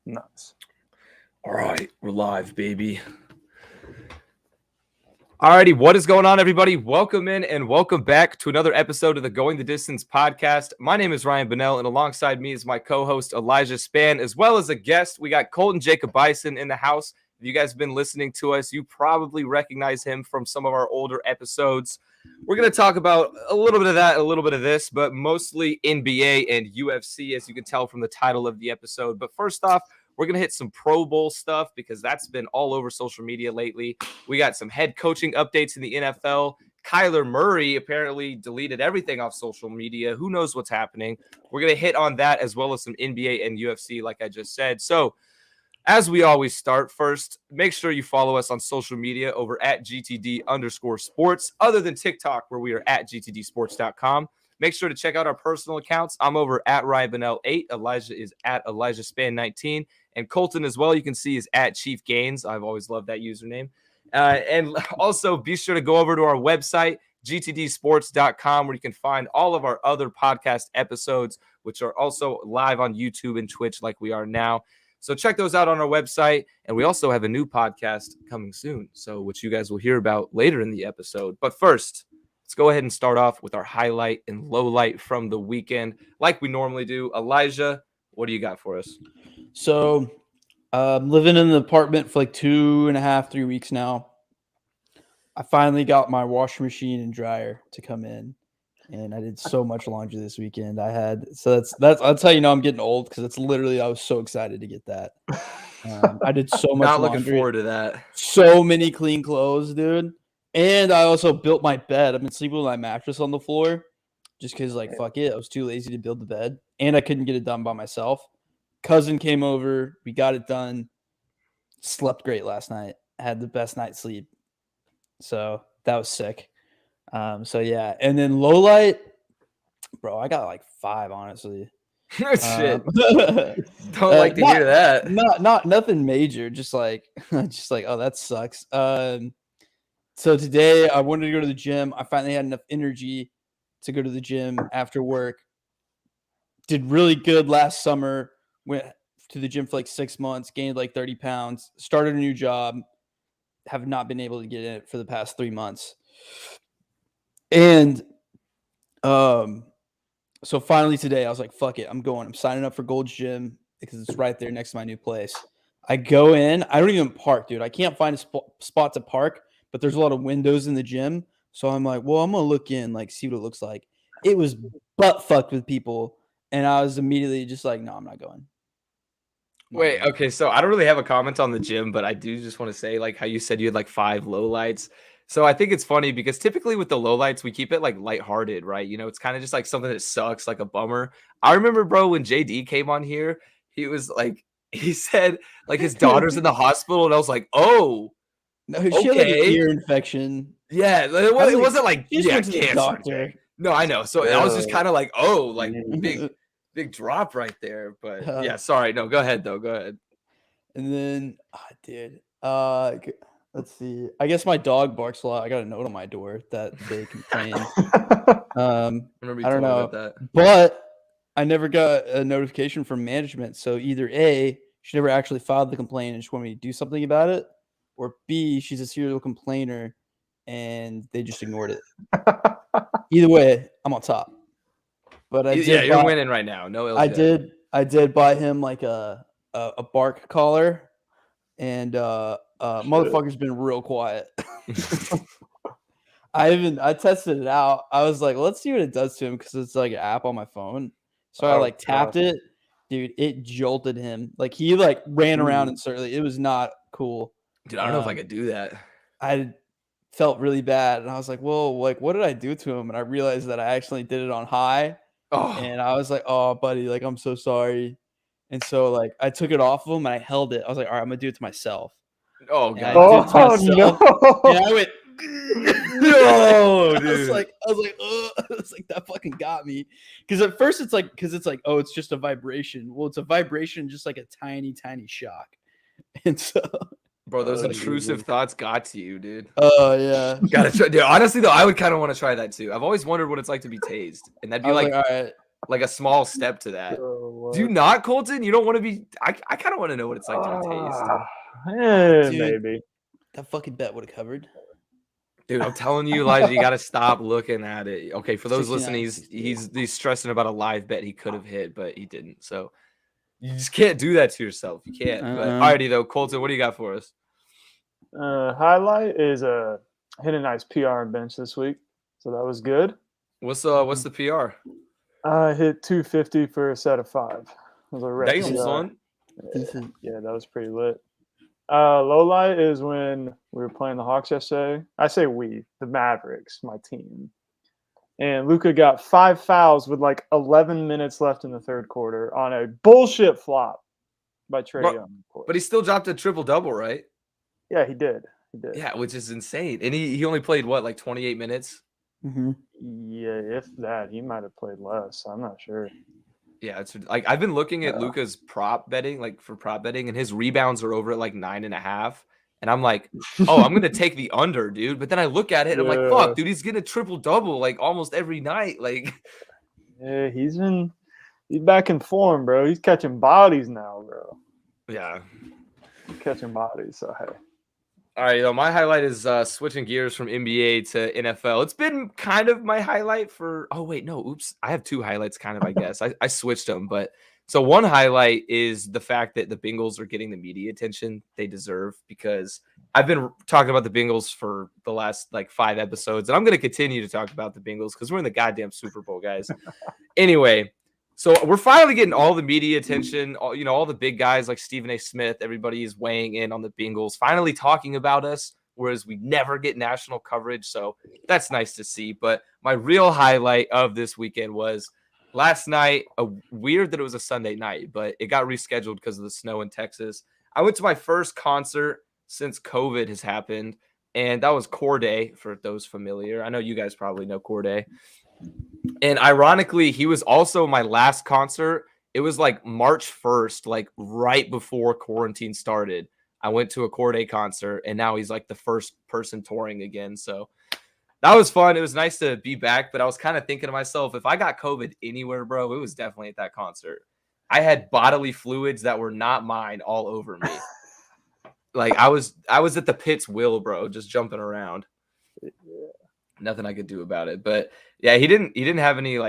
Nice. All right, we're live, baby. Alrighty, what is going on, everybody? Welcome in and welcome back to another episode of the Going the Distance podcast. My name is Ryan Bonnell, and alongside me is my co-host Elijah Span, as well as a guest. We got Colton Jacob Bison in the house. If you guys have been listening to us, you probably recognize him from some of our older episodes. We're going to talk about a little bit of that, a little bit of this, but mostly NBA and UFC, as you can tell from the title of the episode. But first off, we're going to hit some Pro Bowl stuff because that's been all over social media lately. We got some head coaching updates in the NFL. Kyler Murray apparently deleted everything off social media. Who knows what's happening? We're going to hit on that as well as some NBA and UFC, like I just said. So, as we always start, first, make sure you follow us on social media over at GTD_sports, other than TikTok, where we are at GTDsports.com. Make sure to check out our personal accounts. I'm over at Ryan Bonnell 8. Elijah is at Elijah Span 19. And Colton as well, you can see, is at Chief Gaines. I've always loved that username. And also be sure to go over to our website, gtdsports.com, where you can find all of our other podcast episodes, which are also live on YouTube and Twitch like we are now. So check those out on our website. And we also have a new podcast coming soon, so which you guys will hear about later in the episode. But first, let's go ahead and start off with our highlight and low light from the weekend, like we normally do. Elijah, what do you got for us? So, living in an apartment for like 2.5, 3 weeks now. I finally got my washing machine and dryer to come in, and I did so much laundry this weekend. That's that's how you know I'm getting old, because it's literally I was so excited to get that. I did so much. Not laundry, looking forward to that. So many clean clothes, dude. And I also built my bed. I've been sleeping with my mattress on the floor, just because like fuck it, I was too lazy to build the bed, and I couldn't get it done by myself. Cousin came over, we got it done. Slept great last night. Had the best night's sleep. So that was sick. So yeah. And then low light, bro, I got like 5, honestly. Shit. Don't like to hear that. Not nothing major, just like oh, that sucks. So today I wanted to go to the gym. I finally had enough energy to go to the gym after work. Did really good last summer. Went to the gym for like 6 months, gained like 30 pounds, started a new job, have not been able to get in it for the past 3 months. And so finally today I was like, fuck it, I'm going. I'm signing up for Gold's Gym because it's right there next to my new place. I go in, I don't even park, dude. I can't find a spot to park, but there's a lot of windows in the gym. So I'm like, well, I'm going to look in, like, see what it looks like. It was butt fucked with people. And I was immediately just like, no, I'm not going. Wait, okay, so I don't really have a comment on the gym, but I do just want to say, like, how you said you had like 5 lowlights. So I think it's funny because typically with the lowlights, we keep it like lighthearted, right? You know, it's kind of just like something that sucks, like a bummer. I remember, bro, when JD came on here, he was like, he said like his daughter's in the hospital, and I was like, oh, no, she had like an ear infection. Yeah, it wasn't like cancer. Doctor. No, I know. So I was just kind of like, oh, like big drop right there. But yeah, sorry. No, go ahead though. Go ahead. And then, dude, let's see. I guess my dog barks a lot. I got a note on my door that they complained. I don't know, that. But I never got a notification from management. So either A, she never actually filed the complaint and she wanted me to do something about it, or B, she's a serial complainer and they just ignored it. Either way, I'm on top. But you're winning right now. No, I did buy him like a bark collar, and motherfucker's been real quiet. I tested it out. I was like, let's see what it does to him, because it's like an app on my phone. So I like tapped it, dude. It jolted him. Like he like ran around and certainly it was not cool. Dude, I don't know if I could do that. I felt really bad, and I was like, whoa, like what did I do to him? And I realized that I actually did it on high. And I was like, oh, buddy, like, I'm so sorry. And so, like, I took it off of him and I held it. I was like, all right, I'm going to do it to myself. Oh, God. No. And I went, no, dude. I was like, it's like, that fucking got me. Because at first it's like, oh, it's just a vibration. Well, it's a vibration, just like a tiny, tiny shock. And so, bro, those intrusive thoughts got to you, dude. Oh, yeah. Gotta try. Dude, honestly, though, I would kind of want to try that too. I've always wondered what it's like to be tased. And that'd be like, all right. like a small step to that. Do you not, Colton? You don't want to be? I kind of want to know what it's like to taste. Maybe that fucking bet would have covered. Dude, I'm telling you, Elijah, you got to stop looking at it. Okay, for those listening, he's stressing about a live bet he could have hit, but he didn't. So you just can't do that to yourself. You can't. But alrighty though, Colton, what do you got for us? Highlight is hit a nice PR bench this week, so that was good. What's the PR? I hit 250 for a set of 5. It was a rep son. Yeah, that was pretty lit. Low light is when we were playing the Hawks yesterday. I say we, the Mavericks, my team. And Luka got 5 fouls with like 11 minutes left in the third quarter on a bullshit flop by Trae Young. But he still dropped a triple-double, right? Yeah, he did. Yeah, which is insane. And he only played, what, like 28 minutes? Mm-hmm. Yeah, if that. He might have played less. I'm not sure. Yeah, it's like I've been looking at Luka's prop betting, like for prop betting, and his rebounds are over at like 9.5. And I'm like, oh, I'm gonna take the under, dude. But then I look at it and I'm like, fuck, dude, he's getting a triple double like almost every night. Like, yeah, he's back in form, bro. He's catching bodies now, bro. Yeah, he's catching bodies. So hey. All right, my highlight is switching gears from NBA to NFL. It's been kind of my highlight for. Oh wait, no, oops. I have 2 highlights, kind of. I guess I switched them, but so one highlight is the fact that the Bengals are getting the media attention they deserve, because I've been talking about the Bengals for the last like 5 episodes, and I'm going to continue to talk about the Bengals because we're in the goddamn Super Bowl, guys. Anyway. So we're finally getting all the media attention, all the big guys like Stephen A. Smith. Everybody is weighing in on the Bengals, finally talking about us, whereas we never get national coverage. So that's nice to see. But my real highlight of this weekend was last night. Weird that it was a Sunday night, but it got rescheduled because of the snow in Texas. I went to my first concert since COVID has happened, and that was Corday, for those familiar. I know you guys probably know Corday. And ironically, he was also my last concert. It was like March 1st, like right before quarantine started. I went to a Corday concert, and now he's like the first person touring again. So that was fun. It was nice to be back, but I was kind of thinking to myself, if I got COVID anywhere, bro, it was definitely at that concert. I had bodily fluids that were not mine all over me. Like I was at the pit's will, bro, just jumping around. Nothing I could do about it. But yeah, he didn't have any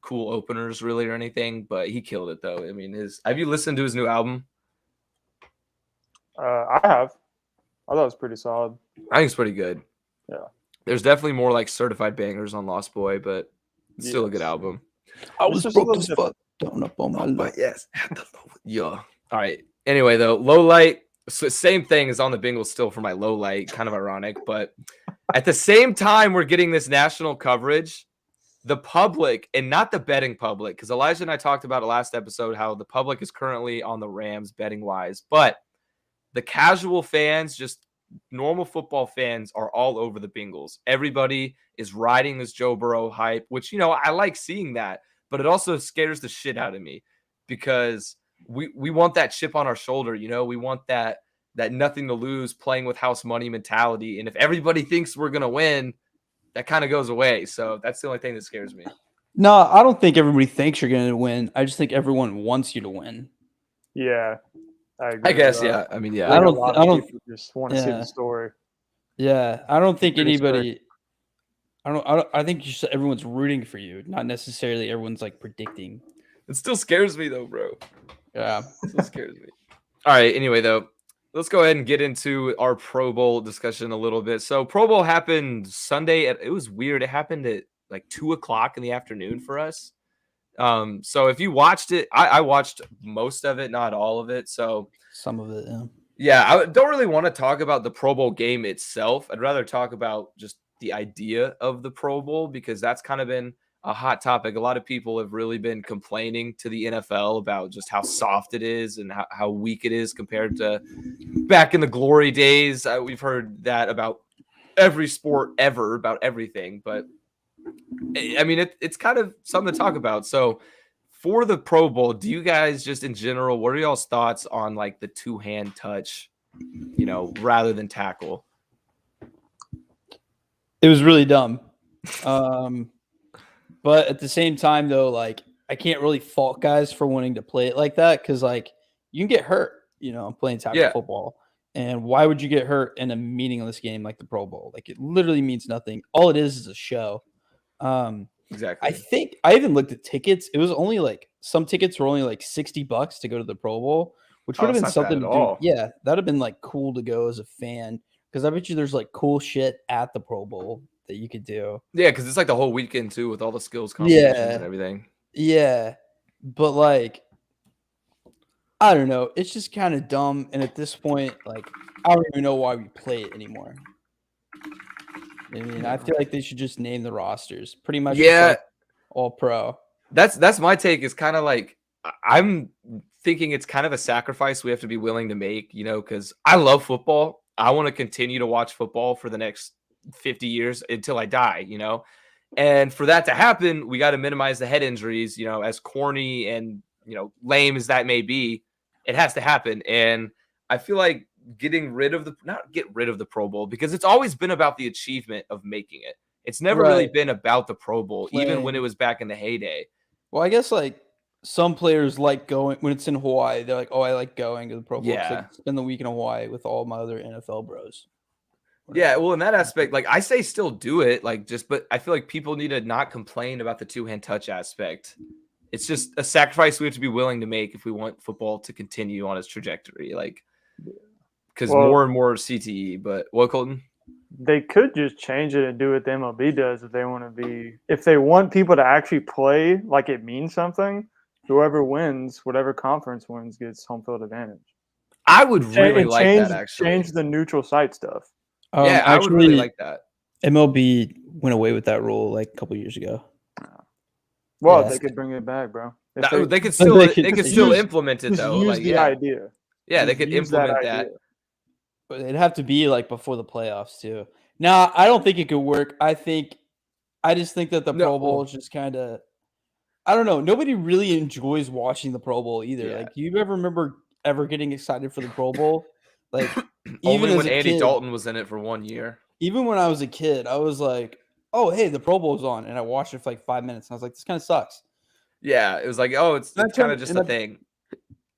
cool openers really or anything, but he killed it though. I mean, have you listened to his new album? I have. I thought it was pretty solid. I think it's pretty good. Yeah. There's definitely more like certified bangers on Lost Boy, but it's still a good album. I was broke as fuck. Down up on my life. Yes. Yeah. All right. Anyway, though, low light. So same thing is on the Bengals still for my low light. Kind of ironic, but at the same time we're getting this national coverage, the public, and not the betting public, because Elijah and I talked about it last episode how the public is currently on the Rams betting wise, but the casual fans, just normal football fans, are all over the Bengals. Everybody is riding this Joe Burrow hype, which I like seeing that, but it also scares the shit out of me because we want that chip on our shoulder. We want that nothing to lose, playing with house money mentality. And if everybody thinks we're going to win, that kind of goes away. So that's the only thing that scares me. No, I don't think everybody thinks you're going to win. I just think everyone wants you to win. Yeah, I agree. I guess, yeah. I mean, yeah. I don't just want to see the story. Yeah, I don't think anybody. I think everyone's rooting for you, not necessarily everyone's like predicting. It still scares me though, bro. Yeah, it still scares me. All right. Anyway, though, let's go ahead and get into our Pro Bowl discussion a little bit. So Pro Bowl happened Sunday. It was weird. It happened at like 2:00 in the afternoon for us. So if you watched it, I watched most of it, not all of it. So some of it, yeah. Yeah, I don't really want to talk about the Pro Bowl game itself. I'd rather talk about just the idea of the Pro Bowl, because that's kind of been a hot topic. A lot of people have really been complaining to the NFL about just how soft it is and how weak it is compared to back in the glory days. We've heard that about every sport ever, about everything. But, I mean, it's kind of something to talk about. So, for the Pro Bowl, do you guys just in general, what are y'all's thoughts on like the 2-hand touch, rather than tackle? It was really dumb. But at the same time, though, like I can't really fault guys for wanting to play it like that because like you can get hurt, playing tackle football. And why would you get hurt in a meaningless game like the Pro Bowl? Like it literally means nothing. All it is a show. Exactly. I think I even looked at tickets. It was only like some tickets were only like $60 to go to the Pro Bowl, which would have been something to do. Yeah, that'd have been like cool to go as a fan because I bet you there's like cool shit at the Pro Bowl that you could do. Yeah, because it's like the whole weekend too with all the skills competitions and everything. Yeah, but like I don't know. It's just kind of dumb, and at this point, like I don't even know why we play it anymore. I mean, I feel like they should just name the rosters pretty much. Yeah, like all pro. That's my take. Is kind of like I'm thinking it's kind of a sacrifice we have to be willing to make, because I love football. I want to continue to watch football for the next 50 years until I die, and for that to happen, we got to minimize the head injuries, as corny and, lame as that may be, it has to happen. And I feel like not get rid of the Pro Bowl because it's always been about the achievement of making it. It's never really been about the Pro Bowl, even when it was back in the heyday. Well, I guess like some players like going when it's in Hawaii. They're like, oh, I like going to the Pro Bowl. Yeah. Like, spend the week in Hawaii with all my other NFL bros. Yeah, well, in that aspect, like I say, still do it. But I feel like people need to not complain about the two-hand touch aspect. It's just a sacrifice we have to be willing to make if we want football to continue on its trajectory. Because more and more CTE. But what, Colton? They could just change it and do what the MLB does if they want to be. If they want people to actually play like it means something, whoever wins, whatever conference wins, gets home field advantage. I would really like that. Actually, change the neutral site stuff. Yeah, I would really like that. MLB went away with that rule like a couple years ago. Well, they could bring it back, bro. They could still implement it though. Use the idea. Yeah, they could implement that. But it'd have to be like before the playoffs too. Now, I don't think it could work. I just think that the Pro Bowl is just kind of, I don't know. Nobody really enjoys watching the Pro Bowl either. Yeah. Like, do you ever remember ever getting excited for the Pro Bowl? Like, even when Andy Dalton was in it for 1 year. Even when I was a kid, I was like, "Oh, hey, the Pro Bowl's on," and I watched it for like 5 minutes, and I was like, "This kind of sucks." Yeah, it was like, oh, it's kind of just a thing.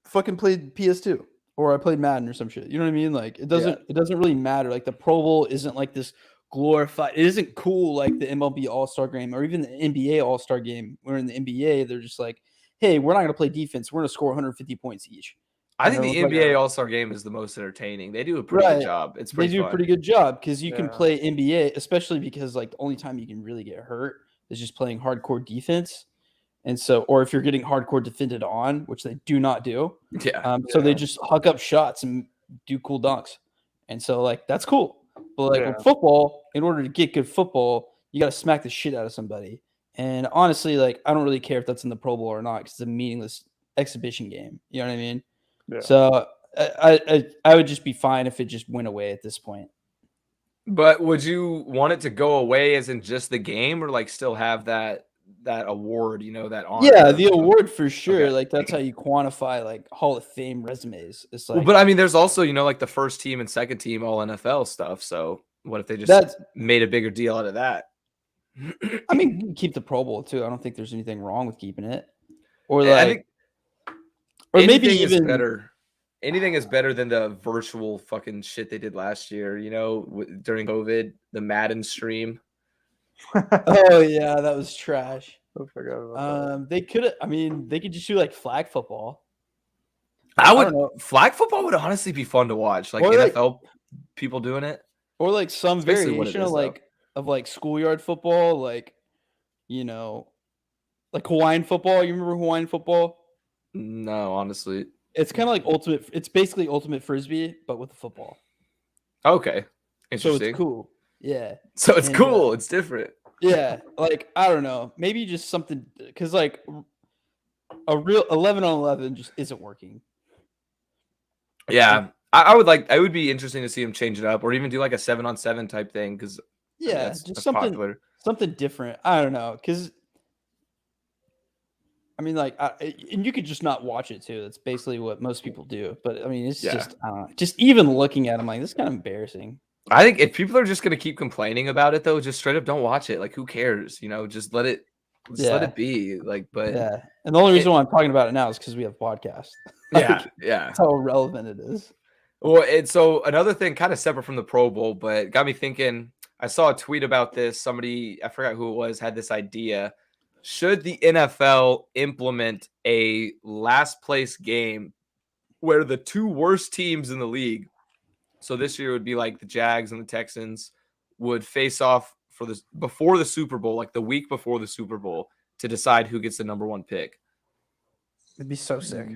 Fucking played PS2 or I played Madden or some shit. You know what I mean? Like, it doesn't really matter. Like, the Pro Bowl isn't like this glorified. It isn't cool like the MLB All-Star game or even the NBA All-Star game. Where in the NBA, they're just like, "Hey, we're not going to play defense. We're going to score 150 points each." I think the NBA All-Star game is the most entertaining. They do a pretty good job. They do a pretty good job because you can play NBA, especially because like the only time you can really get hurt is just playing hardcore defense. And so, or if you're getting hardcore defended on, which they do not do. So they just huck up shots and do cool dunks. And so like, that's cool. But like with football, in order to get good football, you got to smack the shit out of somebody. And honestly, like, I don't really care if that's in the Pro Bowl or not because it's a meaningless exhibition game. You know what I mean? Yeah. So I would just be fine if it just went away at this point. But would you want it to go away as in just the game or like still have that award, that honor? Yeah, the award for sure. Okay. Like that's how you quantify like Hall of Fame resumes. It's like, but I mean, there's also, like the first team and second team all NFL stuff. So what if they just made a bigger deal out of that? I mean, you can keep the Pro Bowl too. I don't think there's anything wrong with keeping it. Or like, or maybe even better. Anything is better than the virtual fucking shit they did last year, during COVID, the Madden stream. Oh yeah, that was trash. I forgot about that. They could just do like flag football. Flag football would honestly be fun to watch, like NFL people doing it, or like some variation of like schoolyard football, like like Hawaiian football. You remember Hawaiian football? No, honestly. It's kind of like it's basically ultimate frisbee, but with the football. Okay. Interesting. So it's cool. Yeah. So it's cool. It's different. Yeah. Like, I don't know. Maybe just something, because like a real 11-on-11 just isn't working. Yeah. I would be interesting to see him change it up or even do like a 7-on-7 type thing. Cause just something different. I don't know. Cause I mean, like, and you could just not watch it too. That's basically what most people do. But I mean, it's just, I don't know. Just even looking at them, like, this is kind of embarrassing. I think if people are just going to keep complaining about it, though, just straight up don't watch it. Like, who cares? Just let it Just let it be. Like, but yeah. And the only reason why I'm talking about it now is because we have podcasts. Yeah. That's how relevant it is. Well, and so another thing kind of separate from the Pro Bowl, but got me thinking, I saw a tweet about this. Somebody, I forgot who it was, had this idea. Should the NFL implement a last place game where the two worst teams in the league, so this year would be like the Jags and the Texans, would face off for this before the Super Bowl, like the week before the Super Bowl, to decide who gets the number one pick? It'd be so sick.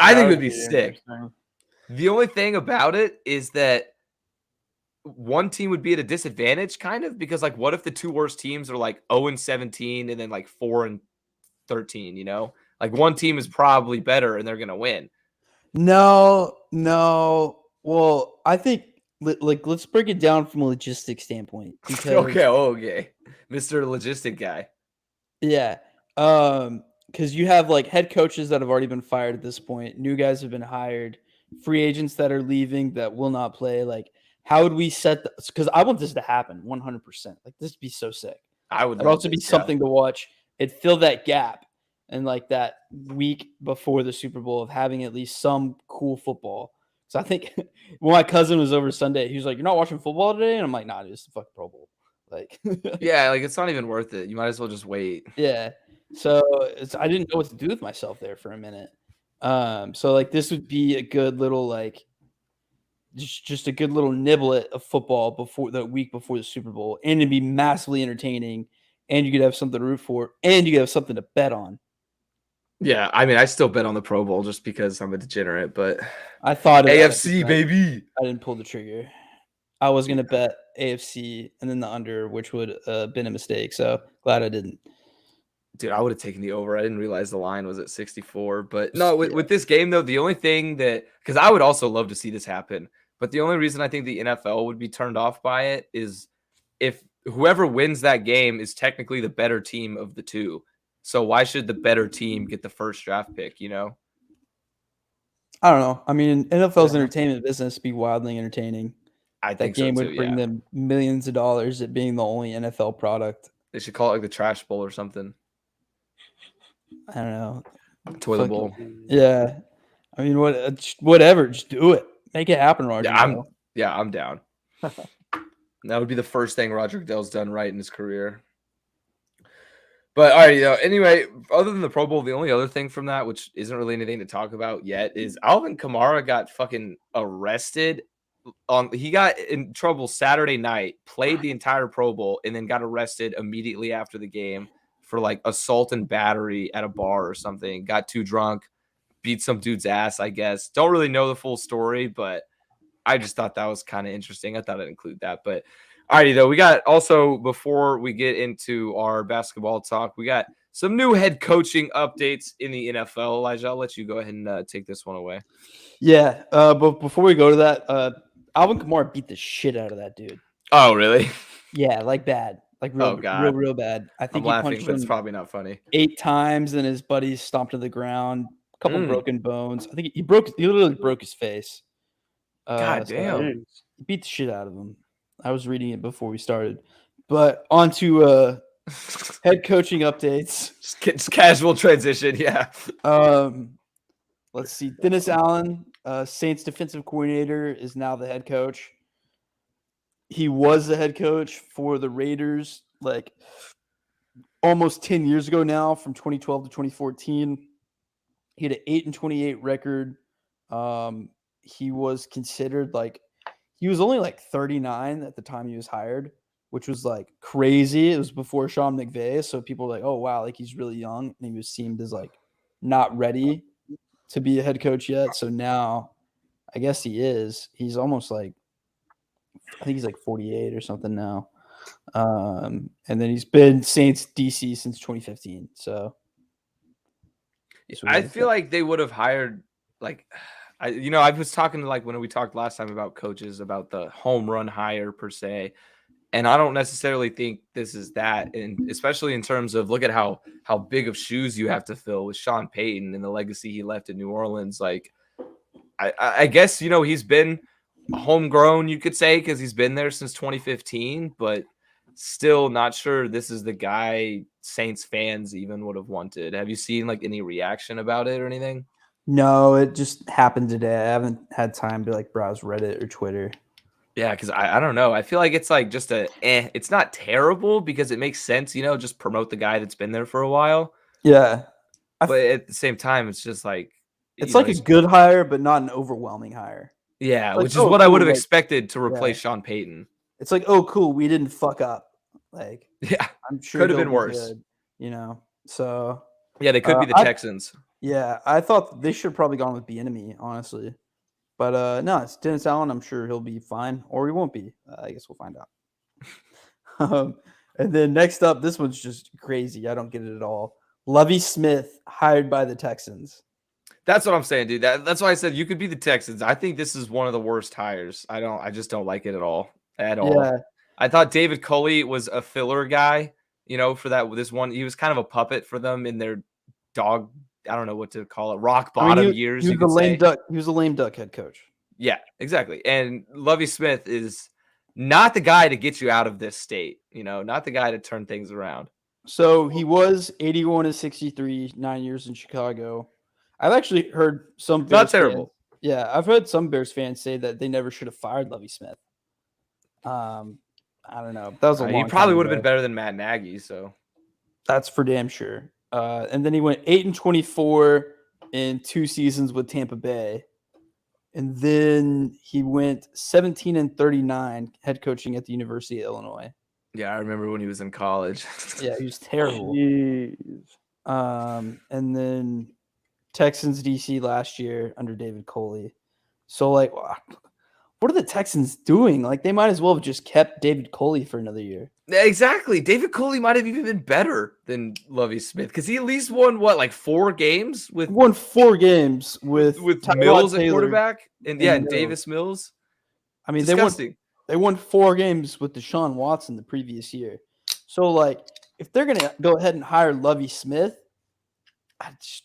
I think it would be sick. The only thing about it is that one team would be at a disadvantage, kind of, because like, what if the two worst teams are like 0-17 and then like 4-13? You know, like one team is probably better and they're gonna win. No. Well, I think like let's break it down from a logistic standpoint. Because, okay, Mr. Logistic guy. Yeah, because you have like head coaches that have already been fired at this point. New guys have been hired. Free agents that are leaving that will not play. Like, how would we set this? Because I want this to happen 100%. Like, this would be so sick. It'd also be something to watch. It'd fill that gap and like that week before the Super Bowl of having at least some cool football. So I think when my cousin was over Sunday, he was like, "You're not watching football today?" And I'm like, "Nah, dude, it's the fucking Pro Bowl." Like, yeah, like it's not even worth it. You might as well just wait. Yeah. So I didn't know what to do with myself there for a minute. So like this would be a good little like just a good little niblet of football before the week before the Super Bowl, and it'd be massively entertaining, and you could have something to root for, and you could have something to bet on. Yeah, I mean, I still bet on the Pro Bowl just because I'm a degenerate, but I thought AFC, baby. I didn't pull the trigger. I was gonna bet AFC and then the under, which would have been a mistake. So glad I didn't. Dude, I would have taken the over. I didn't realize the line was at 64. But no, with this game, though, the only thing that – because I would also love to see this happen. But the only reason I think the NFL would be turned off by it is if whoever wins that game is technically the better team of the two. So why should the better team get the first draft pick, you know? I don't know. I mean, NFL's entertainment business be wildly entertaining. I think that game would bring them millions of dollars at being the only NFL product. They should call it like the Trash Bowl or something. I don't know. Toilet Bowl. Yeah. I mean, whatever. Just do it. Make it happen, Roger. I'm down. That would be the first thing Roger Goodell's done right in his career. But all right, anyway, other than the Pro Bowl, the only other thing from that, which isn't really anything to talk about yet, is Alvin Kamara got fucking arrested. He got in trouble Saturday night, played the entire Pro Bowl, and then got arrested immediately after the game for like assault and battery at a bar or something. Got too drunk, beat some dude's ass, I guess. Don't really know the full story, but I just thought that was kind of interesting. I thought I'd include that. But alrighty, though, we got also, before we get into our basketball talk, we got some new head coaching updates in the NFL. Elijah, I'll let you go ahead and take this one away. Yeah, but before we go to that, Alvin Kamara beat the shit out of that dude. Oh, really? Yeah, like bad. Like real bad. I think I'm laughing, but it's probably not funny. 8 times, and his buddies stomped to the ground. A couple broken bones. I think he literally broke his face. God damn. So he beat the shit out of him. I was reading it before we started. But on to head coaching updates. Just casual transition, yeah. Let's see. Dennis Allen, Saints defensive coordinator, is now the head coach. He was the head coach for the Raiders like almost 10 years ago now, from 2012 to 2014. He had an 8-28 record. He was considered he was only like 39 at the time he was hired, which was like crazy. It was before Sean McVay, so people were like, "Oh wow, like he's really young," and he was seemed as like not ready to be a head coach yet. So now, I guess he is. He's almost like, I think he's like 48 or something now. And then he's been Saints DC since 2015. So I feel like they would have hired I was talking to when we talked last time about coaches, about the home run hire per se. And I don't necessarily think this is that. And especially in terms of, look at how big of shoes you have to fill with Sean Payton and the legacy he left in New Orleans. Like, I guess, he's been homegrown, you could say, because he's been there since 2015. But still not sure this is the guy Saints fans even would have wanted. Have you seen like any reaction about it or anything? No, it just happened today. I haven't had time to like browse Reddit or Twitter. Yeah, because I don't know. I feel like it's like just it's not terrible because it makes sense, just promote the guy that's been there for a while. Yeah. But at the same time, it's just like it's like a good hire, but not an overwhelming hire. Yeah, like, which is what I would have expected to replace Sean Payton. It's like, oh, cool, we didn't fuck up. Like, yeah, I'm sure could have been worse. Good, So yeah, they could be the Texans. Yeah, I thought they should have probably gone with Bieniemy, honestly. But no, it's Dennis Allen. I'm sure he'll be fine, or he won't be. I guess we'll find out. And then next up, this one's just crazy. I don't get it at all. Lovie Smith hired by the Texans. That's what I'm saying, dude. That's why I said you could be the Texans. I think this is one of the worst hires. I just don't like it at all. Yeah. I thought David Culley was a filler guy, for this one. He was kind of a puppet for them in their dog. I don't know what to call it. Rock bottom years. He was a lame duck. He was a lame duck head coach. Yeah, exactly. And Lovie Smith is not the guy to get you out of this state. Not the guy to turn things around. So he was 81-63, 9 years in Chicago. I've actually heard some Bears not terrible. I've heard some Bears fans say that they never should have fired Lovie Smith. I don't know. That was a long. He probably would have been better than Matt Nagy. So that's for damn sure. And then he went 8-24 in 2 seasons with Tampa Bay, and then he went 17-39 head coaching at the University of Illinois. Yeah, I remember when he was in college. Yeah, he was terrible. Jeez. And then Texans DC last year under David Culley. So, like, what are the Texans doing? Like, they might as well have just kept David Culley for another year. Exactly. David Culley might have even been better than Lovie Smith because he at least won, 4 games? Won 4 games with Mills at quarterback? And Davis Mills. I mean, disgusting. They won 4 games with Deshaun Watson the previous year. So, like, if they're going to go ahead and hire Lovie Smith,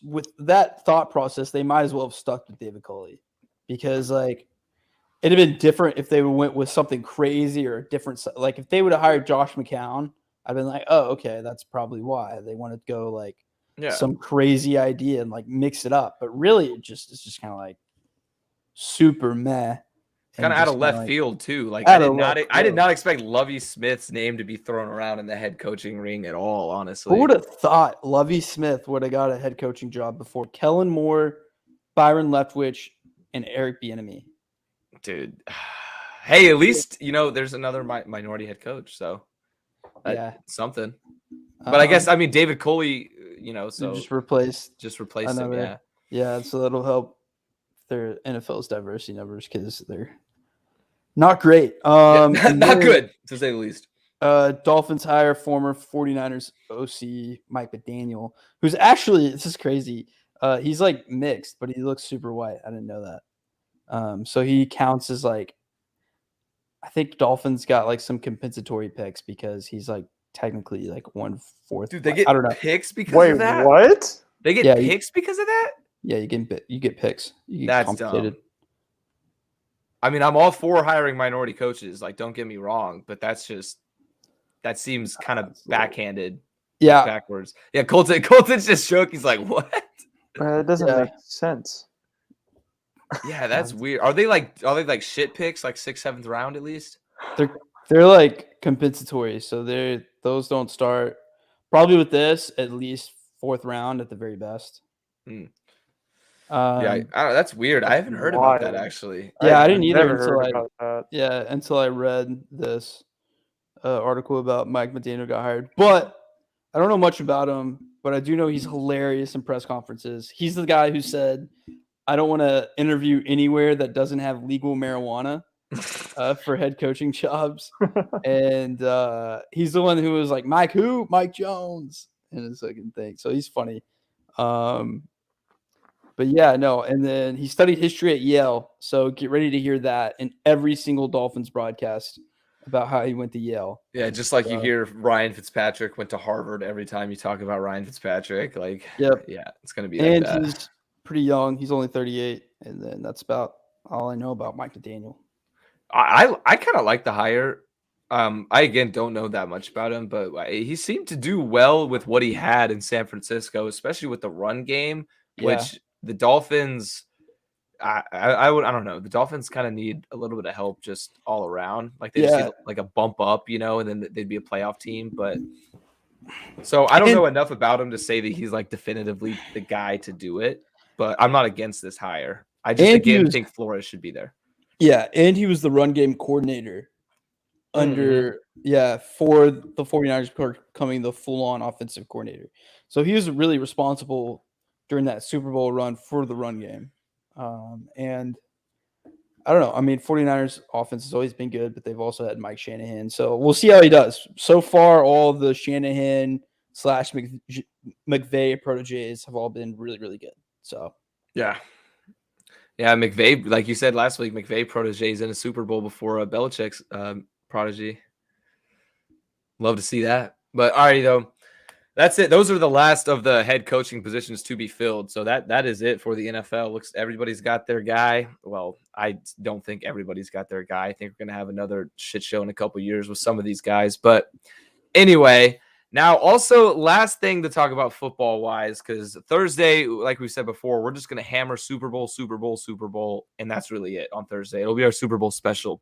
with that thought process, they might as well have stuck with David Culley because, like, it'd have been different if they went with something crazy or different. Like, if they would have hired Josh McCown, I'd been like, oh, okay, that's probably why they want to go like some crazy idea and like mix it up. But really, it's just kind of like super meh. Kind of out of left field too. Like I did not expect Lovie Smith's name to be thrown around in the head coaching ring at all. Honestly, who would have thought Lovie Smith would have got a head coaching job before Kellen Moore, Byron Leftwich, and Eric Bieniemy? Dude, hey, at least there's another minority head coach, so something. But I guess David Culley, so just replace him. Yeah, so that'll help their NFL's diversity numbers because they're not great. Not good to say the least. Dolphins hire former 49ers OC Mike McDaniel, who's actually, this is crazy. He's like mixed, but he looks super white. I didn't know that. So he counts as like, I think Dolphins got like some compensatory picks because he's like technically like 1/4. Dude, they get picks because of that? What? They get picks because of that? Yeah, you get picks. You get That's compensated. dumb. I mean, I'm all for hiring minority coaches. Like, don't get me wrong, but that seems kind of backhanded. Yeah, backwards. Yeah, Colton's just shook. He's like, what? It doesn't make sense. Yeah, that's weird. Are they like shit picks, like 6th, 7th round at least? They're like compensatory, so those don't start probably with this at least 4th round at the very best. That's weird. I haven't heard about that actually. Yeah, I didn't either until I read this article about Mike McDaniel got hired. But I don't know much about him, but I do know he's hilarious in press conferences. He's the guy who said, I don't want to interview anywhere that doesn't have legal marijuana for head coaching jobs. And he's the one who was like, Mike who? Mike Jones. And a second thing. So he's funny. But yeah, no. And then he studied history at Yale. So get ready to hear that in every single Dolphins broadcast about how he went to Yale. Yeah, just like you hear Ryan Fitzpatrick went to Harvard every time you talk about Ryan Fitzpatrick. Like, yeah, it's going to be like that. He's pretty young. He's only 38. And then that's about all I know about Mike McDaniel. I kind of like the hire. I again don't know that much about him, but he seemed to do well with what he had in San Francisco, especially with the run game, which the Dolphins. I don't know. The Dolphins kind of need a little bit of help just all around. Like they just need like a bump up, and then they'd be a playoff team. But so I don't know enough about him to say that he's like definitively the guy to do it. But I'm not against this hire. I just think Flores should be there. Yeah, and he was the run game coordinator for the 49ers becoming the full-on offensive coordinator. So he was really responsible during that Super Bowl run for the run game. And I don't know. I mean, 49ers offense has always been good, but they've also had Mike Shanahan. So we'll see how he does. So far, all the Shanahan / McVay proteges have all been really, really good. So yeah, McVay, like you said last week, McVay proteges in a Super Bowl before Belichick's prodigy. Love to see that. But all right, though. That's it. Those are the last of the head coaching positions to be filled. So that is it for the NFL. Looks everybody's got their guy. Well, I don't think everybody's got their guy. I think we're going to have another shit show in a couple years with some of these guys. But anyway, now also last thing to talk about football-wise, because Thursday, like we said before, we're just going to hammer Super Bowl, and that's really it on Thursday. It'll be our Super Bowl special.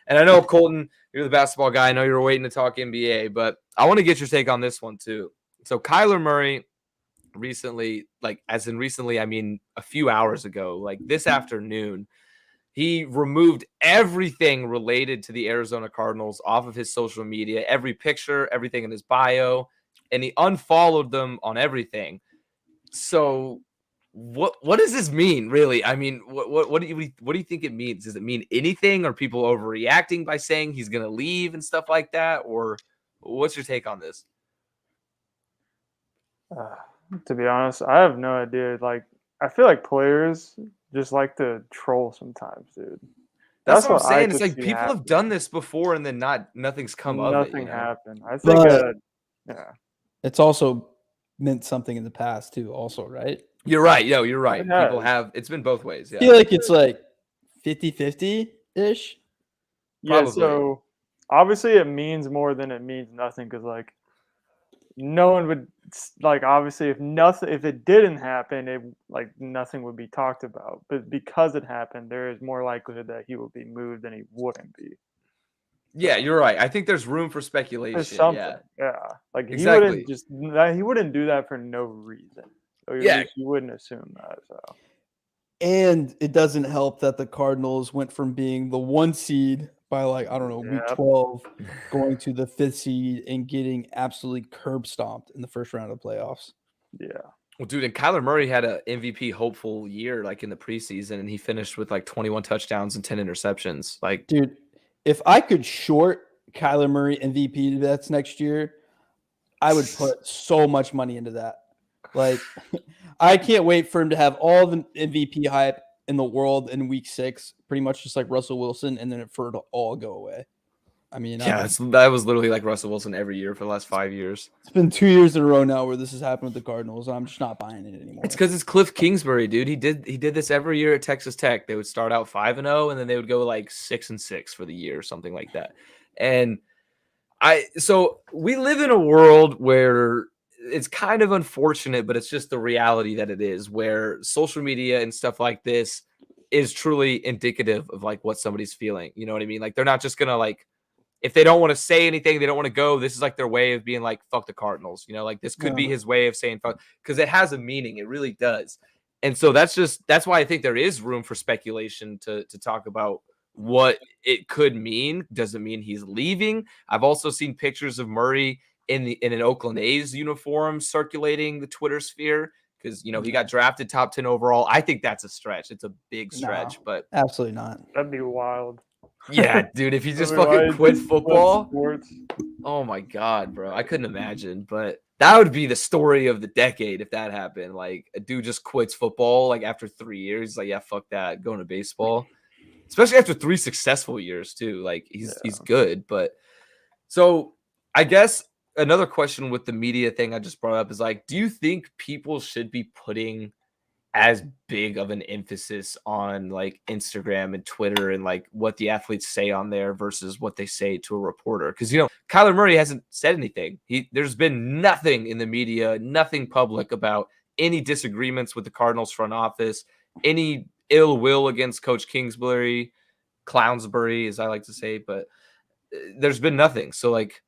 And I know, Colton, you're the basketball guy. I know you were waiting to talk NBA, but I want to get your take on this one too. So Kyler Murray recently, I mean a few hours ago, like this afternoon, he removed everything related to the Arizona Cardinals off of his social media, every picture, everything in his bio, and he unfollowed them on everything. So what does this mean, really? I mean, what do you think it means? Does it mean anything? Are people overreacting by saying he's going to leave and stuff like that? Or what's your take on this? To be honest, I have no idea. Like, I feel like players just like to troll sometimes, dude. That's what I'm saying. It's like people have done this before, and then nothing's come of it. Nothing happened. I think, it's also meant something in the past too. Also, right? You're right. You're right. People have. It's been both ways. Yeah. I feel like it's like 50-50-ish. Yeah. Probably. So obviously, it means more than it means nothing, because like no one would obviously if it didn't happen, it nothing would be talked about. But because it happened, there is more likelihood that he would be moved than he wouldn't be. Yeah, you're right. I think there's room for speculation. There's something. Yeah. Like exactly. He wouldn't do that for no reason. You wouldn't assume that. So. And it doesn't help that the Cardinals went from being the 1 seed by week 12 going to the 5th seed and getting absolutely curb stomped in the first round of the playoffs. Yeah. Well, dude, and Kyler Murray had an MVP hopeful year in the preseason, and he finished with 21 touchdowns and 10 interceptions. Dude, if I could short Kyler Murray MVP bets next year, I would put so much money into that. I can't wait for him to have all the MVP hype in the world in week 6, pretty much just like Russell Wilson, and then for it to all go away. I mean, that was literally like Russell Wilson every year for the last 5 years. It's been 2 years in a row now where this has happened with the Cardinals, and I'm just not buying it anymore. It's because it's Cliff Kingsbury, dude. He did this every year at Texas Tech. They would start out 5-0, and then they would go 6-6 for the year, something like that. And so we live in a world where it's kind of unfortunate, but it's just the reality that it is, where social media and stuff like this is truly indicative of what somebody's feeling. You know what I mean? They're not just gonna if they don't want to say anything, they don't want to go. This is their way of being fuck the Cardinals. This could be his way of saying fuck, because it has a meaning. It really does. And so that's why I think there is room for speculation to talk about what it could mean. Does it mean he's leaving? I've also seen pictures of Murray in an Oakland A's uniform circulating the Twitter sphere, because he got drafted top 10 overall. I think that's a stretch. It's a big stretch, but absolutely not. That'd be wild. Yeah, dude, if he just fucking quit football. Oh my god, bro. I couldn't imagine, but that would be the story of the decade if that happened. A dude just quits football after 3 years. He's yeah, fuck that, going to baseball. Especially after 3 successful years too. He's good, but so I guess another question with the media thing I just brought up is do you think people should be putting as big of an emphasis on like Instagram and Twitter and like what the athletes say on there versus what they say to a reporter. Because, Kyler Murray hasn't said anything. There's been nothing in the media, nothing public about any disagreements with the Cardinals front office, any ill will against Coach Kingsbury, Clownsbury, as I like to say, but there's been nothing. So like,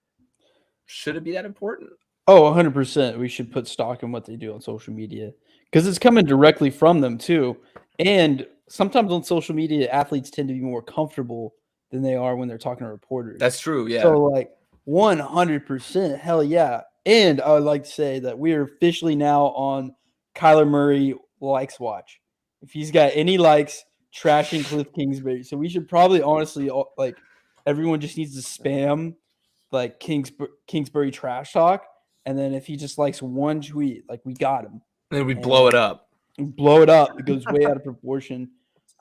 should it be that important? Oh, 100%. We should put stock in what they do on social media because it's coming directly from them too. And sometimes on social media, athletes tend to be more comfortable than they are when they're talking to reporters. That's true. Yeah. So like 100%, hell yeah. And I would like to say that we are officially now on Kyler Murray likes watch. If he's got any likes, trashing Cliff Kingsbury. So we should probably honestly, like, everyone just needs to spam like Kingsbury trash talk. And then if he just likes one tweet, like, we got him. Then we blow it up. Blow it up. It goes way out of proportion.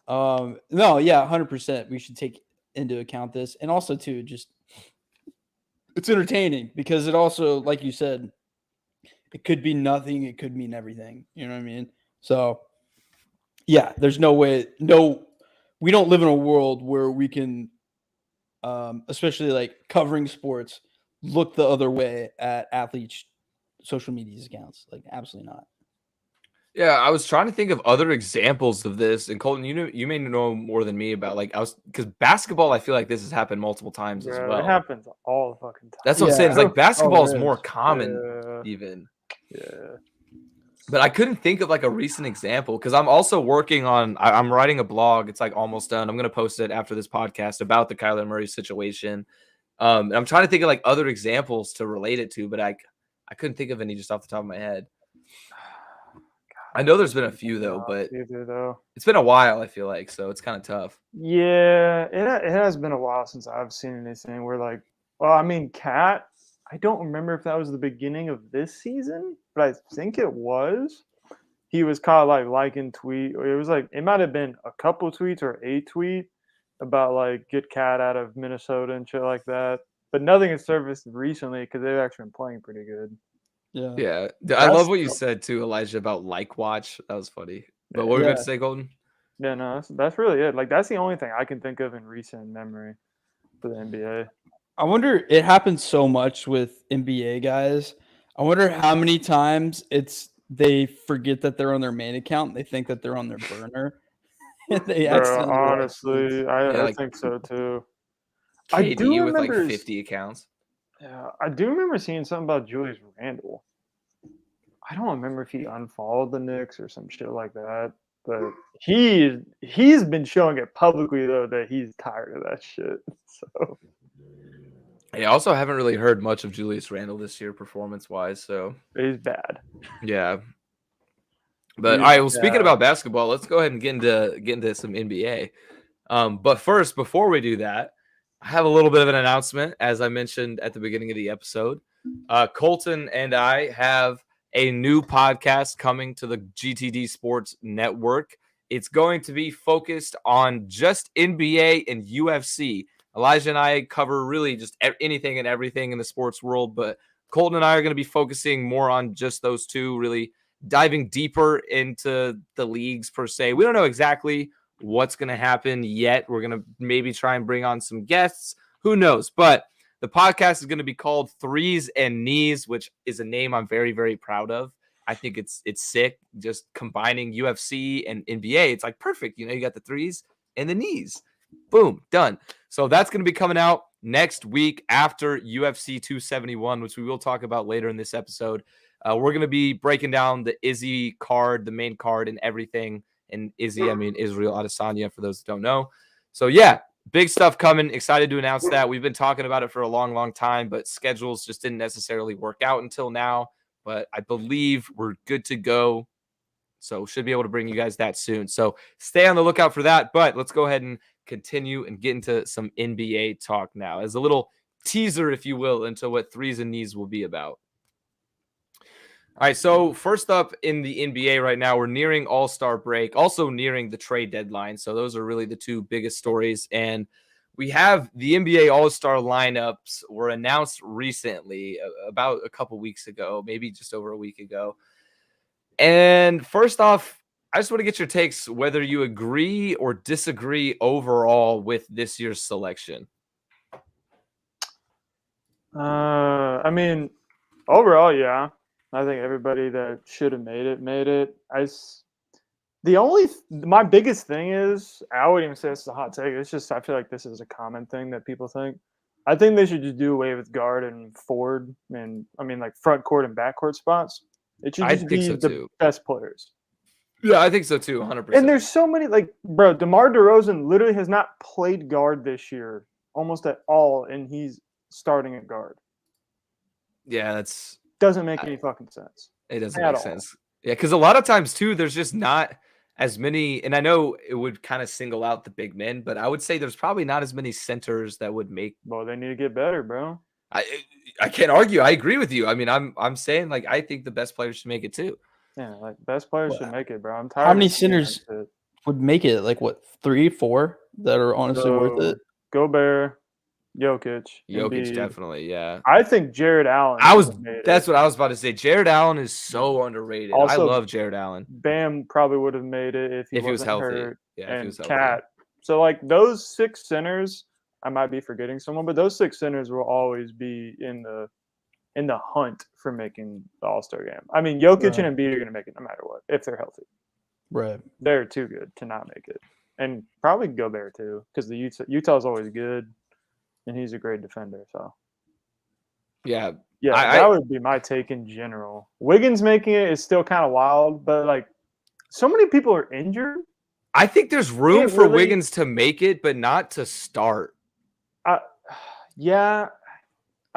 No, yeah, 100%. We should take into account this. And also, too, just it's entertaining because it also, like you said, it could be nothing. It could mean everything. You know what I mean? So, yeah, there's no way. No, we don't live in a world where we can, especially like covering sports, look the other way at athletes' social media accounts. Like, absolutely not. Yeah, I was trying to think of other examples of this, and Colton, you may know more than me about because basketball, I feel like this has happened multiple times as well. It happens all the fucking time. That's what I'm saying. It's like basketball is more common, even. Yeah. But I couldn't think of like a recent example because I'm also working on. I'm writing a blog. It's like almost done. I'm gonna post it after this podcast about the Kyler Murray situation. And I'm trying to think of like other examples to relate it to, but I couldn't think of any just off the top of my head. I know there's been a few though, but it's been a while, I feel like, so it's kind of tough. Yeah, it has been a while since I've seen anything where like, well, I mean, Cat, I don't remember if that was the beginning of this season, but I think it was. He was kind of like liking tweet, or it was like, it might have been a couple tweets or a tweet about like get Cat out of Minnesota and shit like that. But nothing has surfaced recently because they've actually been playing pretty good. Yeah. I love what you said too, Elijah, about like watch. That was funny. But what were you about to say, Golden? Yeah, no, that's really it. Like, that's the only thing I can think of in recent memory for the NBA. I wonder, it happens so much with NBA guys. I wonder how many times they forget that they're on their main account. They think that they're on their burner. They honestly, I think so too. KD I do remember with like 50 accounts. Yeah, I do remember seeing something about Julius Randle. I don't remember if he unfollowed the Knicks or some shit like that, but he's been showing it publicly though that he's tired of that shit. So I also haven't really heard much of Julius Randle this year performance-wise, so he's bad. Yeah. But all right, well, speaking about basketball, let's go ahead and get into some NBA. But first, before we do that, I have a little bit of an announcement, as I mentioned at the beginning of the episode. Colton and I have a new podcast coming to the GTD Sports Network. It's going to be focused on just NBA and UFC. Elijah and I cover really just anything and everything in the sports world, but Colton and I are going to be focusing more on just those two, really diving deeper into the leagues per se. We don't know exactly what's going to happen yet. We're going to maybe try and bring on some guests. Who knows? But the podcast is going to be called Threes and Knees, which is a name I'm very, very proud of. I think it's sick. Just combining UFC and NBA. It's like perfect. You got the threes and the knees. Boom, done. So that's going to be coming out next week after UFC 271, which we will talk about later in this episode. We're going to be breaking down the Izzy card, the main card, and everything. And Izzy, I mean Israel Adesanya, for those who don't know. So, yeah, big stuff coming. Excited to announce that. We've been talking about it for a long, long time, but schedules just didn't necessarily work out until now. But I believe we're good to go. So should be able to bring you guys that soon. So stay on the lookout for that. But let's go ahead and continue and get into some NBA talk now as a little teaser, if you will, into what Threes and Knees will be about. All right, so first up in the NBA right now, we're nearing All-Star break, also nearing the trade deadline. So those are really the two biggest stories. And we have the NBA All-Star lineups were announced recently, about a couple weeks ago, maybe just over a week ago. And first off, I just want to get your takes whether you agree or disagree overall with this year's selection. I mean, overall, yeah. I think everybody that should have made it. My biggest thing is, I wouldn't even say this is a hot take. It's just I feel like this is a common thing that people think. I think they should just do away with guard and forward, and I mean like front court and back court spots. It should just be the best players. Yeah, I think so too, 100%. And there's so many, like, bro, DeMar DeRozan literally has not played guard this year almost at all, and he's starting at guard. Yeah, that's doesn't make any fucking sense. It doesn't make sense. Yeah, because a lot of times too, there's just not as many, and I know it would kind of single out the big men, but I would say there's probably not as many centers that would make. Well, they need to get better, bro. I can't argue. I agree with you. I mean, I'm saying like I think the best players should make it too. Yeah, like best players should make it, bro. I'm tired. How many centers would make it? Like what, 3, 4 that are honestly worth it? Gobert, Jokic, Embiid. Definitely, yeah. I think Jared Allen. That's what I was about to say. Jared Allen is so underrated. Also, I love Jared Allen. Bam probably would have made it if he was healthy. Hurt. Yeah, and if he was healthy. Cat. So like those 6 centers, I might be forgetting someone, but those 6 centers will always be in the hunt for making the All-Star game. I mean, Jokic and Embiid are going to make it no matter what if they're healthy. Right. They're too good to not make it, and probably Gobert too, because the Utah's always good, and he's a great defender. So. Yeah. Yeah, that would be my take in general. Wiggins making it is still kind of wild, but like so many people are injured. I think there's room for Wiggins to make it, but not to start. Yeah.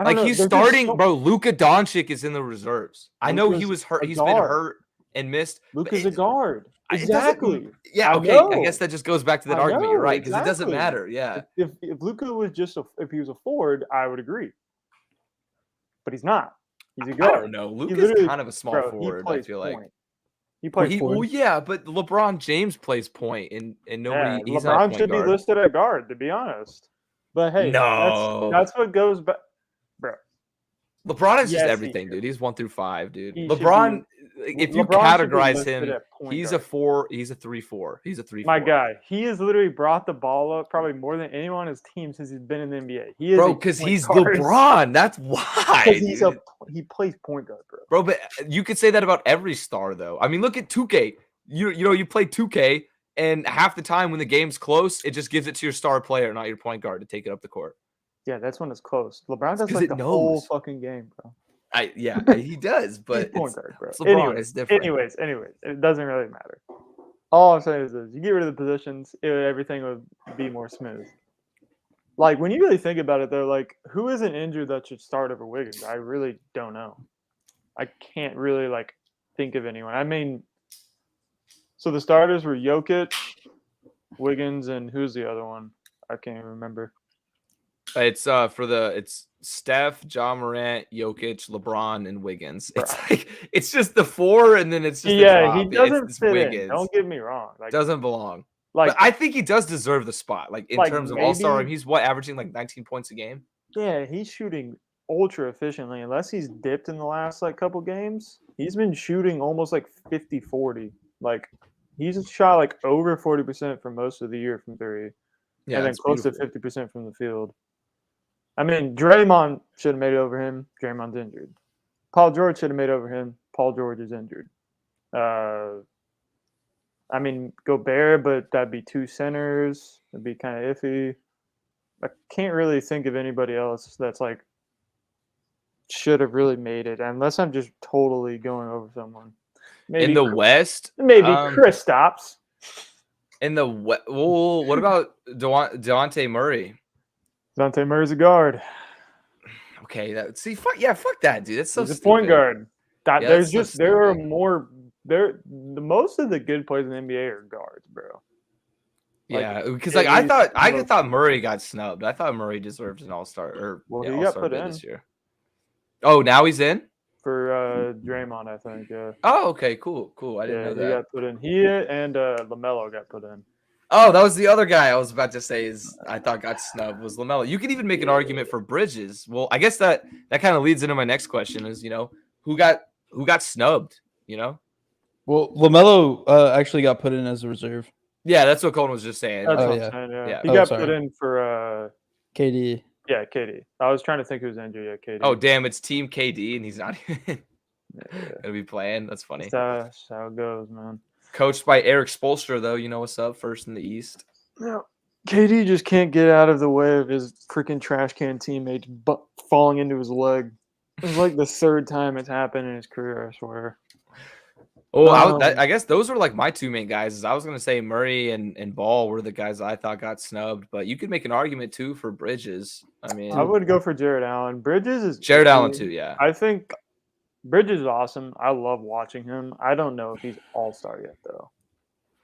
Like he's starting, bro. Luka Doncic is in the reserves. I know he was hurt. He's been hurt and missed. Luka's a guard. Exactly. Yeah. Okay. I guess that just goes back to that argument. You're right, because it doesn't matter. Yeah. If Luka was if he was a forward, I would agree. But he's not. He's a guard. I don't know. Luka's kind of a small forward. I feel like. He plays point. Well, yeah, but LeBron James plays point, and nobody. Yeah, LeBron should be listed at guard, to be honest. But hey, that's what goes back. Bro. LeBron is just everything, dude. He's 1 through 5, dude. LeBron, if you categorize him, he's a 4. He's a 3-4. He's a 3-4. My guy, he has literally brought the ball up probably more than anyone on his team since he's been in the NBA. He is because he's LeBron. That's why. He plays point guard, bro. Bro, but you could say that about every star, though. I mean, look at 2K. You play 2K, and half the time when the game's close, it just gives it to your star player, not your point guard, to take it up the court. Yeah, that's when it's close. LeBron does like the whole fucking game, bro. He does, but point guard, bro. It's LeBron. It's different. Anyways, it doesn't really matter. All I'm saying is this: you get rid of the positions, everything would be more smooth. Like when you really think about it, though, like who isn't injured that should start over Wiggins? I really don't know. I can't really think of anyone. I mean, so the starters were Jokic, Wiggins, and who's the other one? I can't even remember. It's Steph, Ja Morant, Jokic, LeBron, and Wiggins. It's just the 4, and then it's just he doesn't fit Wiggins. In. Don't get me wrong. Doesn't belong. But I think he does deserve the spot. In terms of All-Star, he's averaging 19 points a game. Yeah, he's shooting ultra efficiently. Unless he's dipped in the last couple games, he's been shooting almost 50-40. He's shot over 40% for most of the year from 3. Yeah, and then close to 50% from the field. I mean, Draymond should have made it over him. Draymond's injured. Paul George should have made it over him. Paul George is injured. I mean, Gobert, but that'd be 2 centers. It'd be kind of iffy. I can't really think of anybody else that's should have really made it, unless I'm just totally going over someone. Maybe in the West, maybe Kristaps. In the West, what about DeJounte Murray? DeJounte Murray's a guard. Okay, fuck that, dude. That's so. He's stupid. A point guard. Most of the good players in the NBA are guards, bro. Yeah, because I thought Murray got snubbed. I thought Murray deserved an All-Star he got put in this year. Oh, now he's in for Draymond, I think. Yeah. Oh, okay, cool. I didn't know that. He got put in. He and LaMelo got put in. Oh, that was the other guy I was about to say I thought got snubbed was LaMelo. You could even make an argument for Bridges. Well, I guess that kind of leads into my next question is, who got snubbed, Well, LaMelo actually got put in as a reserve. Yeah, that's what Colton was just saying. That's Oh, what yeah. I'm saying, yeah. Yeah. He Oh, got sorry. put in for KD. yeah, KD. I was trying to think who's injured. Yeah, KD. Oh, damn, it's Team KD, and he's not even Yeah. gonna be playing. That's funny. That's how it goes, man. Coached by Eric Spoelstra, though. You know what's up? First in the East. Yeah. KD just can't get out of the way of his freaking trash can teammates falling into his leg. It's like the third time it's happened in his career, I swear. Oh, I guess those were like my two main guys. I was gonna say Murray and Ball were the guys I thought got snubbed, but you could make an argument too for Bridges. I mean, I would go for Jared Allen. Bridges is Jared Allen too. Yeah, I think Bridges is awesome. I love watching him. I don't know if he's all-star yet, though.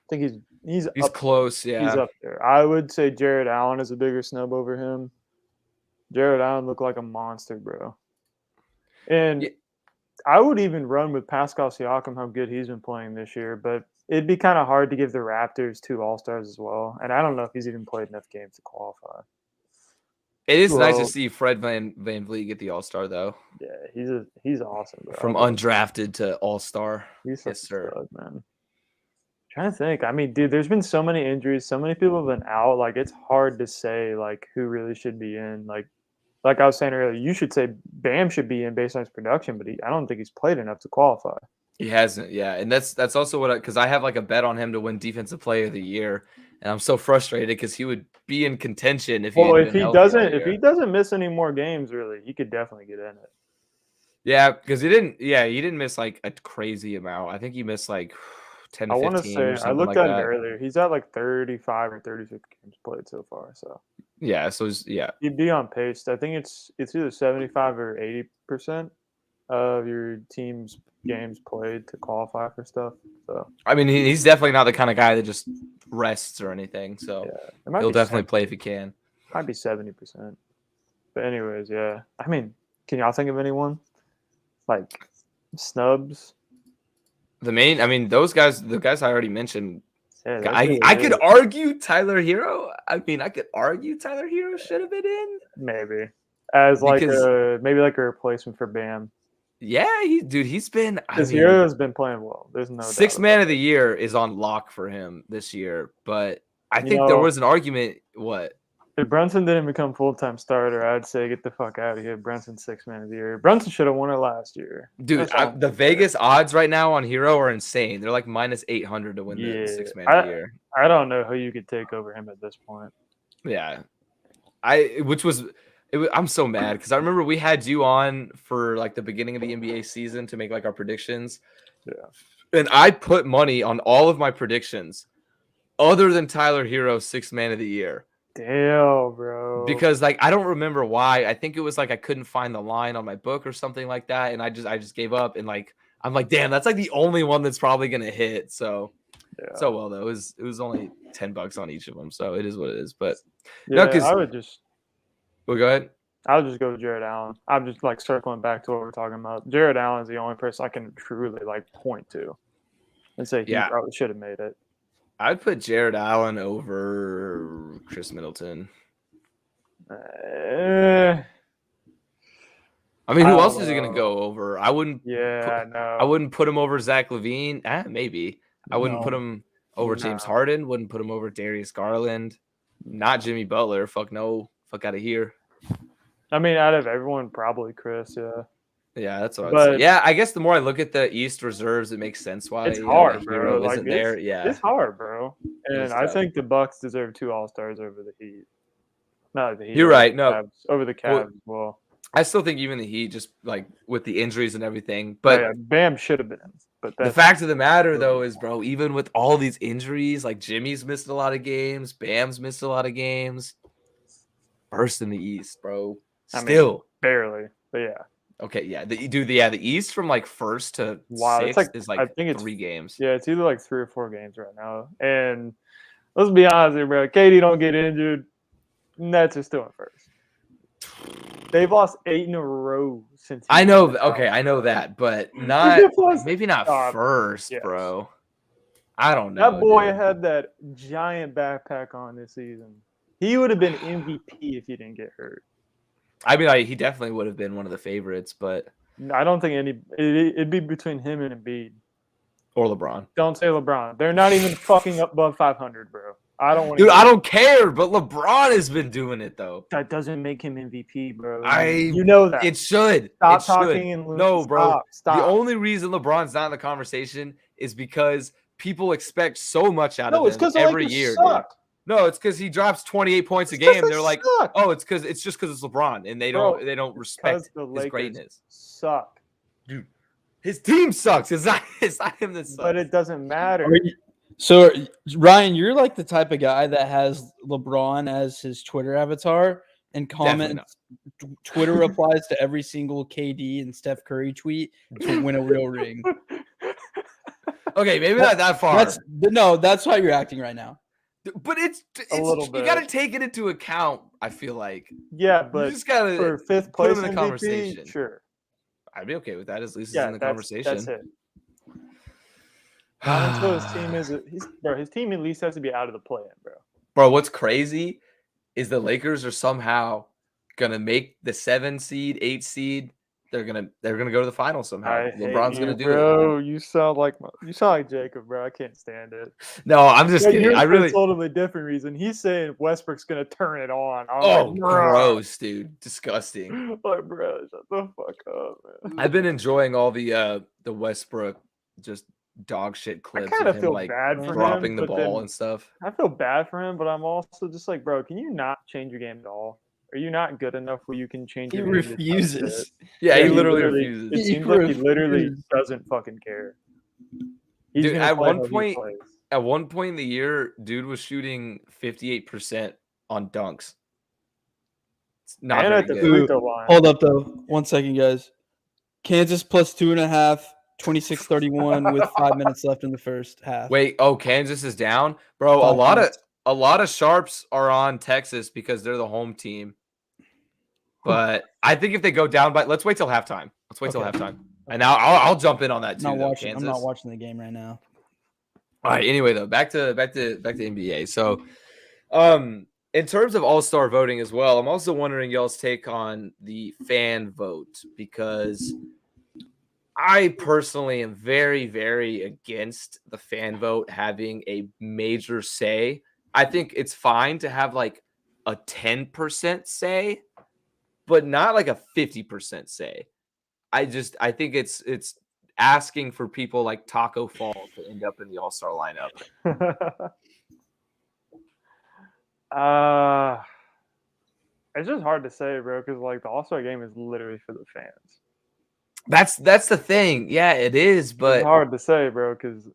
I think he's up, close. Yeah, he's up there. I would say Jared Allen is a bigger snub over him. Jared Allen looked like a monster, bro. And I would even run with Pascal Siakam, how good he's been playing this year, but it'd be kind of hard to give the Raptors 2 All-Stars as well. And I don't know if he's even played enough games to qualify. It is nice to see Fred Van Vliet get the All-Star, though. Yeah, he's awesome, bro. From undrafted to All-Star. He's yes, sir. Stud, man. Trying to think. I mean, dude, there's been so many injuries. So many people have been out. Like, it's hard to say, like, who really should be in. Like I was saying earlier, you should say Bam should be in based on his production, but I don't think he's played enough to qualify. He hasn't, yeah, and that's also what because I have like a bet on him to win Defensive Player of the Year, and I'm so frustrated because he would be in contention if he. Well, if he doesn't miss any more games, really, he could definitely get in it. Yeah, because he didn't miss like a crazy amount. I think he missed like 10 to 15. I want to say I looked at it earlier. He's at like 35 or 36 games played so far. So yeah, he'd be on pace. I think it's either 75 or 80% of your team's games played to qualify for stuff. So I mean, he's definitely not the kind of guy that just rests or anything. So he'll definitely play if he can. Might be 70%. But anyways, yeah. I mean, can y'all think of anyone like snubs? Those guys, the guys I already mentioned. Yeah, I could argue Tyler Hero. I mean, I could argue Tyler Hero should have been in. Maybe as like maybe like a replacement for Bam. Yeah, he's been. Hero has been playing well. There's no Sixth Man of the Year is on lock for him this year, but I think there was an argument. What? If Brunson didn't become full-time starter, I'd say get the fuck out of here. Brunson's 6th Man of the Year. Brunson should have won it last year. Dude, the Vegas odds right now on Hero are insane. They're like minus 800 to win the 6th Man of the Year. I don't know who you could take over him at this point. Yeah. I'm so mad because I remember we had you on for like the beginning of the NBA season to make like our predictions. Yeah. And I put money on all of my predictions other than Tyler Hero's 6th Man of the Year. Damn, bro. Because like I don't remember why. I think it was like I couldn't find the line on my book or something like that, and I just gave up. And like I'm like, damn, that's like the only one that's probably gonna hit. So well though, it was only $10 on each of them, so it is what it is. But yeah, I would just. Well, go ahead. I'll just go with Jared Allen. I'm just like circling back to what we're talking about. Jared Allen is the only person I can truly like point to and say he probably should have made it. I'd put Jared Allen over Chris Middleton. I mean, who else is he gonna go over? I wouldn't. No. I wouldn't put him over Zach LaVine. Maybe. I wouldn't put him over James Harden. Wouldn't put him over Darius Garland. Not Jimmy Butler. Fuck no. Fuck out of here. I mean, out of everyone, probably Chris. Yeah. Yeah, that's what I would say. Yeah, I guess the more I look at the East reserves, it makes sense why it's hard, bro. Hero isn't there. Yeah, it's hard, bro. And I think the Bucks deserve 2 All-Stars over the Heat. Not the Heat. You're right. No, over the Cavs as well. I still think even the Heat, just like with the injuries and everything, but Bam should have been in. But the fact of the matter, though, is, bro, even with all these injuries, like Jimmy's missed a lot of games, Bam's missed a lot of games. First in the East, bro. Still barely, but yeah. Okay, yeah. The East from like first to sixth is like I think it's 3 games. Yeah, it's either like 3 or 4 games right now. And let's be honest here, bro. KD don't get injured. Nets are still in first. They've lost 8 in a row since. I know. Okay, I know that, but maybe not first, bro. I don't know. That boy had that giant backpack on this season. He would have been MVP if he didn't get hurt. I mean, he definitely would have been one of the favorites, but I don't think it'd be between him and Embiid. Or LeBron. Don't say LeBron. They're not even fucking above 500, bro. I don't want Dude, I don't care, but LeBron has been doing it though. That doesn't make him MVP, bro. You know that. It should. Stop it talking should. and lose. No, bro. Stop. The only reason LeBron's not in the conversation is because people expect so much out of him every year. Dude. No, it's because he drops 28 points a game. They're like, oh, it's just because it's LeBron, and they don't respect his greatness. Suck, dude. His team sucks. It's not him that sucks. But it doesn't matter. So Ryan, you're like the type of guy that has LeBron as his Twitter avatar and comments. Twitter replies to every single KD and Steph Curry tweet to win a real ring. Okay, maybe not that far. That's how you're acting right now. But it's a little bit. You got to take it into account. I feel like. Yeah, but you just gotta for fifth place in the MVP, conversation. Sure, I'd be okay with that. At least it's in the conversation. That's it. Not until his team his team at least has to be out of the play-in, bro. Bro, what's crazy is the Lakers are somehow gonna make the 7 seed, 8 seed. They're gonna go to the finals somehow. LeBron's gonna do it. Bro, you sound like Jacob, bro. I can't stand it. No, I'm just kidding. I really totally different reason. He's saying Westbrook's gonna turn it on. Like, gross, dude. Disgusting. Like, bro, shut the fuck up, man. I've been enjoying all the Westbrook just dog shit clips. I kind of feel bad for dropping him, the ball and stuff. I feel bad for him, but I'm also just like, bro, can you not change your game at all? Are you not good enough where you can change your game? He refuses. Yeah, he literally refuses. It seems like he literally doesn't fucking care. Dude, at one point in the year, dude was shooting 58% on dunks. It's not very good. Hold up though. 1 second, guys. Kansas plus 2.5. 26-31 with 5 minutes left in the first half. Wait, Kansas is down? Bro, a lot of sharps are on Texas because they're the home team. But I think if they go down by let's wait till halftime. And now I'll jump in on that too. I'm not watching the game right now. All right, anyway though, back to NBA. So in terms of all-star voting as well, I'm also wondering y'all's take on the fan vote because I personally am very, very against the fan vote having a major say. I think it's fine to have like a 10% say, but not like a 50% say. I think it's asking for people like Taco Fall to end up in the All-Star lineup. It's just hard to say, bro, because like the All-Star game is literally for the fans. That's the thing. Yeah, it is, but it's hard to say, bro, because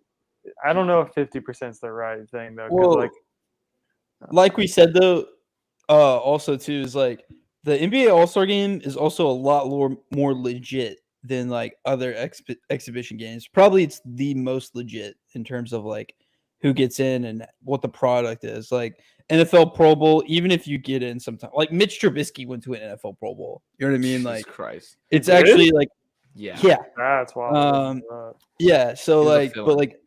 I don't know if 50% is the right thing though. Well, like we said though, also too is like the NBA All-Star game is also a lot more legit than like other exhibition games. Probably it's the most legit in terms of like who gets in and what the product is. Like NFL Pro Bowl, even if you get in sometime, like Mitch Trubisky went to an NFL Pro Bowl. You know what I mean? Like, Christ, it's actually like. Yeah. That's wild. Yeah. So like, but like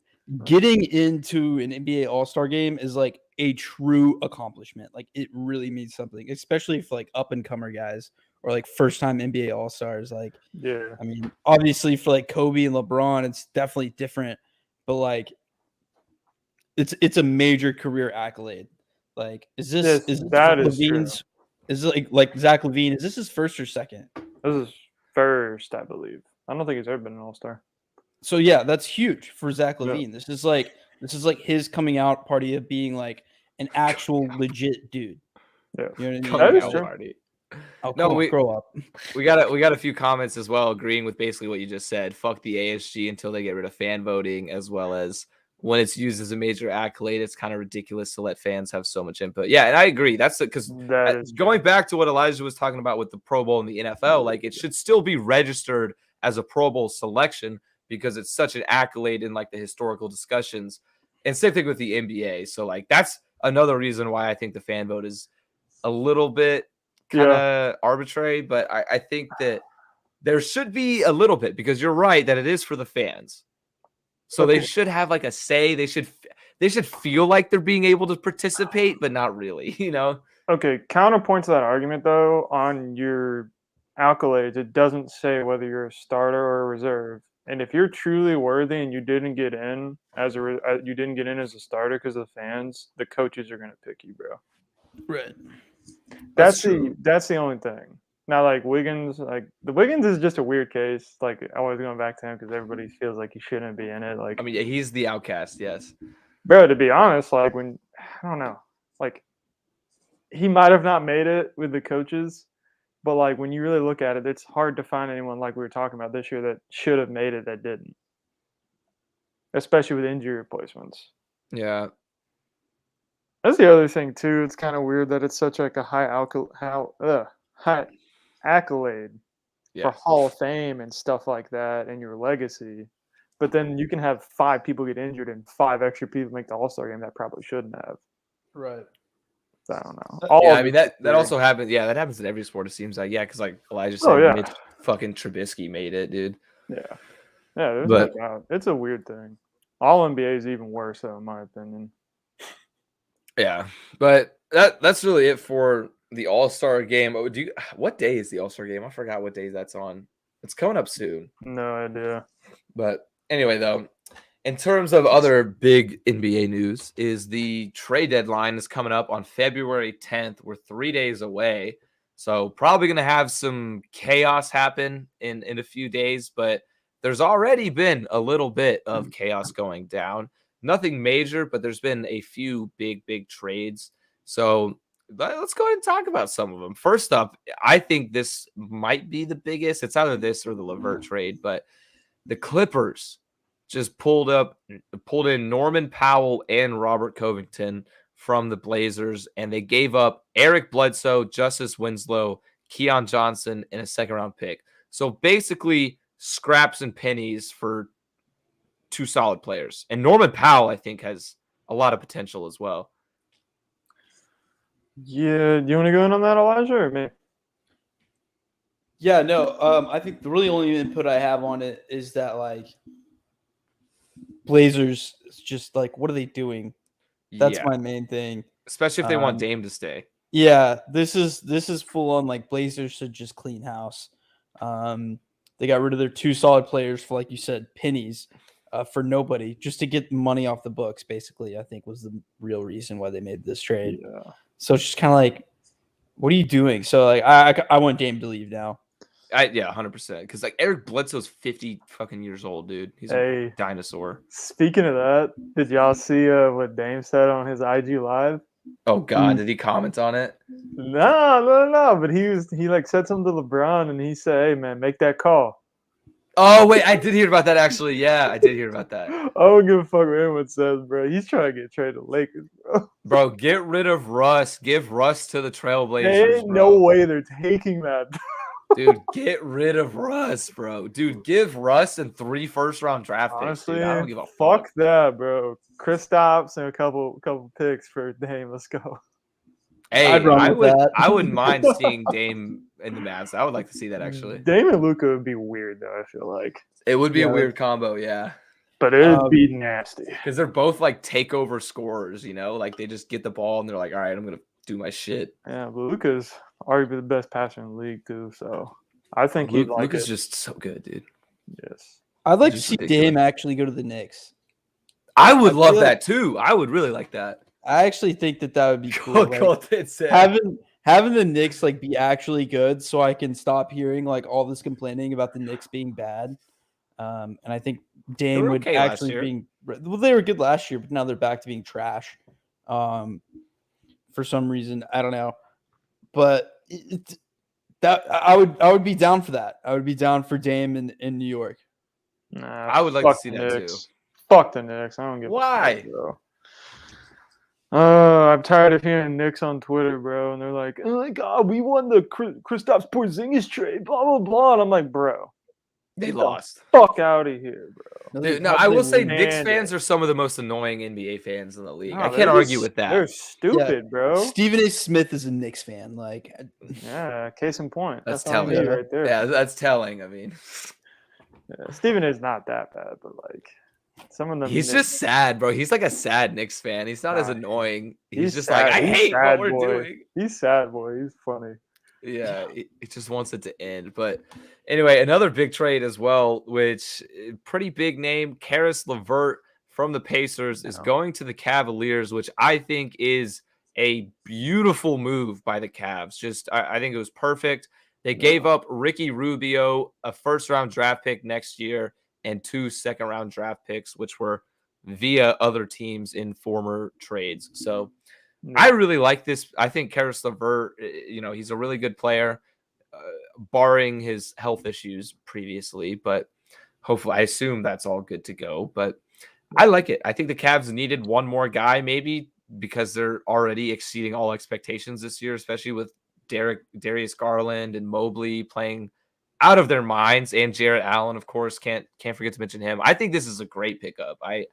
getting into an NBA All-Star game is like a true accomplishment. Like it really means something, especially for like up and comer guys or like first time NBA All-Stars. Like, yeah, I mean, obviously for like Kobe and LeBron, it's definitely different, but like it's a major career accolade. Like, is this LaVine's? Is it like Zach LaVine? Is this his first or second? This is first, I believe. I don't think he's ever been an All-Star. So yeah, that's huge for Zach LaVine. Yeah. This is like his coming out party of being like an actual legit dude. Yeah, you know what I mean? That is true. Party. Oh, no, grow up. We got a few comments as well, agreeing with basically what you just said. Fuck the ASG until they get rid of fan voting, as well as when it's used as a major accolade, it's kind of ridiculous to let fans have so much input. Yeah, and I agree. That's because going back to what Elijah was talking about with the Pro Bowl and the NFL, like it should still be registered as a Pro Bowl selection because it's such an accolade in like the historical discussions. And same thing with the NBA. So like that's another reason why I think the fan vote is a little bit kind of arbitrary, but I think that there should be a little bit because you're right that it is for the fans. So they should have like a say. They should feel like they're being able to participate, but not really, you know? Okay, counterpoint to that argument, though, on your accolades, it doesn't say whether you're a starter or a reserve. And if you're truly worthy and you didn't get in as a starter because of the fans, the coaches are gonna pick you, bro. Right. That's the only thing. Now, like Wiggins, the Wiggins is just a weird case. Like always going back to him because everybody feels like he shouldn't be in it. Like I mean, yeah, he's the outcast, yes. Bro, to be honest, like I don't know, like he might have not made it with the coaches, but like when you really look at it, it's hard to find anyone like we were talking about this year that should have made it that didn't, especially with injury replacements. Yeah. That's the other thing too. It's kind of weird that it's such like a high accolade for Hall of Fame and stuff like that and your legacy. But then you can have 5 people get injured and 5 extra people make the All-Star game that probably shouldn't have. Right. So I don't know. Yeah, I mean that also happens. Yeah, that happens in every sport. It seems like because like Elijah said, Mitch fucking Trubisky made it, dude. Yeah. There's no doubt. It's a weird thing. All NBA is even worse, though, in my opinion. Yeah, but that's really it for the All-Star game. What day is the All-Star game? I forgot what day that's on. It's coming up soon. No idea. But anyway, though, in terms of other big NBA news, is the trade deadline is coming up on February 10th. We're 3 days away, so probably going to have some chaos happen in a few days. But there's already been a little bit of chaos going down. Nothing major, but there's been a few big trades. So let's go ahead and talk about some of them. First up, I think this might be the biggest. It's either this or the LeVert trade, but the Clippers just pulled in Norman Powell and Robert Covington from the Blazers, and they gave up Eric Bledsoe, Justice Winslow, Keon Johnson, and a second-round pick. So basically scraps and pennies for 2 solid players. And Norman Powell, I think, has a lot of potential as well. Yeah, do you want to go in on that, Elijah, or me? Yeah, no. I think the really only input I have on it is that like Blazers just like, what are they doing? That's my main thing. Especially if they want Dame to stay. Yeah, this is full on like Blazers should just clean house. They got rid of their 2 solid players for, like you said, pennies. For nobody, just to get money off the books, basically, I think was the real reason why they made this trade. Yeah. So it's just kind of like, what are you doing? So like, I want Dame to leave now. 100%. Because like Eric Bledsoe's 50 fucking years old, dude. He's a dinosaur. Speaking of that, did y'all see what Dame said on his IG Live? Oh God, did he comment on it? No. But he like said something to LeBron, and he said, "Hey man, make that call." Oh, wait, I did hear about that, actually. Yeah, I did hear about that. I don't give a fuck what anyone says, bro. He's trying to get traded to Lakers, bro. Bro, get rid of Russ. Give Russ to the Trailblazers, There ain't no way they're taking that. Dude, get rid of Russ, bro. Dude, give Russ and 3 first-round draft picks. Honestly, dude. I don't give a fuck that, bro. Kristaps and a couple picks for Dame. Let's go. Hey, I wouldn't mind seeing Dame in the Mavs. I would like to see that, actually. Dame and Luka would be weird, though, I feel like. It would be a weird combo, yeah. But it would be nasty. Because they're both, like, takeover scorers, you know? Like, they just get the ball, and they're like, all right, I'm going to do my shit. Yeah, but Luka's arguably the best passer in the league, too, so I think he'd like Luka's just so good, dude. Yes. I'd like to see Dame actually go to the Knicks. I would love that, too. I would really like that. I actually think that would be cool. Having the Knicks like be actually good, so I can stop hearing like all this complaining about the Knicks being bad. And I think Dame would actually being they were good last year, but now they're back to being trash. For some reason, I don't know, but that I would be down for that. I would be down for Dame in New York. Nah, I would like to see that too. Fuck the Knicks. I don't give why. A fuck, bro. I'm tired of hearing Knicks on Twitter, bro, and they're like, "Oh my god, we won the Kristaps Porzingis trade, blah blah blah." And I'm like, bro, they lost. Fuck out of here, bro. Dude, no, I will say Knicks fans are some of the most annoying NBA fans in the league. I can't argue with that. They're stupid, bro. Stephen A. Smith is a Knicks fan, like. Yeah, case in point. That's telling right there. Yeah, that's telling. I mean, Stephen is not that bad, but like. Some of them. He's just sad, bro. He's like a sad Knicks fan. He's not as annoying. He's just sad. Like, I hate what we're doing. He's sad, boy. He's funny. Yeah, it just wants it to end. But anyway, another big trade as well, which pretty big name, Karis LeVert from the Pacers is going to the Cavaliers, which I think is a beautiful move by the Cavs. Just I think it was perfect. They gave up Ricky Rubio, a first-round draft pick next year, and 2 second-round draft picks, which were via other teams in former trades. So I really like this. I think Karis LeVert, he's a really good player, barring his health issues previously. But hopefully, I assume that's all good to go. But I like it. I think the Cavs needed one more guy, maybe because they're already exceeding all expectations this year, especially with Darius Garland and Mobley playing out of their minds, and Jarrett Allen, of course, can't forget to mention him. I think this is a great pickup. I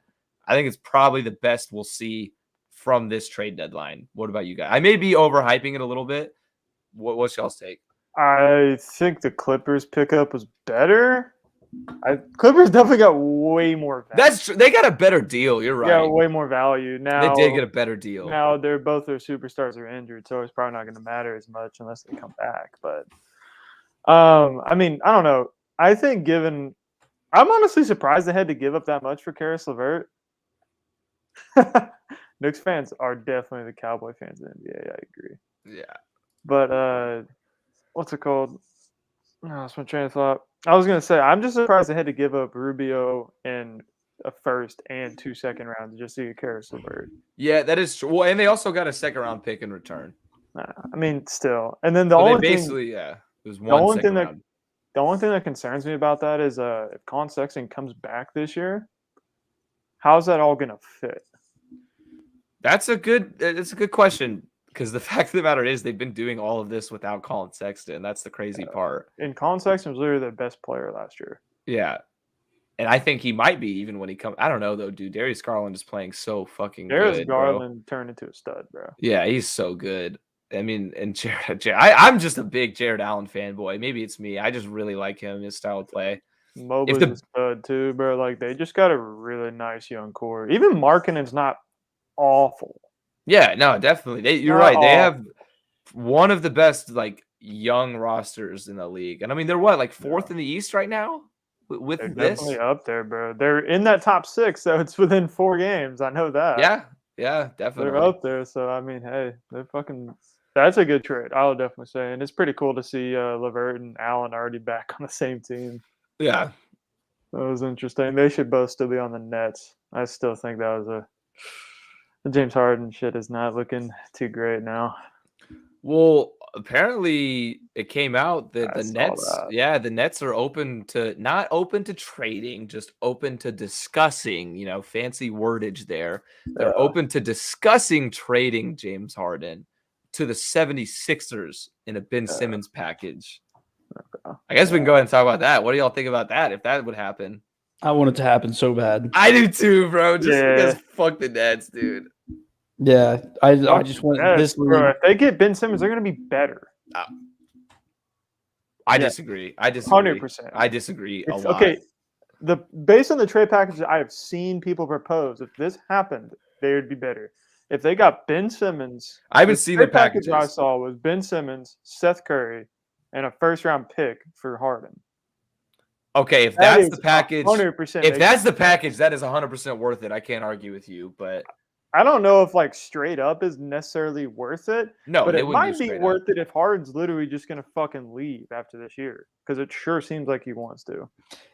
think it's probably the best we'll see from this trade deadline. What about you guys? I may be overhyping it a little bit. What's y'all's take? I think the Clippers pickup was better. Clippers definitely got way more value. That's true. They got a better deal. You're right. Yeah, way more value. Now they did get a better deal. Now both their superstars are injured, so it's probably not going to matter as much unless they come back. But I mean, I don't know. I think I'm honestly surprised they had to give up that much for Karis LeVert. Knicks fans are definitely the Cowboy fans in the NBA. I agree. Yeah. But what's it called? Oh, that's my train of thought. I was gonna say I'm just surprised they had to give up Rubio and a first and 2 second rounds just to get Karis LeVert. Yeah, that is true. Well, and they also got a second round pick in return. I mean, still. And then the only it was one second round. The only thing that concerns me about that is if Colin Sexton comes back this year, how's that all gonna fit? It's a good question, because the fact of the matter is they've been doing all of this without Colin Sexton. That's the crazy part. And Colin Sexton was literally the best player last year. Yeah. And I think he might be even when he comes. I don't know, though, dude. Darius Garland is playing so fucking good. Darius Garland turned into a stud, bro. Yeah, he's so good. I mean, and I'm just a big Jarrett Allen fanboy. Maybe it's me. I just really like him, his style of play. Mobley's a stud, too, bro. Like, they just got a really nice young core. Even Markkanen's not awful. Yeah, no, definitely. You're right. They have one of the best young rosters in the league, and I mean they're like fourth in the East right now. With they're this, definitely up there, bro. They're in that top 6, so it's within 4 games. I know that. Yeah, definitely. They're up there, so I mean, hey, that's a good trade. I'll definitely say, and it's pretty cool to see LeVert and Allen already back on the same team. Yeah, that was interesting. They should both still be on the Nets. I still think that was the James Harden shit is not looking too great now. Well, apparently it came out that the Nets are not open to trading, just open to discussing, fancy wordage there. They're open to discussing trading James Harden to the 76ers in a Ben Simmons package. Okay. I guess we can go ahead and talk about that. What do y'all think about that if that would happen? I want it to happen so bad. I do too, bro. Just because fuck the Nets, dude. Yeah, I just want this. Bro, if they get Ben Simmons, they're going to be better. I disagree. 100%. I disagree a lot. Okay, based on the trade packages I have seen people propose, if this happened, they would be better. If they got Ben Simmons, I haven't seen the package I saw was Ben Simmons, Seth Curry, and a first-round pick for Harden. Okay, if that's the package, 100%. If that's the package, that is 100% worth it. I can't argue with you, but I don't know if straight up is necessarily worth it. No, but it might be worth it if Harden's literally just gonna fucking leave after this year, because it sure seems like he wants to.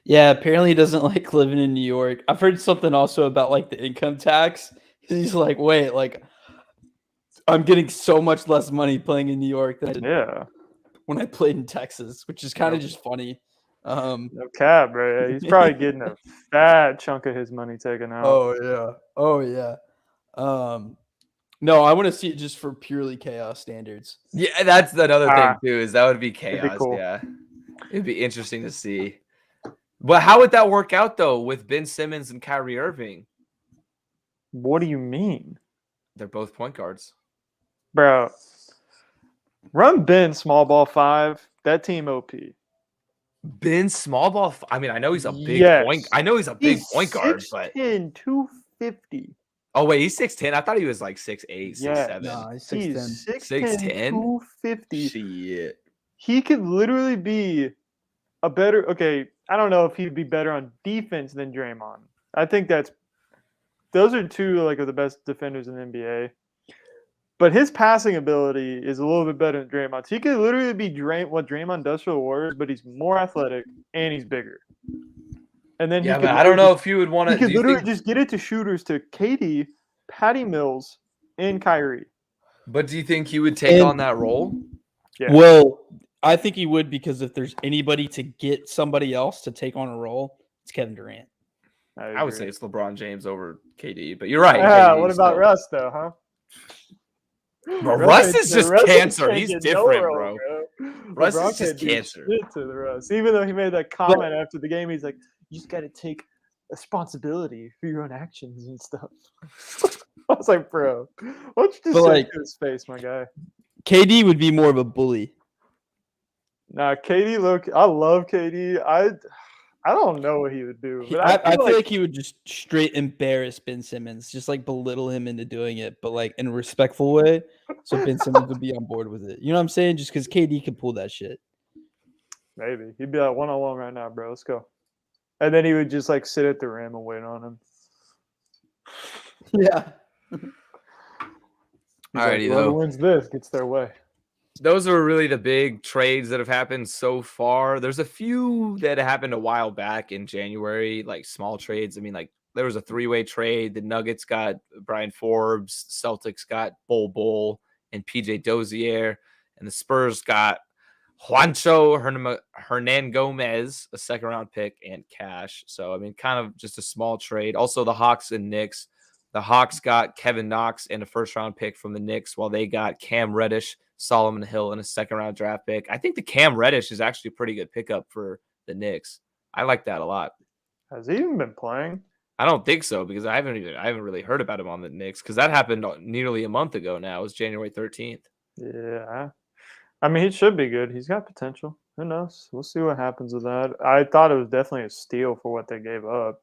Yeah, apparently he doesn't like living in New York. I've heard something also about the income tax. He's like, wait, I'm getting so much less money playing in New York than when I played in Texas, which is kind of just funny. No cap, bro. He's probably getting a fat chunk of his money taken out. Oh yeah. No, I want to see it just for purely chaos standards. Yeah, that's another thing too. Is that would be chaos? Be cool. Yeah, it'd be interesting to see. But how would that work out though with Ben Simmons and Kyrie Irving? What do you mean? They're both point guards, bro. Run Ben small ball 5. That team OP. Ben small ball. I mean, I know he's a big point. I know he's a big point guard, 6'10", 250. Oh wait, he's 6'10". I thought he was 6'8", 6'7". No, he's 6'10", 6'10", 250. Shit, he could literally be a better. Okay, I don't know if he'd be better on defense than Draymond. I think those are two like of the best defenders in the NBA. But his passing ability is a little bit better than Draymond's. He could literally be what Draymond does for the Warriors, but he's more athletic and he's bigger. And then but I don't know if you would want to. He could literally just get it to shooters to KD, Patty Mills, and Kyrie. But do you think he would take on that role? Yeah. Well, I think he would because if there's anybody to get somebody else to take on a role, it's Kevin Durant. I would say it's LeBron James over KD, but you're right. Yeah, what about Russ though, huh? Bro, Russ is just cancer. He's different, bro. Russ is just cancer. To the Russ. Even though he made that comment after the game, he's like, "You just got to take responsibility for your own actions and stuff." I was like, "Bro, why don't you just say to his face, my guy?" KD would be more of a bully. Nah, KD. Look, I love KD. I don't know what he would do. But I feel like he would just straight embarrass Ben Simmons, just like belittle him into doing it, but like in a respectful way. So Ben Simmons would be on board with it. You know what I'm saying? Just because KD could pull that shit. Maybe. He'd be like 1-on-1 right now, bro. Let's go. And then he would just like sit at the rim and wait on him. Yeah. Alrighty, whoever wins this gets their way. Those are really the big trades that have happened so far. There's a few that happened a while back in January, like small trades. I mean, like there was a 3-way trade. The Nuggets got Brian Forbes, Celtics got Bol and PJ Dozier, and the Spurs got Juancho Hernan Gomez, a 2nd-round pick, and cash. So, I mean, kind of just a small trade. Also, the Hawks and Knicks. The Hawks got Kevin Knox and a 1st-round pick from the Knicks, while they got Cam Reddish, Solomon Hill, and a 2nd-round draft pick. I think the Cam Reddish is actually a pretty good pickup for the Knicks. I like that a lot. Has he even been playing? I don't think so because I haven't really heard about him on the Knicks because that happened nearly a month ago now. It was January 13th. Yeah. I mean, he should be good. He's got potential. Who knows? We'll see what happens with that. I thought it was definitely a steal for what they gave up.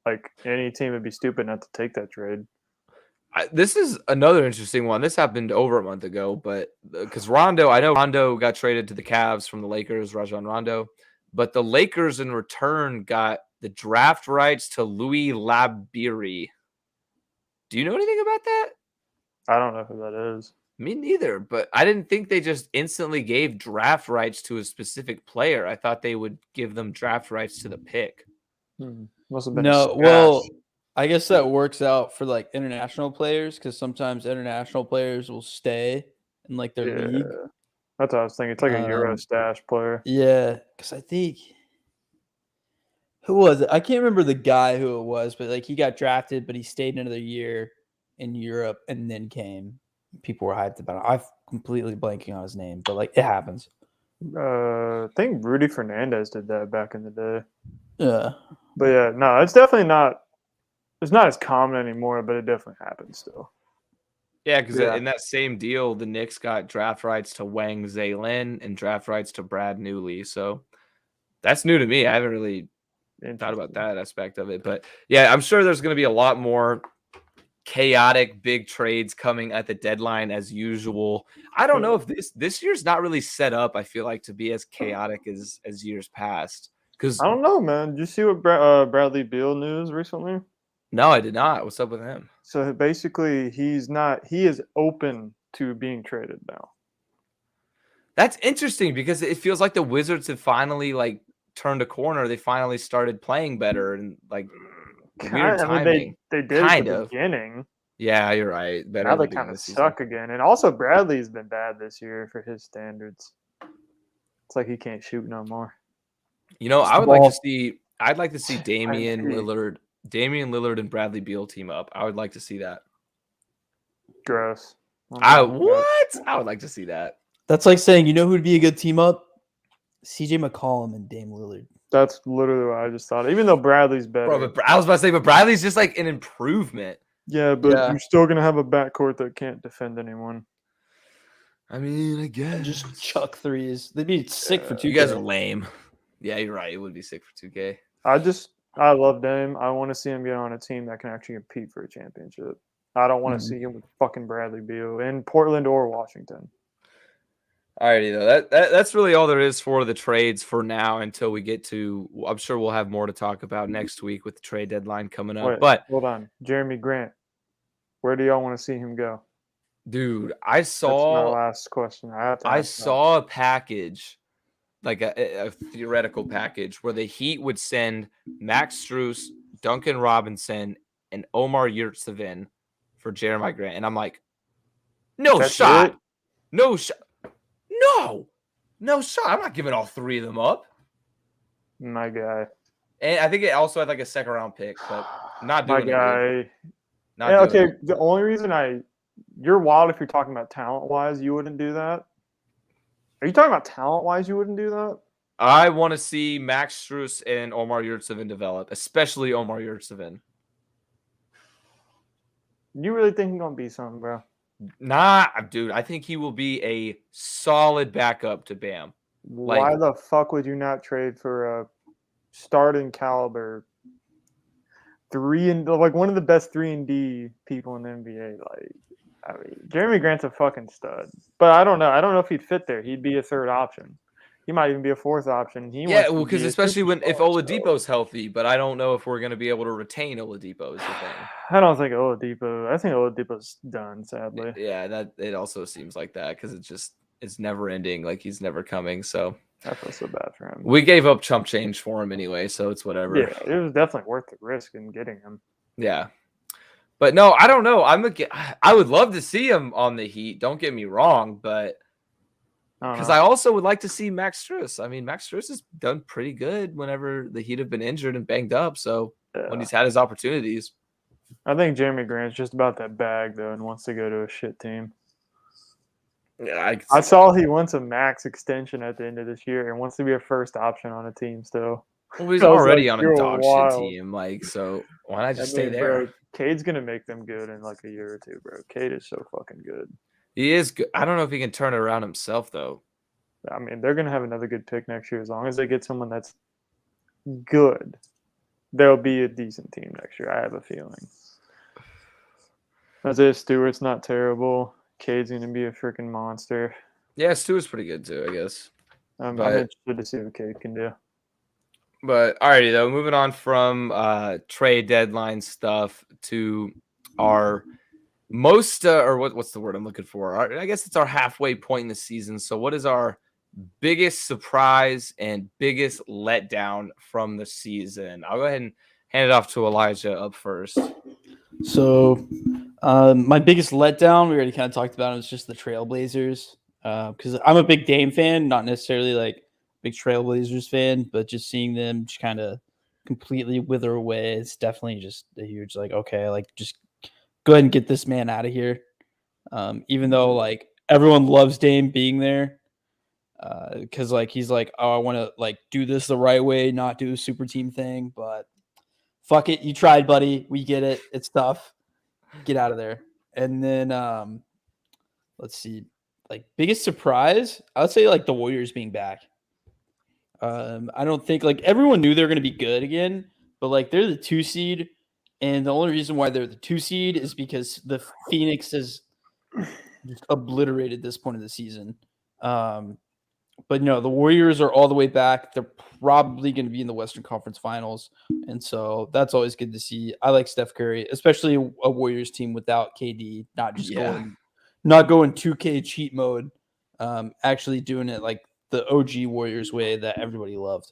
Like, any team would be stupid not to take that trade. This is another interesting one. This happened over a month ago, but because I know Rondo got traded to the Cavs from the Lakers, Rajon Rondo, but the Lakers in return got the draft rights to Louis Labiri. Do you know anything about that? I don't know who that is. Me neither, but I didn't think they just instantly gave draft rights to a specific player. I thought they would give them draft rights to the pick. Must have been well, I guess that works out for like international players because sometimes international players will stay in like their league. That's what I was thinking. It's like a Euro stash player. Yeah, because I think who was it? I can't remember the guy who it was, but like he got drafted, but he stayed another year in Europe and then came. People were hyped about it. I'm completely blanking on his name, but like it happens. I think Rudy Fernandez did that back in the day. Yeah. But yeah, no, it's definitely not. It's not as common anymore, but it definitely happens still. Yeah, because in that same deal, the Knicks got draft rights to Wang Zaylin and draft rights to Brad Newly. So that's new to me. I haven't really thought about that aspect of it. But yeah, I'm sure there's going to be a lot more chaotic big trades coming at the deadline as usual. I don't know if this year's not really set up, I feel like, to be as chaotic as years past. Because I don't know, man. Did you see what Bradley Beal news recently? No, I did not. What's up with him? So basically, he is open to being traded now. That's interesting because it feels like the Wizards have finally like turned a corner. They finally started playing better and like weird timing. I mean, they did at the beginning. Yeah, you're right. Better now they kind of suck again. And also, Bradley's been bad this year for his standards. It's like he can't shoot no more. You know, I'd like to see Damian Lillard and Bradley Beal team up. I would like to see that. Gross. What? I would like to see that. That's like saying, you know who'd be a good team up? CJ McCollum and Dame Lillard. That's literally what I just thought. Even though Bradley's better. Bro, but I was about to say, but Bradley's just like an improvement. Yeah, but you're still going to have a backcourt that can't defend anyone. I mean, I guess. Just chuck threes. They'd be sick for 2K. You guys are lame. Yeah, you're right. It would be sick for 2K. I love Dame. I want to see him get on a team that can actually compete for a championship. I don't want to see him with fucking Bradley Beal in Portland or Washington. Alrighty though. That's really all there is for the trades for now until we get to. I'm sure we'll have more to talk about next week with the trade deadline coming up. Wait, but hold on, Jeremy Grant. Where do y'all want to see him go? Dude, I That's my saw last question. I saw a package, like a theoretical package, where the Heat would send Max Strus, Duncan Robinson, and Omar Yurtseven for Jeremy Grant, and I'm like, no shot. No shot. No shot. I'm not giving all three of them up. My guy. And I think it also had like a second round pick, but not doing my guy. it. Not yeah, okay. It. The only reason you're wild if you're talking about talent wise, you wouldn't do that. Are you talking about talent wise? You wouldn't do that. I want to see Max Strus and Omar Yurtseven develop, especially Omar Yurtseven. You really think he's gonna be something, bro? Nah, dude. I think he will be a solid backup to Bam. Why the fuck would you not trade for a starting caliber 3 and one of the best 3-and-D people in the NBA? I mean, Jeremy Grant's a fucking stud, but I don't know. I don't know if he'd fit there. He'd be a third option. He might even be a fourth option. Because especially if Oladipo's healthy, but I don't know if we're going to be able to retain Oladipo is the thing. I don't think Oladipo. I think Oladipo's done, sadly. Yeah, that it also seems like that because it's never ending. Like he's never coming. So I feel so bad for him. We gave up chump change for him anyway, so it's whatever. Yeah, it was definitely worth the risk in getting him. Yeah. But no, I don't know. I would love to see him on the Heat. Don't get me wrong, but because I also would like to see Max Strus. I mean, Max Strus has done pretty good whenever the Heat have been injured and banged up. So when he's had his opportunities, I think Jeremy Grant's just about that bag though, and wants to go to a shit team. Yeah, I saw he wants a max extension at the end of this year and wants to be a first option on a team still. Well, he's already on a dog shit team, so why not just stay there? Bro, Cade's gonna make them good in like a year or two, bro. Cade is so fucking good. He is good. I don't know if he can turn it around himself though. I mean, they're gonna have another good pick next year as long as they get someone that's good. There'll be a decent team next year. I have a feeling. Isaiah Stewart's not terrible. Cade's gonna be a freaking monster. Yeah, Stewart's pretty good too, I guess. I'm interested to see what Cade can do. But alrighty though, moving on from trade deadline stuff to our most or what's the word I'm looking for? I guess it's our halfway point in the season. So what is our biggest surprise and biggest letdown from the season? I'll go ahead and hand it off to Elijah up first. So my biggest letdown, we already kind of talked about it, was just the Trailblazers. Because I'm a big Dame fan, not necessarily like big Trailblazers fan, but just seeing them just kind of completely wither away, it's definitely just a huge okay, just go ahead and get this man out of here. Even though everyone loves Dame being there, because he's oh, I want to do this the right way, not do a super team thing, but fuck it, you tried, buddy. We get it. It's tough. Get out of there. And then let's see, biggest surprise, I would say the Warriors being back. I don't think everyone knew they were going to be good again, but they're the 2 seed, and the only reason why they're the 2 seed is because the Phoenix has just obliterated this point of the season. But no, the Warriors are all the way back. They're probably going to be in the Western Conference Finals, and so that's always good to see. I like Steph Curry, especially a Warriors team without KD, not going 2K cheat mode, actually doing it the OG Warriors way that everybody loved.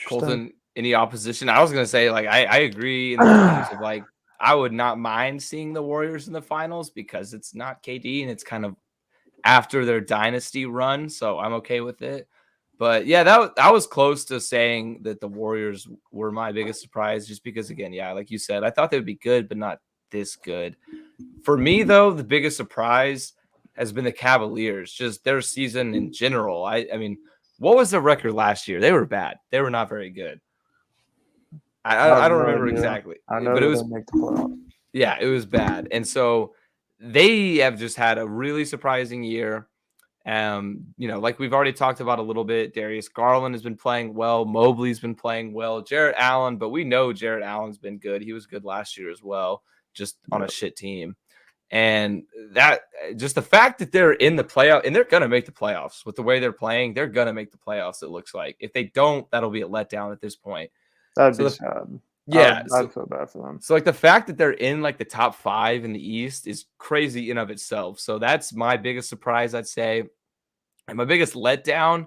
Colton, any opposition? I was going to say, I agree in the terms of, I would not mind seeing the Warriors in the finals because it's not KD and it's kind of after their dynasty run, so I'm okay with it. But, yeah, that was close to saying that the Warriors were my biggest surprise just because, again, yeah, like you said, I thought they would be good, but not this good. For me, though, the biggest surprise has been the Cavaliers, just their season in general. I mean, what was the record last year? They were bad. They were not very good. I don't remember exactly. I know, but it was make the playoffs. Yeah, it was bad. And so they have just had a really surprising year. Like we've already talked about a little bit, Darius Garland has been playing well. Mobley's been playing well. Jarrett Allen, but we know Jarrett Allen's been good. He was good last year as well, just on a shit team. And that just the fact that they're in the playoff and they're going to make the playoffs with the way they're playing, they're going to make the playoffs. It looks like if they don't, that'll be a letdown at this point. That'd be sad. Yeah. I'd feel bad for them. So like the fact that they're in like the top 5 in the East is crazy in of itself. So that's my biggest surprise, I'd say. And my biggest letdown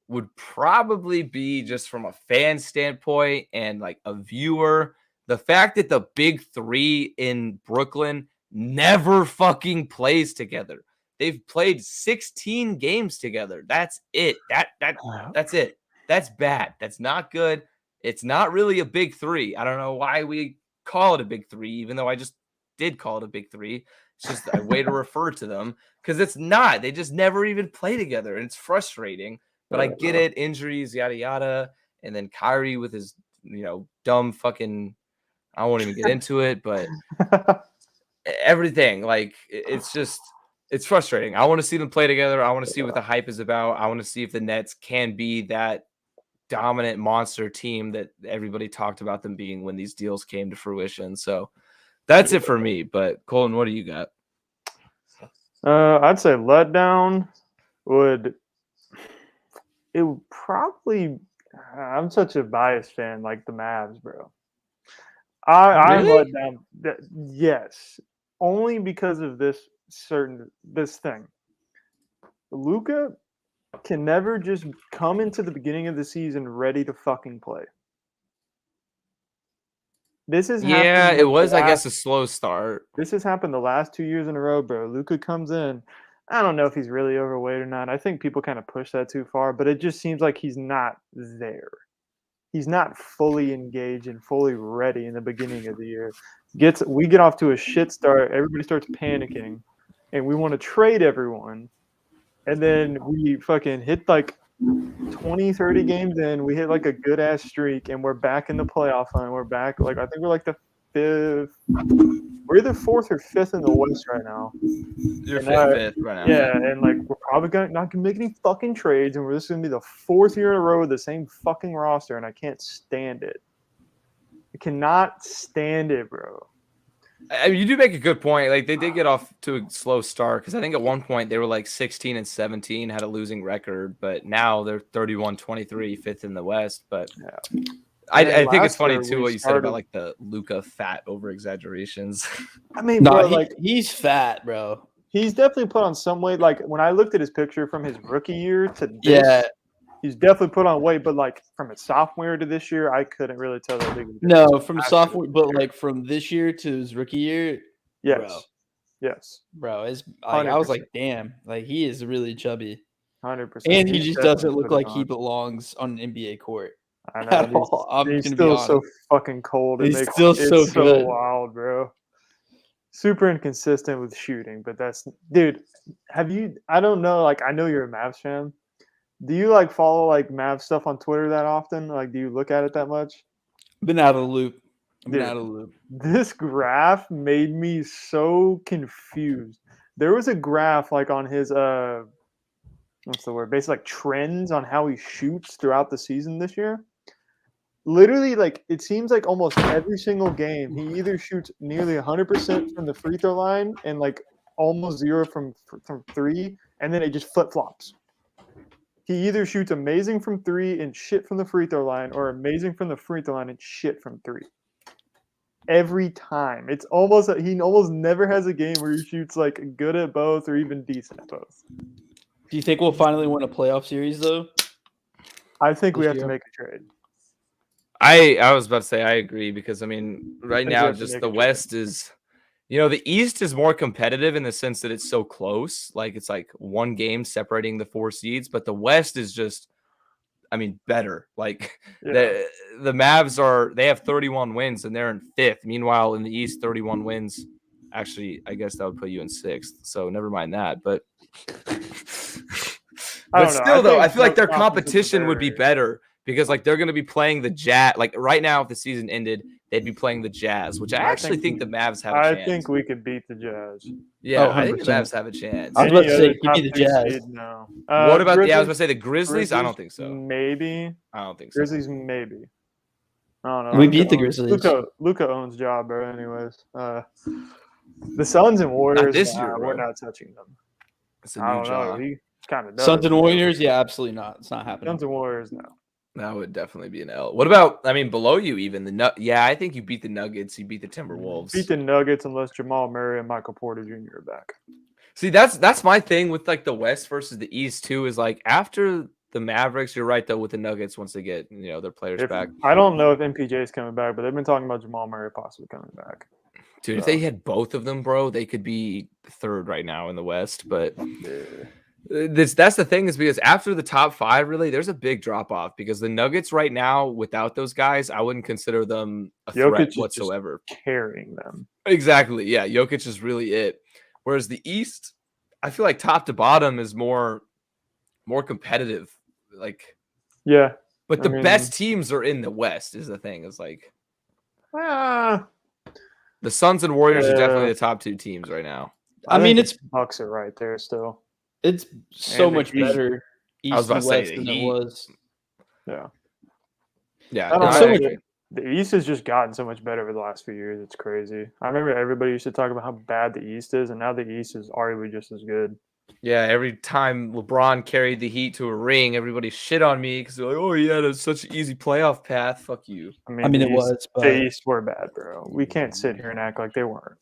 would probably be just from a fan standpoint and like a viewer. The fact that the big 3 in Brooklyn never fucking plays together. They've played 16 games together. That's it. That's it. That's bad. That's not good. It's not really a big 3. I don't know why we call it a big 3, even though I just did call it a big 3. It's just a way to refer to them because it's not. They just never even play together, and it's frustrating. But I get it. Injuries, yada, yada. And then Kyrie with his, dumb fucking, I won't even get into it, but everything. Like, it's frustrating. I want to see them play together. I want to see what the hype is about. I want to see if the Nets can be that dominant monster team that everybody talked about them being when these deals came to fruition. So that's it for me. But Colton, what do you got? I'd say letdown would probably. I'm such a biased fan, like the Mavs, bro. I'm let down. Yes, only because of this thing. Luka can never just come into the beginning of the season ready to fucking play. This is it was, I guess, a slow start. This has happened the last 2 years in a row, bro. Luka comes in. I don't know if he's really overweight or not. I think people kind of push that too far, but it just seems like he's not there. He's not fully engaged and fully ready in the beginning of the year. We get off to a shit start. Everybody starts panicking, and we want to trade everyone. And then we fucking hit like 20, 30 games in. We hit like a good-ass streak, and we're back in the playoff hunt. We're back. Like, I think we're like the 5th. We're either 4th or 5th in the West right now. You're 5th right now. Yeah, and like we're probably not gonna make any fucking trades, and this is gonna be the 4th year in a row with the same fucking roster, and I can't stand it. I cannot stand it, bro. I mean, you do make a good point. Like they did get off to a slow start because I think at one point they were like 16-17, had a losing record, but now they're 31-23, 5th in the West. But yeah. I think it's funny too what you said about like the Luka fat over exagerations. I mean, bro, he's fat, bro. He's definitely put on some weight. Like when I looked at his picture from his rookie year to this, he's definitely put on weight. But like from his sophomore to this year, I couldn't really tell that big. No, from sophomore, but like from this year to his rookie year, yes, bro. I was like, damn, like he is really chubby, 100%, and he just doesn't look like he belongs on an NBA court. I know. He's still so fucking cold. He's still so good. Wild, bro. Super inconsistent with shooting, but dude. I don't know. Like, I know you're a Mavs fan. Do you like follow like Mavs stuff on Twitter that often? Like, do you look at it that much? Been out of the loop. This graph made me so confused. There was a graph like on his what's the word? Basically, like trends on how he shoots throughout the season this year. Literally, like it seems like almost every single game, he either shoots nearly 100% from the free throw line and like almost 0 from 3, and then it just flip flops. He either shoots amazing from 3 and shit from the free throw line, or amazing from the free throw line and shit from 3. Every time, it's almost he almost never has a game where he shoots like good at both or even decent at both. Do you think we'll finally win a playoff series though? I think we have to make a trade. I was about to say I agree because I mean right now just the West is, the East is more competitive in the sense that it's so close. Like it's like one game separating the 4 seeds, but the West is just, I mean, better. Like the Mavs they have 31 wins and they're in 5th. Meanwhile, in the East, 31 wins. Actually, I guess that would put you in 6th. So never mind that. But still, though, I feel like their competition would be better. Because like they're going to be playing the Jazz. Like right now, if the season ended, they'd be playing the Jazz, which I actually think the Mavs have a chance. I think we could beat the Jazz. Yeah, I think the Mavs have a chance. I was about to say, give me the Jazz. No. What about I was about to say the Grizzlies? I don't think so. Maybe. I don't think so. Grizzlies, maybe. I don't know. We beat the Grizzlies. Luka owns job, bro. Anyways. The Suns and Warriors, this year, we're bro. not touching them. It's a I new don't know. draw. He kind of does. Suns and Warriors, yeah, absolutely not. It's not happening. Suns and Warriors, no. That would definitely be an L. What about, I mean, below you even? Yeah, I think you beat the Nuggets. You beat the Timberwolves. Beat the Nuggets unless Jamal Murray and Michael Porter Jr. are back. See, that's my thing with like the West versus the East too. Is like after the Mavericks, you're right though with the Nuggets once they get their players back. I don't know if MPJ is coming back, but they've been talking about Jamal Murray possibly coming back. Dude, if they had both of them, bro, they could be third right now in the West. But that's the thing is because after the top 5, really, there's a big drop off because the Nuggets right now, without those guys, I wouldn't consider them a threat whatsoever. Carrying them. Exactly. Yeah. Jokic is really it. Whereas the East, I feel like top to bottom is more competitive. Like, yeah. But the best teams are in the West is the thing. It's like the Suns and Warriors are definitely the top 2 teams right now. I mean, it's Bucks are right there still. It's so much better East and West than it was. Yeah. Yeah. The East has just gotten so much better over the last few years. It's crazy. I remember everybody used to talk about how bad the East is, and now the East is arguably just as good. Yeah, every time LeBron carried the Heat to a ring, everybody shit on me because they're like, "Oh yeah, that's such an easy playoff path." Fuck you. I mean it was. But... The East were bad, bro. We can't sit here and act like they weren't.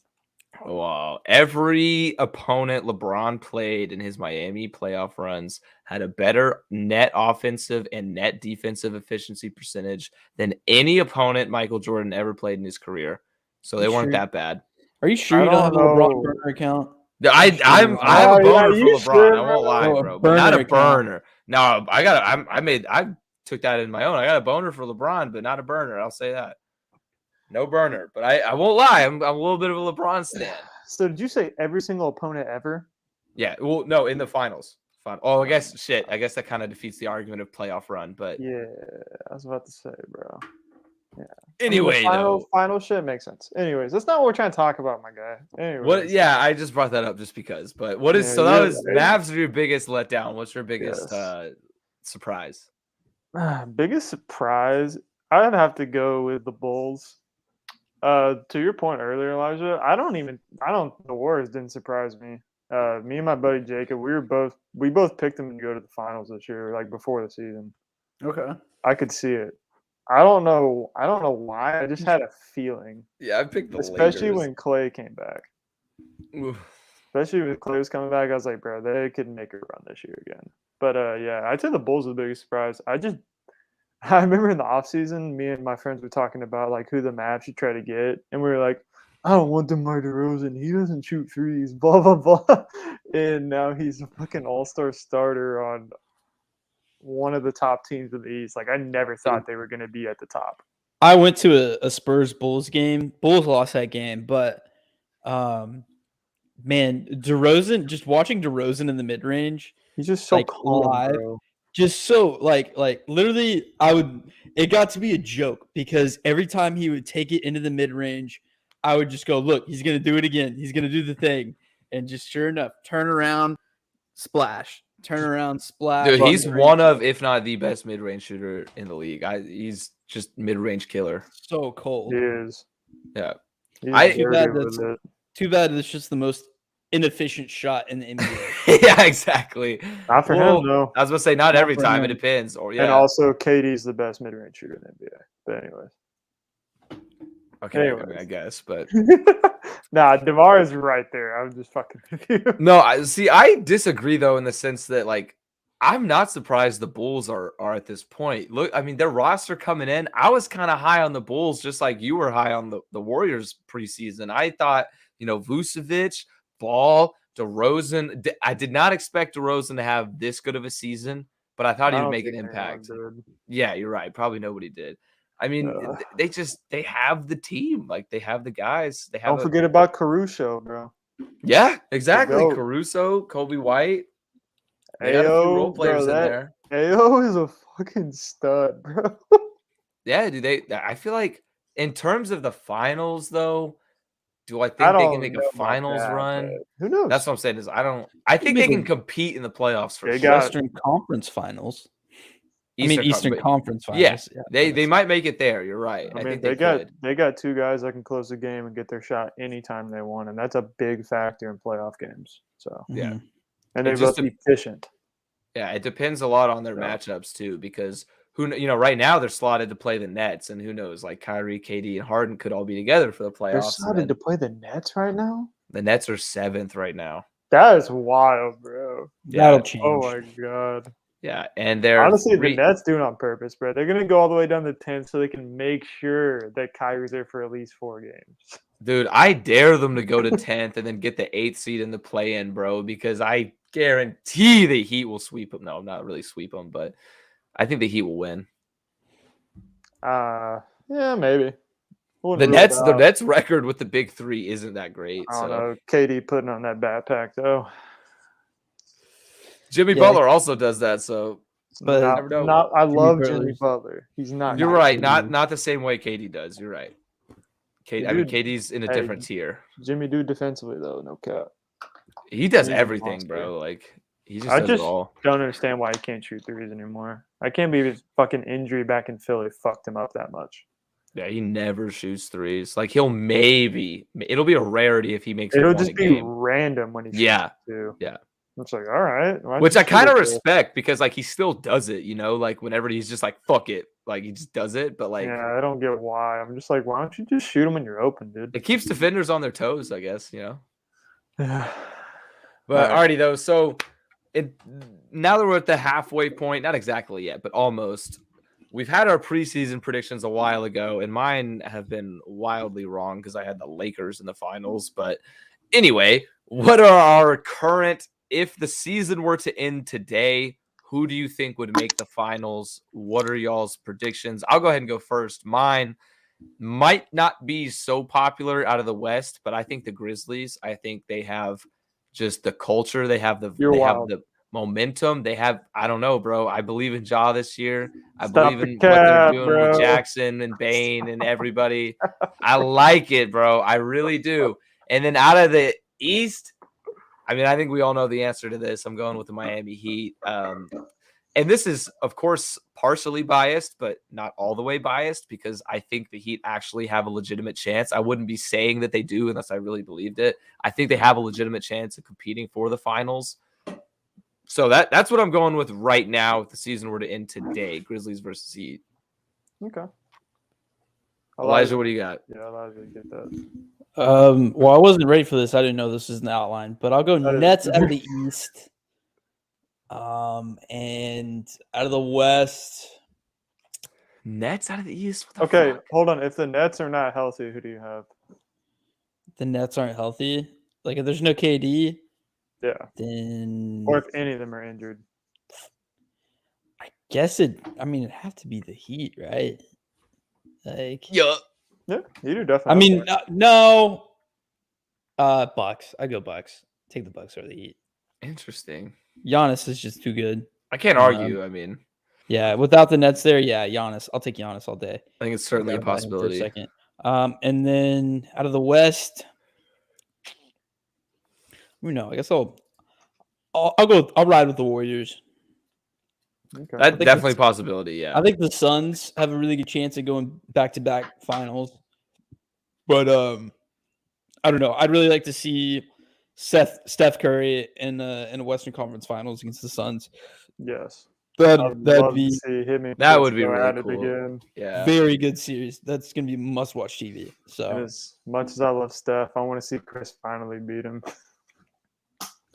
Wow. Every opponent LeBron played in his Miami playoff runs had a better net offensive and net defensive efficiency percentage than any opponent Michael Jordan ever played in his career. So they weren't that bad. Are you sure you don't have a LeBron burner account? I have a boner for LeBron. I won't lie, bro. But not a burner. No, I took that in my own. I got a boner for LeBron, but not a burner. I'll say that. No burner, but I won't lie. I'm a little bit of a LeBron stan. So did you say every single opponent ever? Yeah. Well, no, in the finals. Oh, I guess that kind of defeats the argument of playoff run. But yeah, I was about to say, bro. Yeah. Anyway, final shit makes sense. Anyways, that's not what we're trying to talk about, my guy. Anyways. What? Yeah, I just brought that up just because. But what is that was Mavs are your biggest letdown. What's your biggest surprise? Biggest surprise? I'd have to go with the Bulls. To your point earlier, Elijah, the Warriors didn't surprise me. Me and my buddy Jacob, we both picked them to go to the finals this year, like before the season. Okay. I could see it. I don't know why. I just had a feeling. Yeah, I picked the especially Lakers. When Clay came back. Oof. Especially when Clay was coming back, I was like, bro, they could make a run this year again. But yeah, I'd say the Bulls are the biggest surprise. I remember in the offseason, me and my friends were talking about like who the Mavs should try to get, and we were like, I don't want DeMar DeRozan. He doesn't shoot threes, blah, blah, blah. And now he's a fucking all-star starter on one of the top teams in the East. Like, I never thought they were going to be at the top. I went to a Spurs-Bulls game. Bulls lost that game, but, man, DeRozan, just watching DeRozan in the mid-range. He's just so calm, live, bro. Just so, like literally, it got to be a joke because every time he would take it into the mid-range, I would just go, look, he's going to do it again. He's going to do the thing. And just sure enough, turn around, splash. Turn around, splash. Dude, he's one of, if not the best mid-range shooter in the league. He's just mid-range killer. So cold. He is. Yeah. Too bad that's just the most inefficient shot in the NBA. Yeah, exactly. Not for him, though. I was going to say, not every time. It depends. And also, KD's the best mid-range shooter in the NBA. But anyways. Okay, I guess, but nah, DeMar is right there. I'm just fucking with you. No, I disagree though in the sense that like I'm not surprised the Bulls are at this point. Look, I mean their roster coming in. I was kind of high on the Bulls, just like you were high on the Warriors preseason. I thought Vucevic, Ball, DeRozan. I did not expect DeRozan to have this good of a season, but I thought he would make an impact. Yeah, you're right. Probably nobody did. I mean, they have the team. Like, they have the guys. Don't forget about Caruso, bro. Yeah, exactly. Caruso, Kobe White. They got a few role players in there. Ayo is a fucking stud, bro. Yeah, dude. I feel like in terms of the finals, though, do I think they can make a finals run? Who knows? That's what I'm saying. I think they can compete in the playoffs for sure. Western Conference Finals. Eastern but- Conference Yeah, Finals. they might make it there. You're right. I I mean, think they got two guys that can close the game and get their shot anytime they want, and that's a big factor in playoff games. So Yeah. Mhm. and It they're just both efficient. Yeah, it depends a lot on their Yeah. matchups too, because right now they're slotted to play the Nets, and who knows, like Kyrie, KD, and Harden could all be together for the They're playoffs. and slotted then to play the Nets right now. the Nets are 7th right now. That is wild, bro. That'll change. Oh my god. Yeah, and they're Honestly, the Nets do it on purpose, bro. They're gonna go all the way down to 10 so they can make sure that Kyrie's there for at least 4 games. Dude, I dare them to go to 10th and then get the 8th seed in the play-in, bro, because I guarantee the Heat will sweep them. No, not really sweep them, but I think the Heat will win. Yeah, maybe. The Nets record with the big three isn't that great. I don't So know. KD putting on that backpack though. Jimmy Butler also does that, so But never know. I love Jimmy Butler's- Butler. He's not. you're good. right. Not the same way KD does. You're right. Dude, KD's in a hey, different tier. Jimmy do defensively though, no cap. He does he's a everything, monster. bro. Like he just I does just it all. don't understand why he can't shoot threes anymore. I can't believe his fucking injury back in Philly fucked him up that much. Yeah, he never shoots threes. Like it'll be a rarity if he makes It'll one just a be game. random when he shoots Yeah. too. Yeah. It's like, all right. why don't Which you I shoot kind of it, bro? respect because like he still does it, like whenever he's just like fuck it, like he just does it. But like Yeah, I don't get why. I'm just like, why don't you just shoot him when you're open, dude? it keeps defenders on their toes, I guess. Yeah. But Alright. alrighty though, so now that we're at the halfway point, not exactly yet, but almost. We've had our preseason predictions a while ago, and mine have been wildly wrong because I had the Lakers in the finals. But anyway, what are our current? If the season were to end today, who do you think would make the finals? What are y'all's predictions? I'll go ahead and go first. Mine might not be so popular out of the West, but I think the Grizzlies. I think they have just the culture. They have the have the momentum. They have, I don't know, bro. I believe in Ja this year. I believe in what they're doing with Jackson and Bane and everybody. I like it, bro. I really do. And then out of the East, I mean, I think we all know the answer to this. I'm going with the Miami Heat. And this is, of course, partially biased, but not all the way biased because I think the Heat actually have a legitimate chance. I wouldn't be saying that they do unless I really believed it. I think they have a legitimate chance of competing for the finals. So that's what I'm going with right now if the season were to end today, Grizzlies versus Heat. Okay. Elijah, what do you got? Yeah, Elijah, get that. Well, I wasn't ready for this. I didn't know this was an outline, but I'll go Nets out of the East. And out of the West. Nets out of the East? Okay, hold on. If the Nets are not healthy, who do you have? The Nets aren't healthy. Like if there's no KD. Yeah. Then Or if any of them are injured. I guess it'd have to be the Heat, right? Like Yeah, you do definitely. I mean, no. Bucks. I'd go Bucks. Take the Bucks over the Heat. interesting. Giannis is just too good. I can't argue. I mean, yeah, without the Nets there, yeah, Giannis. I'll take Giannis all day. I think it's certainly a Forgot about him for possibility. second. And then out of the West, I guess I'll ride with the Warriors. Okay. That's definitely a possibility. Yeah, I think the Suns have a really good chance of going back-to-back finals. But I don't know. I'd really like to see Steph Curry in the Western Conference Finals against the Suns. Yes. That'd be that would be really cool. Again. Yeah, very good series. That's gonna be must-watch TV. So And as much as I love Steph, I want to see Chris finally beat him.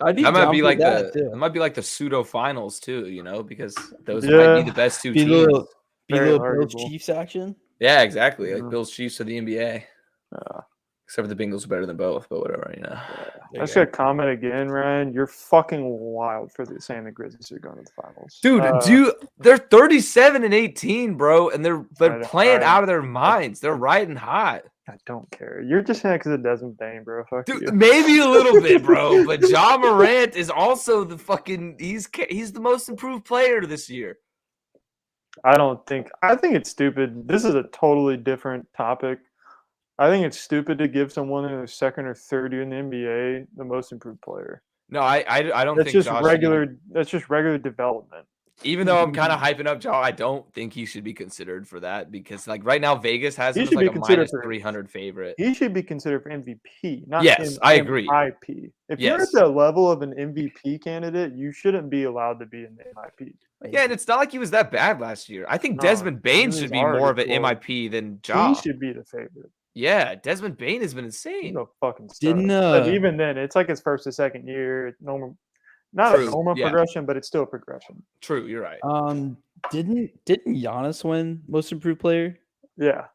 I'd be that might down be for like that, it too. might be like the pseudo finals too. Because those Yeah. might be the best two Be a teams. little Very Bills arguable. Chiefs action. Yeah, exactly. Like Yeah. Bills Chiefs of the NBA. Except for the Bengals are better than both, but whatever. There I you just go. got to comment again, Ryan. You're fucking wild for saying the Grizzlies are going to the finals. Dude, they're 37 and 18, bro, and they're playing out of their minds. They're riding hot. I don't care. You're just saying because it doesn't bang, bro. Fuck Dude, you. maybe a little bit, bro. But Ja Morant is also the fucking he's the most improved player this year. I think it's stupid. This is a totally different topic. I think it's stupid to give someone in their second or third year in the NBA the most improved player. No, I don't That's think just Josh regular. That's just regular development. Even though I'm kind of hyping up Ja, I don't think he should be considered for that because like right now Vegas has him as like a minus 300 favorite. He should be considered for MVP, not yes, I agree. MIP. If you're at the level of an MVP candidate, you shouldn't be allowed to be in the MIP. Yeah, and it's not like he was that bad last year. I think Desmond Bain should be more of an MIP than Ja. He should be the favorite. Yeah, Desmond Bain has been insane. He's a fucking star. But even then, it's like his first or second year. Not a normal progression, but it's still a progression. True, you're right. Didn't Giannis win Most Improved Player? Yeah,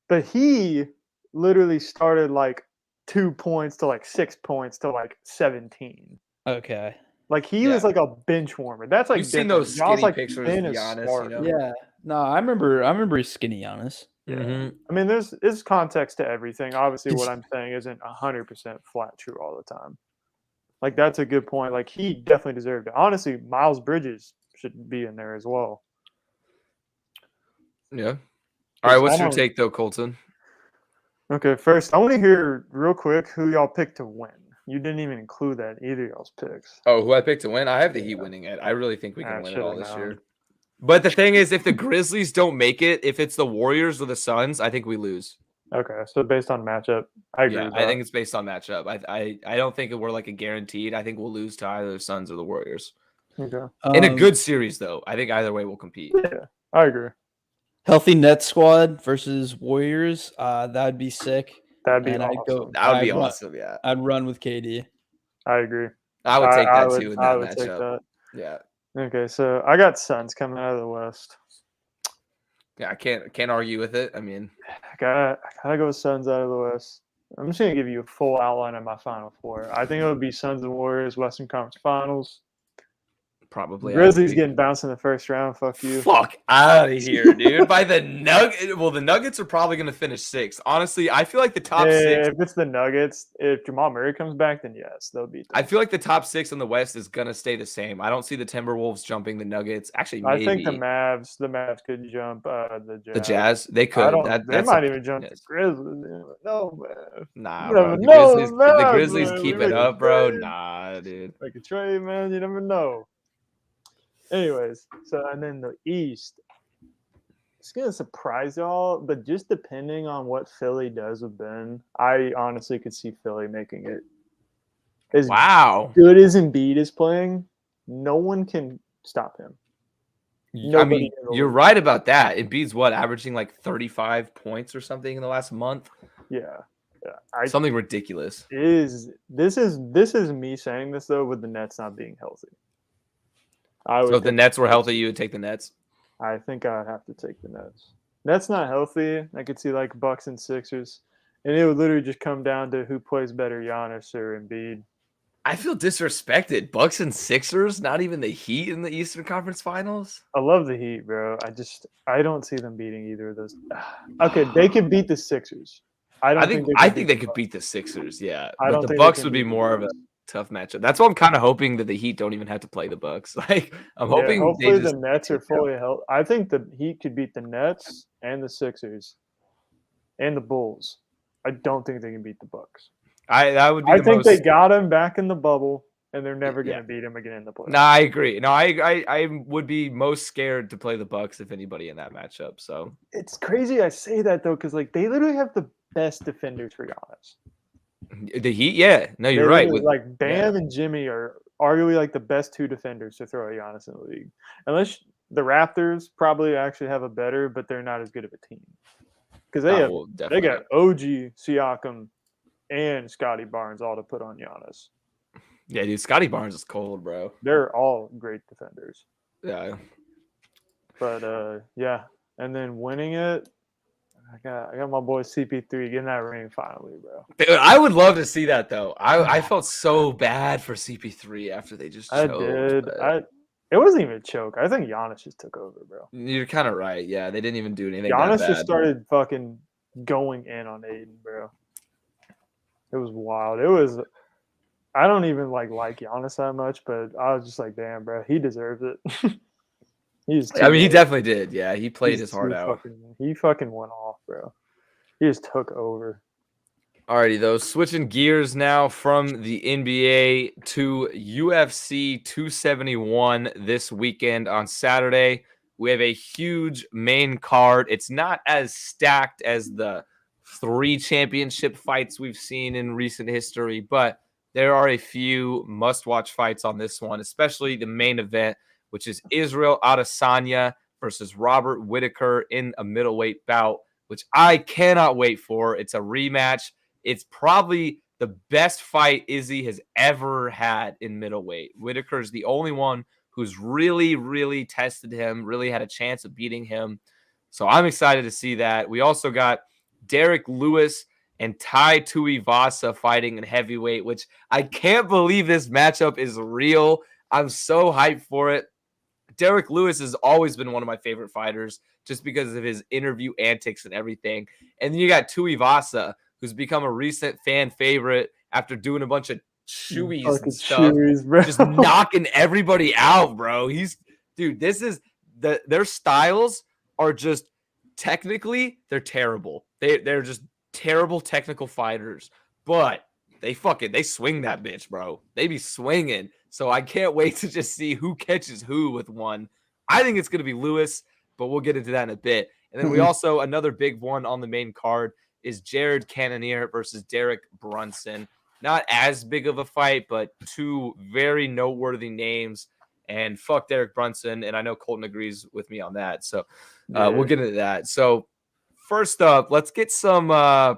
but he literally started like 2 points to like 6 points to like 17. Okay. Like he was like a bench warmer. That's like you've seen those skinny pictures of Giannis. You know? Yeah. No, I remember skinny Giannis. Yeah. Mm-hmm. I mean, there's context to everything. Obviously, what I'm saying isn't 100% flat true all the time. Like, that's a good point. Like, he definitely deserved it. Honestly, Miles Bridges should be in there as well. Yeah. All right, what's your take, though, Colton? Okay, first, I want to hear real quick who y'all picked to win. You didn't even include that in either of y'all's picks. Oh, who I picked to win? I have the Heat winning it. I really think we can win it all this year. But the thing is, if the Grizzlies don't make it, if it's the Warriors or the Suns, I think we lose. Okay, so based on matchup, I agree. Yeah, I think it's based on matchup. I don't think we're like a guaranteed. I think we'll lose to either the Suns or the Warriors. Okay. In a good series, though, I think either way will compete. Yeah, I agree. Healthy Nets squad versus Warriors. That'd be sick. That'd be awesome. That would be awesome. Yeah, I'd run with KD. I agree. I would take that too in that matchup. Take that. Yeah. Okay, so I got Suns coming out of the West. Yeah, I can't argue with it. I mean, I gotta go with Suns out of the West. I'm just gonna give you a full outline of my Final Four. I think it would be Suns and Warriors, Western Conference Finals. Probably. Grizzlies getting bounced in the first round. Fuck you. Fuck out of here, dude. By the Nuggets. Well, the Nuggets are probably going to finish 6th. Honestly, I feel like the top 6. If it's the Nuggets, if Jamal Murray comes back, then yes, they'll beat them. I feel like the top 6 in the West is going to stay the same. I don't see the Timberwolves jumping the Nuggets. Actually, maybe. I think the Mavs could jump the Jazz. The Jazz? They could. They might even jump the Grizzlies. No, man. Nah, bro. The Grizzlies keep it up, bro. Nah, dude. Like a trade, man. You never know. Anyways, and then the East, it's going to surprise y'all, but just depending on what Philly does with Ben, I honestly could see Philly making it. As good as Embiid is playing, no one can stop him. I mean, you're right about that. Embiid's averaging like 35 points or something in the last month? Yeah. Something ridiculous. This is me saying this, though, with the Nets not being healthy. So if the Nets were healthy, you would take the Nets? I think I'd have to take the Nets. Nets not healthy. I could see like Bucks and Sixers. And it would literally just come down to who plays better, Giannis or Embiid. I feel disrespected. Bucks and Sixers, not even the Heat in the Eastern Conference Finals? I love the Heat, bro. I don't see them beating either of those. Okay, they could beat the Sixers. I think they could beat the Sixers, yeah. But the Bucks would be more of a tough matchup. That's why I'm kind of hoping that the Heat don't even have to play the Bucks. Like I'm hoping hopefully the Nets are fully healthy. I think the Heat could beat the Nets and the Sixers and the Bulls. I don't think they can beat the Bucks. I think they got him back in the bubble, and they're never going to beat him again in the playoffs. No, I agree. No, I would be most scared to play the Bucks if anybody in that matchup. So it's crazy I say that though, because like they literally have the best defenders for Giannis. The Heat, yeah. No, you're right. Like Bam and Jimmy are arguably like the best 2 defenders to throw at Giannis in the league. Unless the Raptors probably actually have a better, but they're not as good of a team. Because they got OG, Siakam, and Scotty Barnes all to put on Giannis. Yeah, dude, Scotty Barnes is cold, bro. They're all great defenders. Yeah. But yeah, and then winning it. I got my boy CP3 getting that ring finally, bro. Dude, I would love to see that though. I felt so bad for CP3 after they just choked. I did. It wasn't even a choke. I think Giannis just took over, bro. You're kind of right. Yeah, they didn't even do anything. Giannis just started fucking going in on Aiden, bro. It was wild. I don't even like Giannis that much, but I was just like, damn, bro, he deserves it. He definitely did. Yeah, he played his heart out. He fucking went off, bro. He just took over. Alrighty, though, switching gears now from the NBA to UFC 271 this weekend on Saturday. We have a huge main card. It's not as stacked as the 3 championship fights we've seen in recent history, but there are a few must-watch fights on this one, especially the main event, which is Israel Adesanya versus Robert Whittaker in a middleweight bout, which I cannot wait for. It's a rematch. It's probably the best fight Izzy has ever had in middleweight. Whittaker is the only one who's really, really tested him, really had a chance of beating him. So I'm excited to see that. We also got Derek Lewis and Tai Tuivasa fighting in heavyweight, which I can't believe this matchup is real. I'm so hyped for it. Derek Lewis has always been one of my favorite fighters just because of his interview antics and everything. And then you got Tuivasa, who's become a recent fan favorite after doing a bunch of shoeies and stuff, just knocking everybody out, bro. Their styles are just technically, they're terrible. They're just terrible technical fighters, but they swing that bitch, bro. They be swinging. So I can't wait to just see who catches who with one. I think it's going to be Lewis, but we'll get into that in a bit. And then we also, another big one on the main card is Jared Cannonier versus Derek Brunson. Not as big of a fight, but 2 very noteworthy names. And fuck Derek Brunson. And I know Colton agrees with me on that. So we'll get into that. So first up, let's get some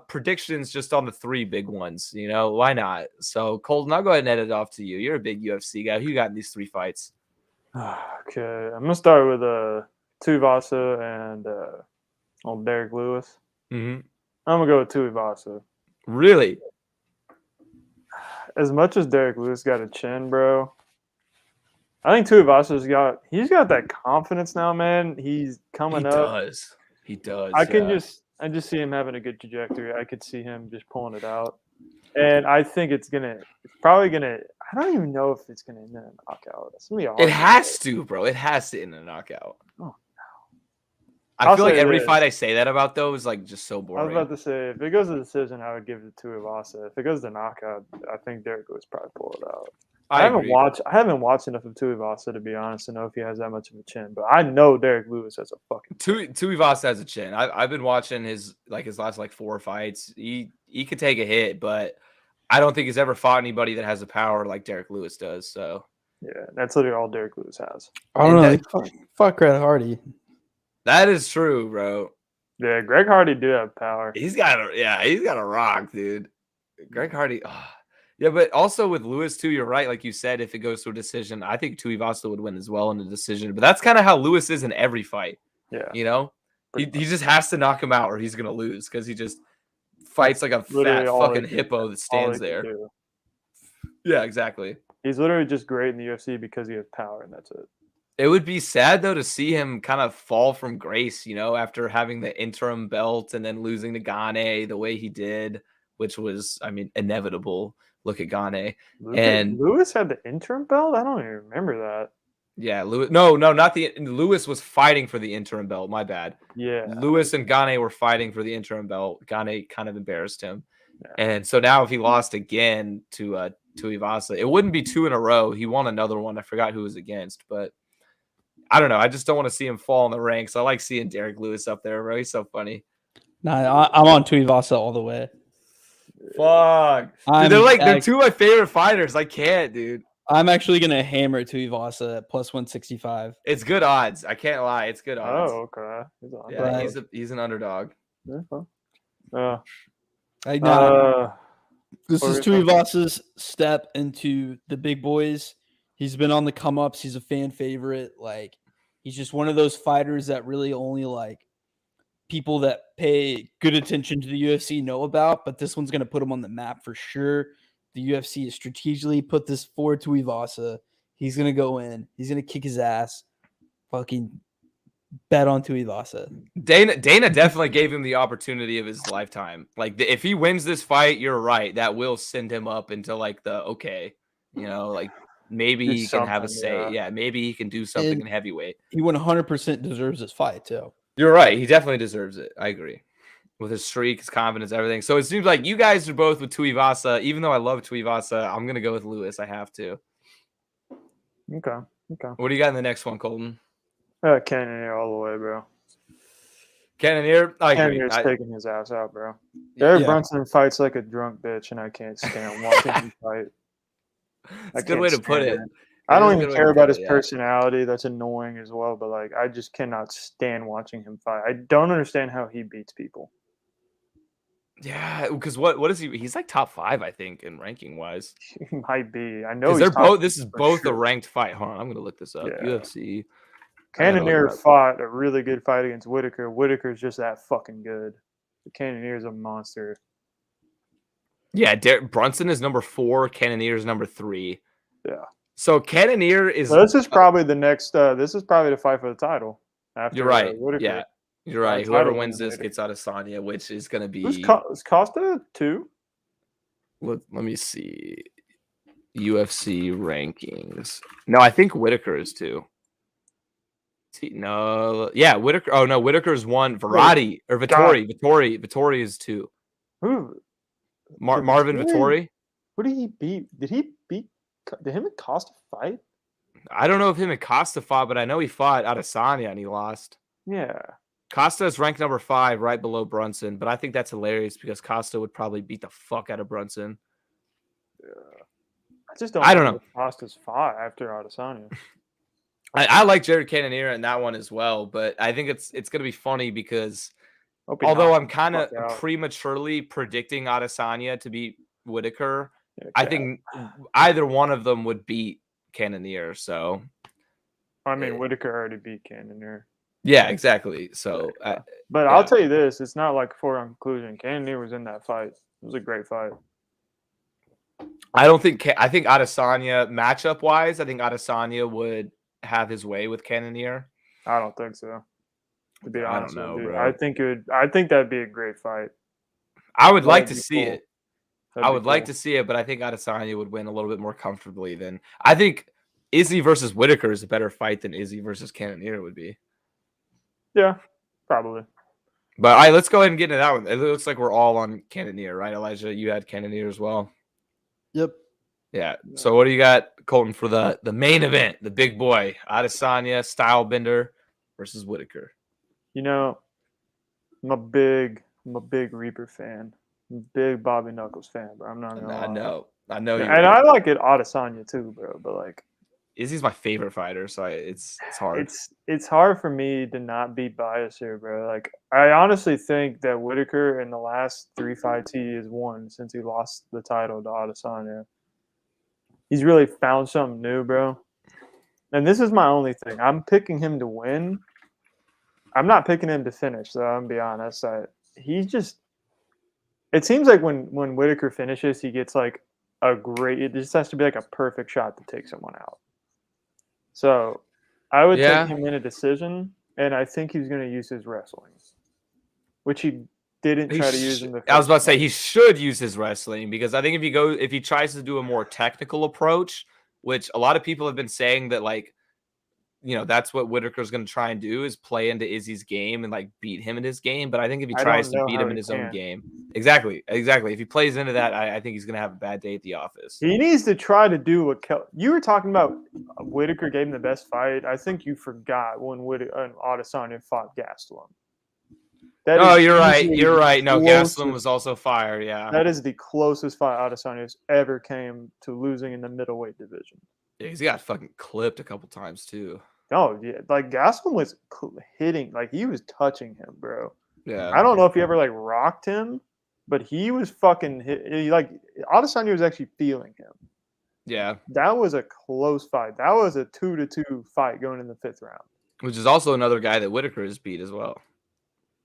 predictions just on the 3 big ones. You know, why not? So Colton, I'll go ahead and edit it off to you. You're a big UFC guy. Who you got in these 3 fights? Okay, I'm gonna start with Tuivasa and old Derek Lewis. Mm-hmm. I'm gonna go with Tuivasa. Really? As much as Derek Lewis got a chin, bro, I think Tuivasa's got that confidence now, man. He's coming up. He does. I just see him having a good trajectory. I could see him just pulling it out. And I think it's probably gonna. I don't even know if it's gonna end in a knockout. It's gonna be hard. It has to, bro. It has to end in a knockout. Oh no! I feel like every fight I say that about though is like just so boring. I was about to say if it goes to decision, I would give it to Tuivasa. If it goes to knockout, I think Derek Lewis probably pull it out. I haven't watched enough of Tuivasa to be honest to know if he has that much of a chin, but I know Derek Lewis has a fucking Tuivasa has a chin. I've been watching his last 4 fights. He could take a hit, but I don't think he's ever fought anybody that has the power like Derek Lewis does. So yeah, that's literally all Derek Lewis has. I don't know. Fuck Greg Hardy. That is true, bro. Yeah, Greg Hardy do have power. He's got a rock, dude. Greg Hardy. Oh. Yeah, but also with Lewis too, you're right. Like you said, if it goes to a decision, I think Tuivasa would win as well in a decision. But that's kind of how Lewis is in every fight. Yeah, you know, he just has to knock him out or he's gonna lose because he just fights like a fat fucking hippo that stands there. Yeah, exactly. He's literally just great in the UFC because he has power, and that's it. It would be sad though to see him kind of fall from grace, you know, after having the interim belt and then losing to Gane the way he did, which was, I mean, inevitable. Look at Gane. And Lewis had the interim belt? I don't even remember that. Yeah, Lewis. No, not the Lewis was fighting for the interim belt. My bad. Yeah. Lewis and Gane were fighting for the interim belt. Gane kind of embarrassed him. Yeah. And so now if he lost again to Tuivasa, it wouldn't be 2 in a row. He won another one. I forgot who it was against, but I don't know. I just don't want to see him fall in the ranks. I like seeing Derek Lewis up there, bro. He's so funny. Nah, I'm on Tuivasa all the way. Fuck. Dude, they're 2 of my favorite fighters. I can't, dude. I'm actually gonna hammer Tuivasa at plus 165. It's good odds. I can't lie. It's good odds. Oh, okay. He's an underdog. Yeah. This is Tuivasa's step into the big boys. He's been on the come ups. He's a fan favorite. Like, he's just one of those fighters that really only people that pay good attention to the UFC know about, but this one's going to put him on the map for sure. The UFC has strategically put this forward to Tuivasa. He's going to go in. He's going to kick his ass. Fucking bet on Tuivasa. Dana definitely gave him the opportunity of his lifetime. Like, if he wins this fight, you're right. That will send him up into maybe he can have a say. Yeah, maybe he can do something in heavyweight. He 100% deserves this fight too. You're right. He definitely deserves it. I agree. with his streak, his confidence, everything. So it seems like you guys are both with Tuivasa. Even though I love Tuivasa, I'm gonna go with Lewis. I have to. Okay. What do you got in the next one, Colton? Cannonier all the way, bro. Cannonier, I agree. Cannonier's taking his ass out, bro. Derek Brunson fights like a drunk bitch, and I can't stand watching him fight. That's a good way to put it. I don't even care about his personality. That's annoying as well. But like, I just cannot stand watching him fight. I don't understand how he beats people. Yeah, because what is he? He's like top 5, I think, in ranking wise. He might be. I know they're both. This is both a ranked fight. Hold on, I'm gonna look this up. Yeah. UFC. Cannonier fought a really good fight against Whitaker. Whitaker's just that fucking good. The Cannonier's a monster. Yeah, Brunson is number 4. Cannonier is number 3. Yeah. So Cannonier is. So this is probably the next. This is probably the fight for the title. After, you're right. Whitaker. Yeah, you're right. Whoever wins this gets Adesanya, which is going to be. Is Costa 2? Let me see. UFC rankings. No, I think Whitaker is 2. No, yeah, Whitaker. Oh no, Whitaker is 1. Vittori. Vittori is 2. Who? Marvin Vittori. Who did he beat? Did him and Costa fight? I don't know if him and Costa fought, but I know he fought Adesanya and he lost. Yeah. Costa is ranked number 5, right below Brunson, but I think that's hilarious because Costa would probably beat the fuck out of Brunson. Yeah. I don't know. Costa's fought after Adesanya. I like Jared Cannonier in that one as well, but I think it's going to be funny because although I'm kind of prematurely predicting Adesanya to beat Whitaker, I think either one of them would beat Cannonier. So, I mean, Whitaker already beat Cannonier. Yeah, exactly. So, but I'll tell you this: it's not like foregone conclusion. Cannonier was in that fight. It was a great fight. I think Adesanya matchup wise, I think Adesanya would have his way with Cannonier. I don't think so. To be honest, I don't know, dude. bro. I think that'd be a great fight. I would like to see it. I would like to see it, but I think Adesanya would win a little bit more comfortably than I think Izzy versus Whitaker is a better fight than Izzy versus Cannonier would be. Yeah, probably. But all right, let's go ahead and get into that one. It looks like we're all on Cannonier, right, Elijah? You had Cannonier as well. Yep. Yeah. So what do you got, Colton, for the main event, the big boy, Adesanya, Stylebender versus Whitaker? You know, I'm a big Reaper fan. I'm a big Bobby Knuckles fan, but I'm not gonna lie. I know you. And I like it Adesanya too, bro. But like, Izzy's my favorite fighter, so it's hard. It's hard for me to not be biased here, bro. Like, I honestly think that Whitaker in the last 3 fights he has won since he lost the title to Adesanya. He's really found something new, bro. And this is my only thing. I'm picking him to win. I'm not picking him to finish, though. I'm gonna be honest. He's just. It seems like when Whitaker finishes, he gets like a great. It just has to be like a perfect shot to take someone out. So, I would take him in a decision, and I think he's going to use his wrestling, which he didn't try to use in the. I was about to say he should use his wrestling because I think if he tries to do a more technical approach, which a lot of people have been saying that that's what Whitaker's going to try and do is play into Izzy's game and like beat him in his game. But I think if he tries to beat him in his own game, exactly. If he plays into that, I think he's going to have a bad day at the office. He needs to try to do what you were talking about. Whitaker gave him the best fight. I think you forgot when Adesanya fought Gastelum. You're right. You're right. No, Gastelum was also fire. Yeah, that is the closest fight Adesanya's ever came to losing in the middleweight division. Yeah, he's got fucking clipped a couple times too. Oh yeah, like Gastelum was hitting, like he was touching him, bro. Yeah, I don't know if he ever like rocked him, but he was fucking like Adesanya was actually feeling him. Yeah, that was a close fight. That was a 2-2 fight going in the 5th round. Which is also another guy that Whitaker has beat as well.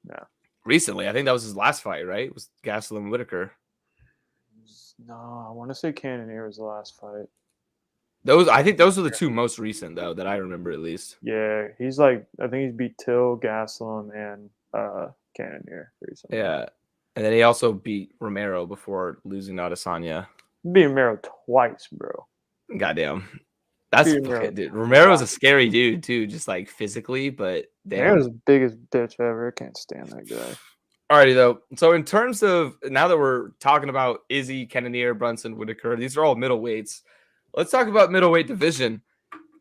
Yeah, recently, I think that was his last fight, right? It was Gastelum Whitaker. No, I want to say Cannonier was the last fight. I think those are the 2 most recent though that I remember at least. Yeah, I think he's beat Till, Gastelum, and Cannonier recently. Yeah, and then he also beat Romero before losing to Adesanya. He beat Romero twice, bro. Goddamn, that's dude. Romero's a scary dude too, just like physically. But Romero's the biggest bitch ever. I can't stand that guy. Alrighty though. So in terms of now that we're talking about Izzy, Cannonier, Brunson, Whitaker, these are all middleweights. Let's talk about middleweight division.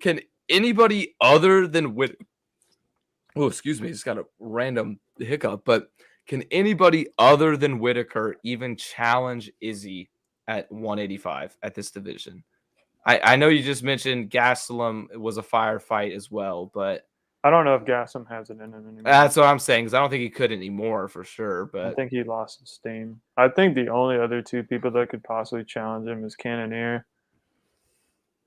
Can anybody other than Whitaker? Oh, excuse me, just got a random hiccup. But can anybody other than Whitaker even challenge Izzy at 185 at this division? I know you just mentioned Gastelum was a firefight as well, but I don't know if Gastelum has it in him anymore. that's what I'm saying, because I don't think he could anymore for sure. But I think he lost his steam. I think the only other two people that could possibly challenge him is Cannonier.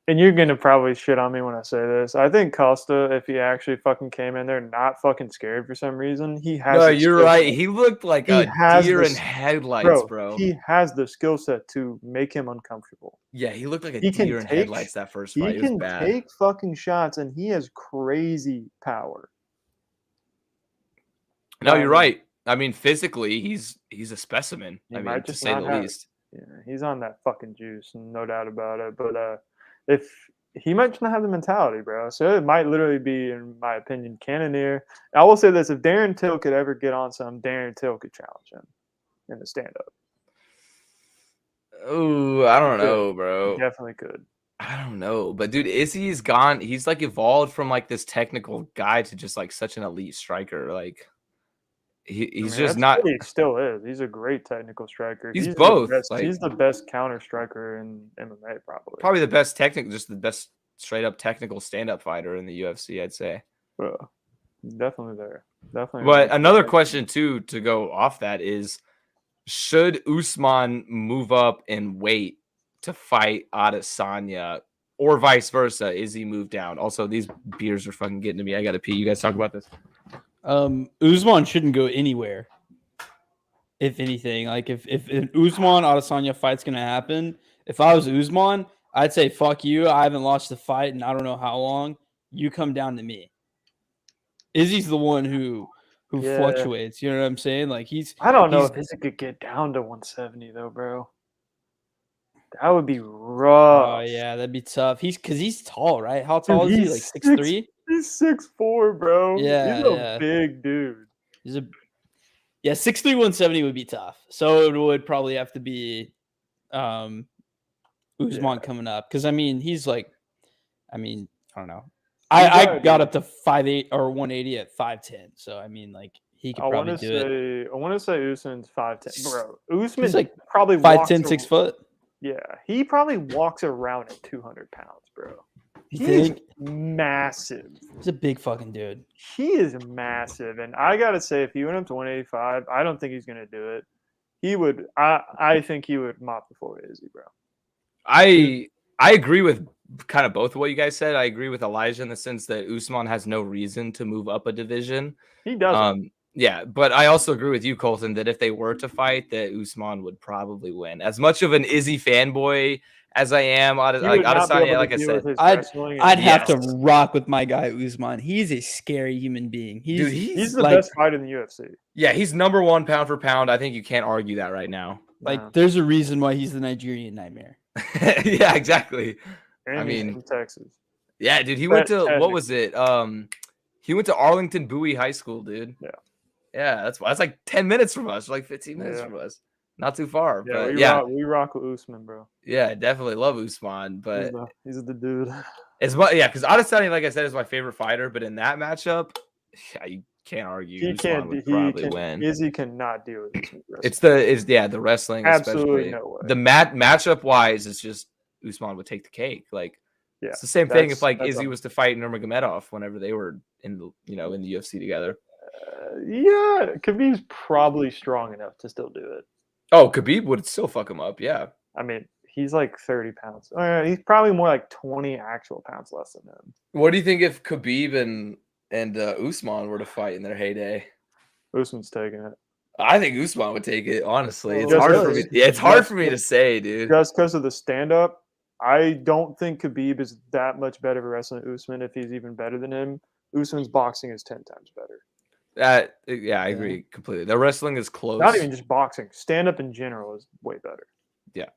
And you're gonna probably shit on me when I say this. I think Costa, if he actually fucking came in there not fucking scared for some reason, he has. No, you're right. He looked like a deer in headlights, bro. He has the skill set to make him uncomfortable. Yeah, he looked like a deer in headlights that first fight. He can take fucking shots, and he has crazy power. No, you're right. I mean, physically, he's a specimen. I mean, to say the least. Yeah, he's on that fucking juice, no doubt about it. But if he might just not have the mentality, bro. So it might literally be, in my opinion, Cannonier. I will say this: if Darren Till could ever get on some, Darren Till could challenge him in the stand-up. Oh, I don't know, bro. He definitely could. I don't know, but dude, Izzy's gone. He's like evolved from like this technical guy to just like such an elite striker. Like he's just not. He still is. He's a great technical striker. He's both. He's the best counter striker in MMA, probably. Probably the best technical, just the best straight up technical stand-up fighter in the UFC, I'd say. Bro, definitely there. Definitely. But another question too, to go off that, is should Usman move up in weight to fight Adesanya, or vice versa? Izzy move down? Also, these beers are fucking getting to me. I gotta pee. You guys talk about this. Usman shouldn't go anywhere. If anything, like if an Usman Adesanya fight's gonna happen, if I was Usman, I'd say fuck you. I haven't lost the fight in I don't know how long. You come down to me. Izzy's the one who fluctuates. You know what I'm saying? Like I don't know if Izzy could get down to 170 though, bro. That would be rough. Oh yeah, that'd be tough. He's tall, right? How tall is he? Like 6'3"? He's 6'4", bro. Yeah, he's a big dude. 6'3", 170 would be tough. So it would probably have to be Usman coming up, because I mean he's like, I don't know. I got up to 5'8" or 180 at 5'10", so I mean like he could probably do it. I want to say Usman's 5'10", bro. Usman's like probably 5'10", 6 foot. Yeah, he probably walks around at 200 pounds, bro. He's massive. He's a big fucking dude. He is massive, and I gotta say, if he went up to 185, I don't think he's gonna do it. He would. I think he would mop the floor with Izzy, bro. I agree with kind of both of what you guys said. I agree with Elijah in the sense that Usman has no reason to move up a division. He doesn't. Yeah, but I also agree with you, Colton, that if they were to fight, that Usman would probably win. As much of an Izzy fanboy as I am, Adesanya, like I said, I'd have to rock with my guy Usman. He's a scary human being. He's the best fighter in the UFC. Yeah, he's number one pound for pound. I think you can't argue that right now. Like, there's a reason why he's the Nigerian Nightmare. Yeah, exactly. And I mean, from Texas. Yeah, dude. He went to what was it? He went to Arlington Bowie High School, dude. Yeah, that's like 10 minutes from us, like 15 minutes from us. Not too far. Yeah, but we rock with Usman, bro. Yeah, I definitely love Usman, but he's the dude. Because Adesanya, like I said, is my favorite fighter. But in that matchup, you can't argue. Usman would probably win. Izzy cannot deal with this. It's the wrestling. Absolutely especially. No way. The matchup wise, it's just Usman would take the cake. Like it's the same thing if like Izzy was to fight Nurmagomedov whenever they were in the in the UFC together. Yeah, Khabib's probably strong enough to still do it. Oh, Khabib would still fuck him up. Yeah. I mean, he's like 30 pounds. He's probably more like 20 actual pounds less than him. What do you think if Khabib and Usman were to fight in their heyday? Usman's taking it. I think Usman would take it. Honestly, it's hard for me. Yeah, it's hard for me to say, dude. Just because of the stand-up, I don't think Khabib is that much better of a wrestler than Usman. If he's even better than him, Usman's boxing is 10 times better. I agree completely. The wrestling is close. Not even just boxing. Stand-up in general is way better. Yeah.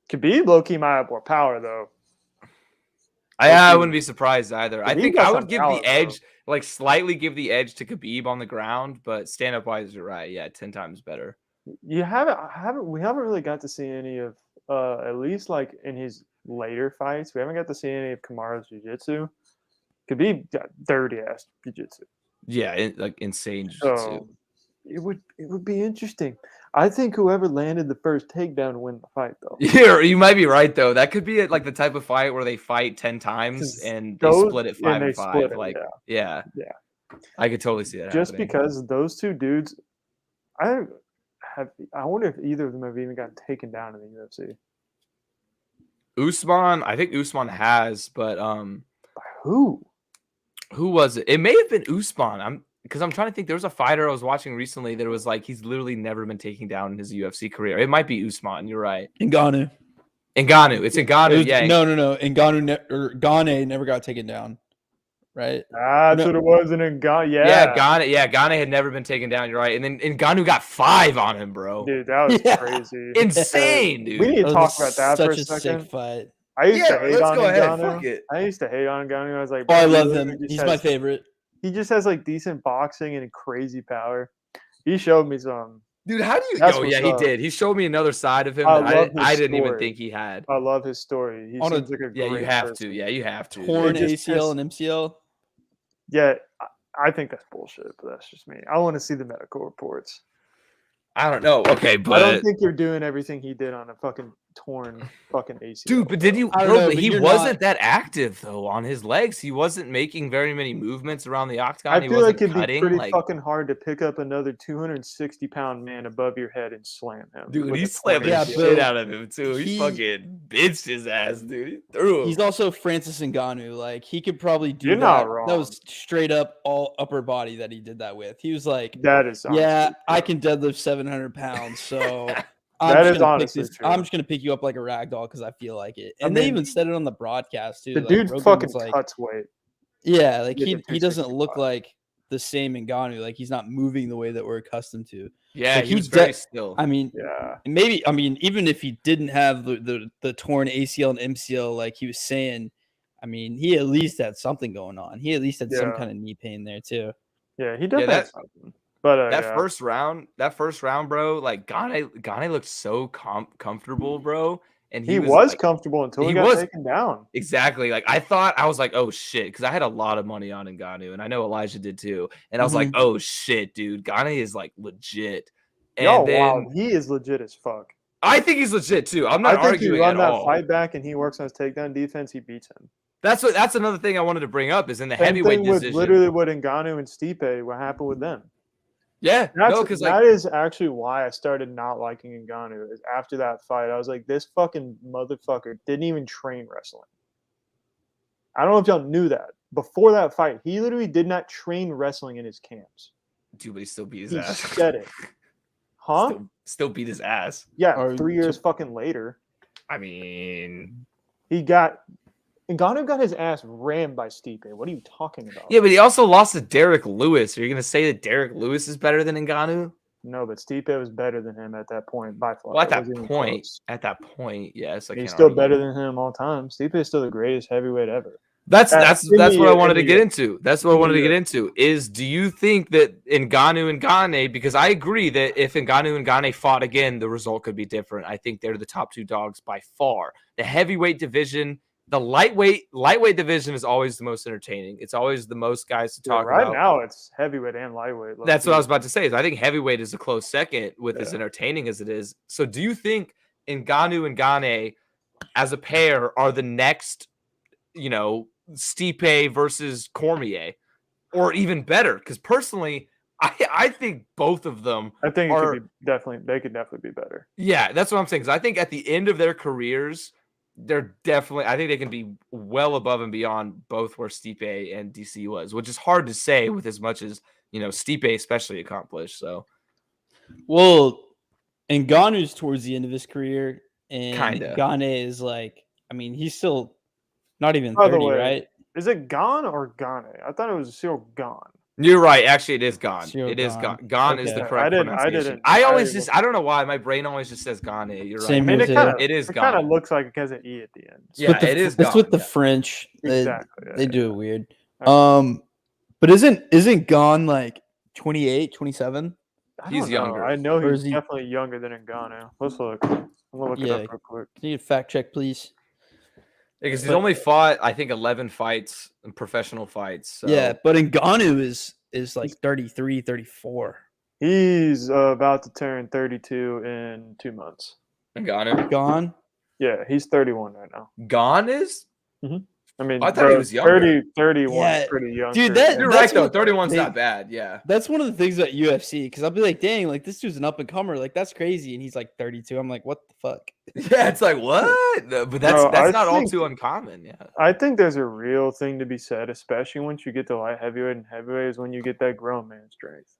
Khabib low-key might have more power, though. I wouldn't be surprised either. I think I would give the edge. like slightly give the edge to Khabib on the ground, but stand up wise, you're right. Yeah, 10 times better. We haven't really got to see any of at least like in his later fights. We haven't got to see any of Kamaru's jiu-jitsu. Khabib got dirty ass jiu-jitsu. Yeah, like insane jiu-jitsu. So it would be interesting. I think whoever landed the first takedown win the fight, though. Yeah, you might be right though. That could be like the type of fight where they fight 10 times and they split it 5 and 5. Like, yeah, I could totally see that. Just happening. because those two dudes, I wonder if either of them have even gotten taken down in the UFC. Usman, I think Usman has, but By who? Who was it? It may have been Usman. Because I'm trying to think. There was a fighter I was watching recently that was like he's literally never been taken down in his UFC career. It might be Usman. You're right. Ngannou. It's Ngannou. Yeah. No. Gane never got taken down. Right. That's what it was in Ngannou. Yeah. Gane had never been taken down. You're right. And then Ngannou got 5 on him, bro. Dude, that was crazy. Insane, dude. We need to talk about that for a second. Such a sick fight. I used to hate on Ngannou. Fuck it. I used to hate on Ngannou. I was like, I love him. He's my favorite. He just has like decent boxing and crazy power. He showed me some. Dude, how do you? Oh yeah, he did. He showed me another side of him that I didn't even think he had. I love his story. He seems like a great you have person. to. Yeah, you have to. Torn ACL and MCL. Yeah, I think that's bullshit, but that's just me. I want to see the medical reports. I don't know. Okay, but I don't think you're doing everything he did on a fucking torn fucking ACL. Dude, but did you? Bro, but he wasn't that active though on his legs. He wasn't making very many movements around the octagon. I feel like it'd be pretty fucking hard to pick up another 260-pound man above your head and slam him. Dude, he slammed the shit out of him too. He fucking bitched his ass, dude. He threw him. He's also Francis Ngannou. Like he could probably do You're that. not wrong. That was straight up all upper body that he did that with. He was like, that is I can deadlift 700 pounds. So I'm just gonna pick you up like a rag doll because I feel like it. And they even said it on the broadcast too. The dude fucking cuts weight. Yeah, like he doesn't look like the same Ngannou. Like he's not moving the way that we're accustomed to. Yeah, like, he was very still. I mean, even if he didn't have the torn ACL and MCL, like he was saying, I mean, he at least had something going on. He at least had some kind of knee pain there too. Yeah, he does have something. But first round, bro, like Gane looked so comfortable, bro, and he was like, comfortable until he got taken down. Exactly. Like I was like, oh shit, because I had a lot of money on Ngannou, and I know Elijah did too, and I was like, oh shit, dude, Gane is like legit. And wow, he is legit as fuck. I think he's legit too. I'm not arguing at all. He run that fight back, and he works on his takedown defense. He beats him. That's another thing I wanted to bring up is in the heavyweight division. Literally, what Ngannou and Stipe, what happened with them. Yeah, that is actually why I started not liking Ngannou. Is after that fight, I was like, this fucking motherfucker didn't even train wrestling. I don't know if y'all knew that. Before that fight, he literally did not train wrestling in his camps. Dude, but he still beat his ass. He said it. Huh? Still beat his ass. Yeah, 3 years fucking later. I mean, Ngannou got his ass rammed by Stipe. What are you talking about? Yeah, but he also lost to Derek Lewis. Are you going to say that Derek Lewis is better than Ngannou? No, but Stipe was better than him at that point by far. Well, at that point, yes. He's still better than him all time. Stipe is still the greatest heavyweight ever. That's what I wanted to get into. That's what I wanted to get into. Is do you think that Ngannou and Gane, because I agree that if Ngannou and Gane fought again, the result could be different. I think they're the top two dogs by far. The heavyweight division. The lightweight division is always the most entertaining. It's always the most guys to talk about. Right now, it's heavyweight and lightweight. That's what I was about to say. Is I think heavyweight is a close second with as entertaining as it is. So, do you think Ngannou and Gane as a pair are the next, Stipe versus Cormier, or even better? Because personally, I think both of them. I think they could definitely be better. Yeah, that's what I'm saying. Because I think at the end of their careers. I think they can be well above and beyond both where Stipe and DC was, which is hard to say with as much as, Stipe especially accomplished. So, well, and Ngannou's towards the end of his career, and kinda. Gane is like, I mean, he's still not even 30, right? Is it Gane or Gane? I thought it was still Gane. You're right. Actually, it is Gane. Cyril It is Gane. Gane. Gane is the correct pronunciation. I don't know why my brain always just says Gane. You're right. Same it is Gane. It kind of looks like it has an E at the end. Yeah, it is Gane. It's with the French. Exactly. They do it weird. But isn't Gone like 28, 27? He's younger. I know Or he's is he- definitely younger than Ngannou. Let's look. I'm gonna look it Yeah. up real quick. Can you fact check, please? Because he's But- only fought, I think, 11 fights, professional fights. So. Yeah, but Ngannou is like 33, 34. He's about to turn 32 in 2 months. Ngannou. Gone? Yeah, he's 31 right now. Gone is? I mean, I thought he was younger. 31 Yeah, is pretty young. dude, for- that- You're That's right, though. what 31's they- not bad. Yeah. That's one of the things about UFC because I'll be like, dang, like this dude's an up and comer. Like, that's crazy. And he's like 32. I'm like, what the fuck? Yeah, it's like, what? No, but that's Bro, I not all think- too uncommon. Yeah. I think there's a real thing to be said, especially once you get to light heavyweight and heavyweight, is when you get that grown man strength.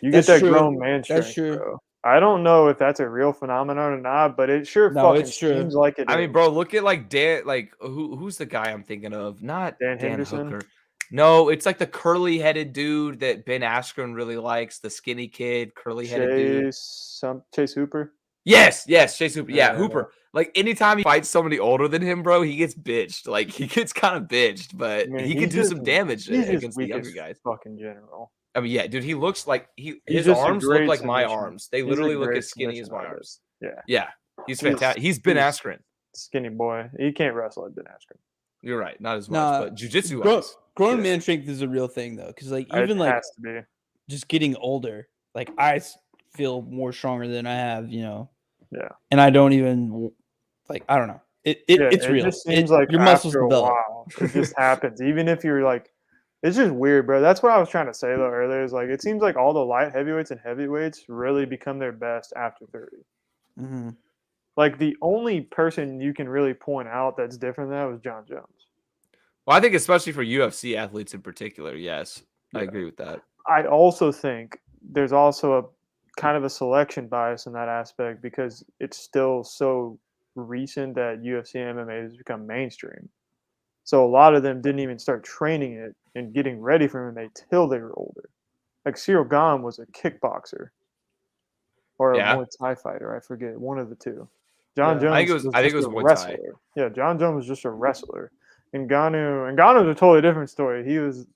You That's get that true. grown man That's strength, true. bro. I don't know if that's a real phenomenon or not, but it sure No, fucking it's true. seems like it. I mean, is. bro, look at like Dan. Like, who's the guy I'm thinking of? Not Dan Dan Henderson? Hooker. No, it's like the curly-headed dude that Ben Askren really likes. The skinny kid, curly-headed dude. Chase Hooper. Yes, Chase Hooper. Yeah, Yeah. Hooper. Like anytime he fights somebody older than him, bro, he gets bitched. Like he gets kind of bitched, but Man, he can he's do some just- damage He's just against the weak younger as guys. fucking general. I mean, yeah, dude, he looks like his just a arms look great like my submission. arms. They He's a literally look great as skinny as submission my artist. arms. Yeah, Yeah, he's He's- fantastic. He's Ben he's- Askren. skinny boy. He can't wrestle like Ben Askren. You're right, not as much, Nah, but jujitsu Grown, wise. grown yeah. man strength is a real thing though, because like It even like has to be. just getting older, like feel more stronger than I have, Yeah. And I don't even like I don't know. It's real. It just seems like your muscles after a develop. while, it just happens. Even if you're like, it's just weird, bro. That's what I was trying to say though earlier. Is like it seems like all the light heavyweights and heavyweights really become their best after 30. Mhm. Like the only person you can really point out that's different than that was John Jones. Well, I think especially for UFC athletes in particular, yes, I Yeah. agree with that. I also think there's also a kind of a selection bias in that aspect because it's still so recent that UFC and MMA has become mainstream. So a lot of them didn't even start training it and getting ready for MMA till they were older. Like Cyril Gane was a kickboxer or Yeah. a Muay Thai fighter. I forget, one of the two. John Yeah. Jones. I think it was just a Muay Thai. wrestler. Yeah, John Jones was just a wrestler. And Ngannou's a totally different story. He was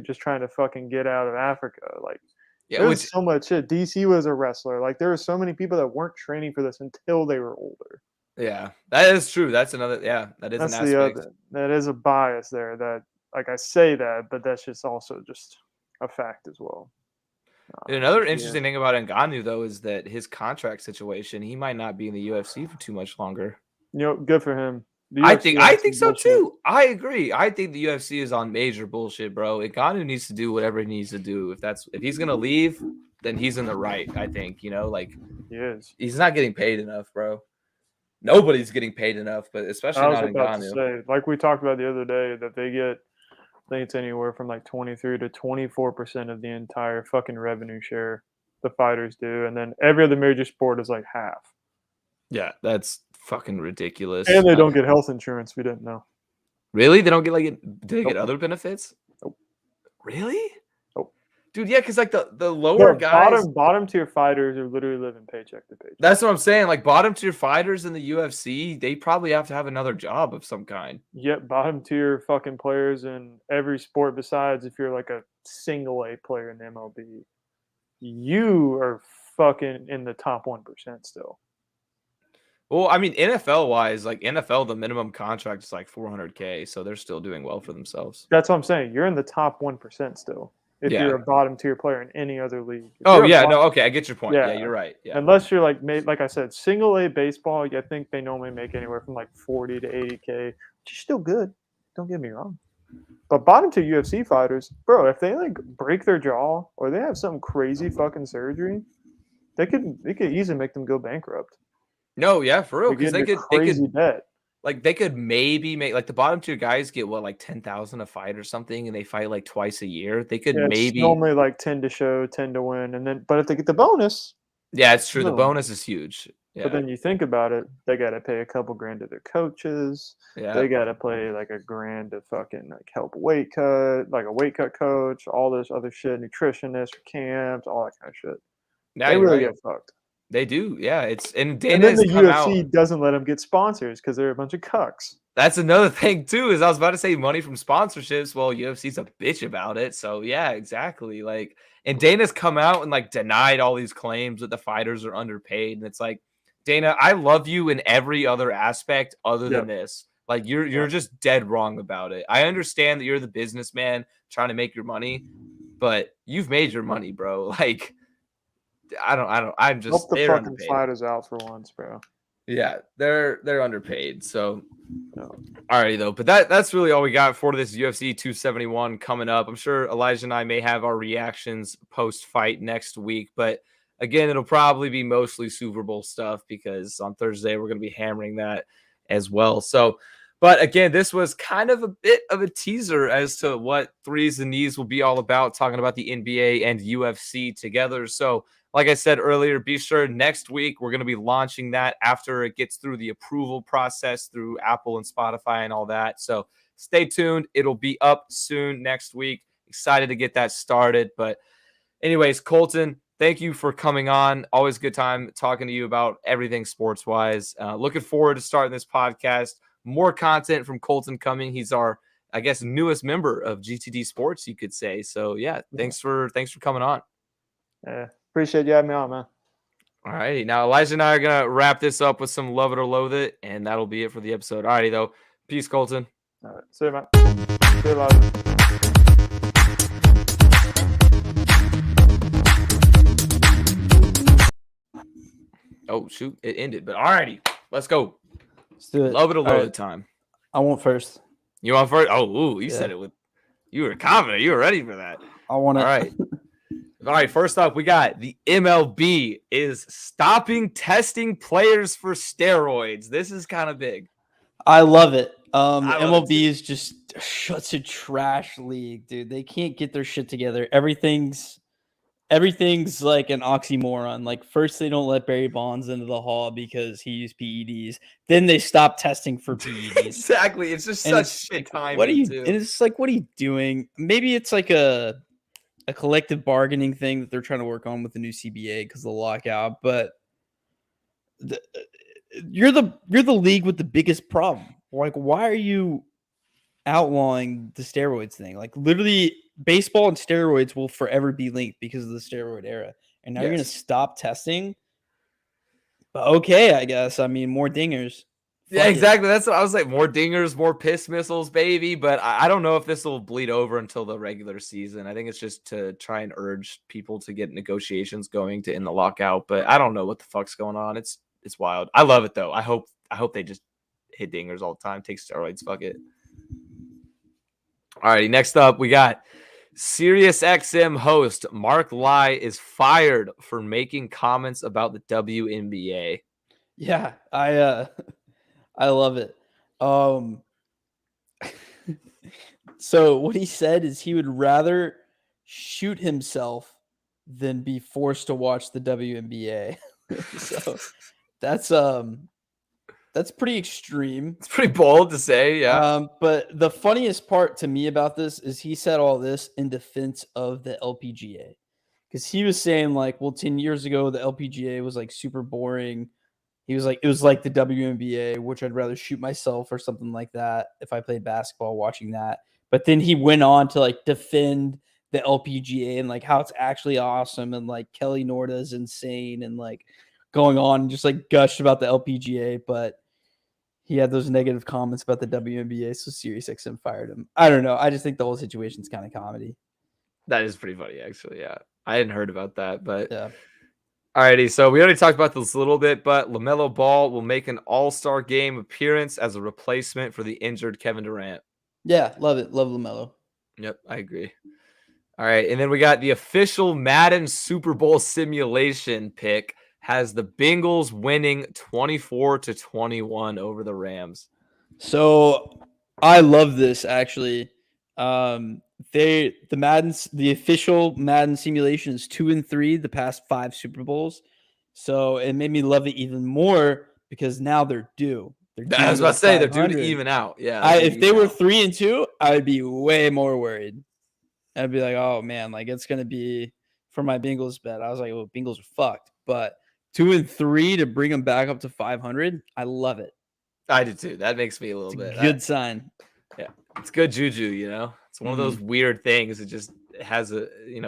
just trying to fucking get out of Africa. Like Yeah, there which was so much shit. DC was a wrestler. Like there were so many people that weren't training for this until they were older. yeah, that is true. That's another. Yeah, that is That's an the aspect. other. That is a bias there. That like I say that, but that's just also just a fact as well. And another Yeah. interesting thing about Ngannou though is that his contract situation, he might not be in the UFC for too much longer. Good for him. The I UFC think has some so bullshit. too. I agree. I think the UFC is on major bullshit, bro. Ngannou needs to do whatever he needs to do. If he's gonna leave, then he's in the right. I think like He is. he's not getting paid enough, bro. Nobody's getting paid enough, but especially I was not about to Ngannou. say, like we talked about the other day, that they get, I think it's anywhere from like 23 to 24% of the entire fucking revenue share the fighters do, and then every other major sport is like half. Yeah, that's fucking ridiculous. And they don't get health insurance. We didn't know. Really? They don't get do they get Nope. other benefits? Nope. Really? Nope. Dude, yeah, because like the lower No, guys. bottom tier fighters are literally living paycheck to paycheck. That's what I'm saying. Like bottom tier fighters in the UFC, they probably have to have another job of some kind. Yet bottom tier fucking players in every sport besides if you're like a single A player in the MLB, you are fucking in the top 1% still. Well, I mean, NFL wise, like NFL, the minimum contract is like $400K, so they're still doing well for themselves. That's what I'm saying. You're in the top 1% still. If Yeah. you're a bottom tier player in any other league. If Oh you're a yeah, bottom- no, okay, I get your point. Yeah, Yeah. you're right. Yeah, Unless you're like I said, single A baseball, I think they normally make anywhere from like 40 to 80K, which is still good. Don't get me wrong. But bottom tier UFC fighters, bro, if they like break their jaw or they have some crazy fucking surgery, they could easily make them go bankrupt. no, yeah, for real, They because get they into could crazy debt. like they could maybe make like the bottom tier guys get what like 10,000 a fight or something, and they fight like twice a year. They could Yeah, it's maybe. normally like 10 to show, 10 to win, and then but if they get the bonus, Yeah, it's true. The No. bonus is huge. Yeah, but then you think about it, they got to pay a couple grand to their coaches. yeah. They got to pay like a grand to fucking like help weight cut, like a weight cut coach, all this other shit, nutritionist for camps, all that kind of shit. Now They you're really right. get fucked. They do. Yeah, it's and Dana And then has the come out. UFC doesn't let them get sponsors because they're a bunch of cucks. That's another thing too, is I was about to say money from sponsorships. Well, UFC's a bitch about it. So yeah, exactly. Like, and Dana's come out and like denied all these claims that the fighters are underpaid. And it's like, Dana, I love you in every other aspect other than this. Like you're just dead wrong about it. I understand that you're the businessman trying to make your money, but you've made your money, bro. Like, I'm just help the they're fucking underpaid. fighters out for once, bro. Yeah, they're underpaid. So, alrighty though. But that's really all we got for this UFC 271 coming up. I'm sure Elijah and I may have our reactions post fight next week, but again, it'll probably be mostly Super Bowl stuff because on Thursday we're going to be hammering that as well. So, but again, this was kind of a bit of a teaser as to what Threes and Knees will be all about, talking about the NBA and UFC together. So, like I said earlier, be sure next week we're going to be launching that after it gets through the approval process through Apple and Spotify and all that. So stay tuned. It'll be up soon next week. Excited to get that started. But anyways, Colton, thank you for coming on. Always a good time talking to you about everything sports-wise. Looking forward to starting this podcast. More content from Colton coming. He's our, I guess, newest member of GTD Sports, you could say. So yeah, thanks for coming on. Yeah. Appreciate you having me on, man. All righty. Now, Elijah and I are going to wrap this up with some Love It or Loathe It, and that'll be it for the episode. All righty, though. Peace, Colton. All right. See you, man. See you, Elijah. Oh, shoot. It ended. But all righty. Let's go. Let's do it. Love It or Loathe It time. I want first. You want first? Oh, you said it with – you were confident. You were ready for that. I want it. All right. All right, first up, we got the MLB is stopping testing players for steroids. This is kind of big. I love it. MLB is just such a trash league, dude. They can't get their shit together. Everything's like an oxymoron. Like, first they don't let Barry Bonds into the hall because he used PEDs. Then they stop testing for PEDs. Exactly. It's just such shit time. And it's like, what are you doing? Maybe it's like a collective bargaining thing that they're trying to work on with the new CBA because of the lockout. But you're the league with the biggest problem. Like, why are you outlawing the steroids thing? Like, literally, baseball and steroids will forever be linked because of the steroid era. And now you're going to stop testing? But okay, I guess. I mean, more dingers. Yeah, exactly. That's what I was like. More dingers, more piss missiles, baby. But I don't know if this will bleed over until the regular season. I think it's just to try and urge people to get negotiations going to end the lockout. But I don't know what the fuck's going on. It's wild. I love it though. I hope they just hit dingers all the time. Take steroids. Fuck it. All righty. Next up, we got SiriusXM host Mark Lai is fired for making comments about the WNBA. Yeah, I love it. So what he said is he would rather shoot himself than be forced to watch the WNBA. So that's pretty extreme. It's pretty bold to say, yeah. But the funniest part to me about this is he said all this in defense of the LPGA. Because he was saying, like, well, 10 years ago, the LPGA was like super boring. He was like, it was like the WNBA, which I'd rather shoot myself or something like that if I played basketball watching that. But then he went on to like defend the LPGA and like how it's actually awesome. And like Kelly Norda is insane and like going on and just like gushed about the LPGA. But he had those negative comments about the WNBA. So SiriusXM fired him. I don't know. I just think the whole situation's kind of comedy. That is pretty funny, actually. Yeah. I hadn't heard about that, but yeah. Alrighty, so we already talked about this a little bit, but LaMelo Ball will make an All-Star Game appearance as a replacement for the injured Kevin Durant. Yeah, love it. Love LaMelo. Yep, I agree. All right, and then we got the official Madden Super Bowl simulation pick has the Bengals winning 24-21 over the Rams. So I love this actually. The official Madden simulation is 2-3 the past 5 Super Bowls. So it made me love it even more because now they're due. I was about to say they're due to even out. Yeah. If they were 3-2, I would be way more worried. I'd be like, oh man, like it's gonna be for my Bengals bet. I was like, well, Bengals are fucked. But 2-3 to bring them back up to 500, I love it. I did too. That makes me a little bit. Good sign. Yeah, it's good juju. It's one of those weird things. It just has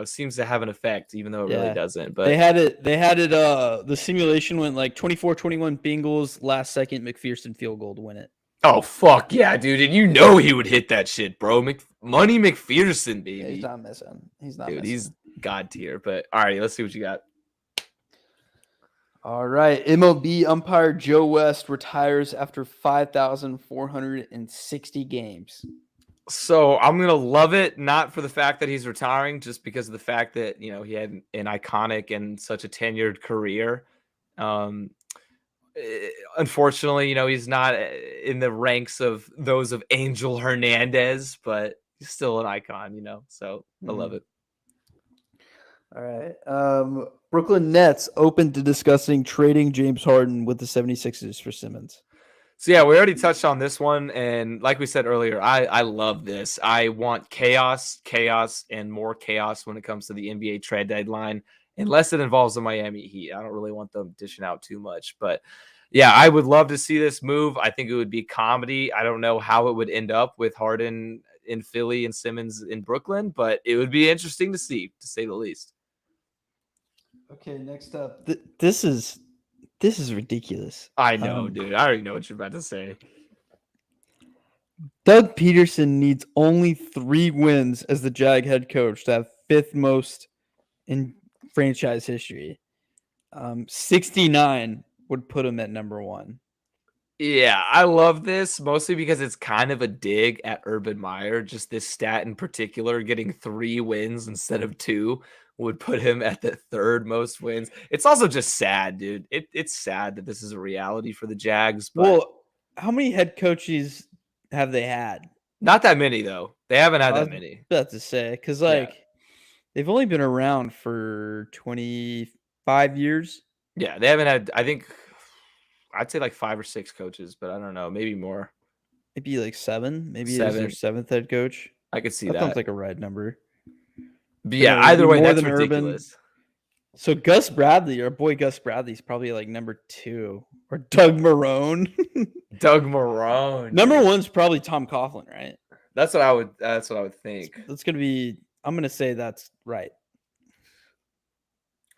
seems to have an effect, even though it really doesn't. But they had it. The simulation went like 24-21 Bengals, last second McPherson field goal to win it. Oh fuck yeah, dude! And he would hit that shit, bro. Money McPherson, baby. Yeah, he's not missing. Dude, he's god tier. But all right, let's see what you got. All right, MLB umpire Joe West retires after 5,460 games. So I'm gonna love it, not for the fact that he's retiring, just because of the fact that he had an iconic and such a tenured career. Unfortunately, he's not in the ranks of those of Angel Hernandez, but he's still an icon. So I love it. All right. Brooklyn Nets open to discussing trading James Harden with the 76ers for Simmons. So, yeah, we already touched on this one. And like we said earlier, I love this. I want chaos, and more chaos when it comes to the NBA trade deadline, unless it involves the Miami Heat. I don't really want them dishing out too much. But, yeah, I would love to see this move. I think it would be comedy. I don't know how it would end up with Harden in Philly and Simmons in Brooklyn, but it would be interesting to see, to say the least. Okay, next up. This is ridiculous. I know, dude. I already know what you're about to say. Doug Peterson needs only 3 wins as the Jag head coach to have 5th most in franchise history. 69 would put him at number 1. Yeah, I love this mostly because it's kind of a dig at Urban Meyer. Just this stat in particular, getting 3 wins instead of 2 would put him at the 3rd most wins. It's also just sad, dude. It's sad that this is a reality for the Jags. But well, how many head coaches have they had? Not that many, though. They haven't had that many. About to say, because they've only been around for 25 years. Yeah, they haven't had. I think I'd say like 5 or 6 coaches, but I don't know, maybe more. Maybe like 7. Maybe 7. It's their 7th head coach. I could see that. That sounds like a right number. But yeah, either way, that's ridiculous. Urban. So Gus Bradley, our boy Gus Bradley's probably like number 2, or Doug Marrone. Doug Marrone. Number 1's probably Tom Coughlin, right? That's what I would think. That's gonna be. I'm gonna say that's right.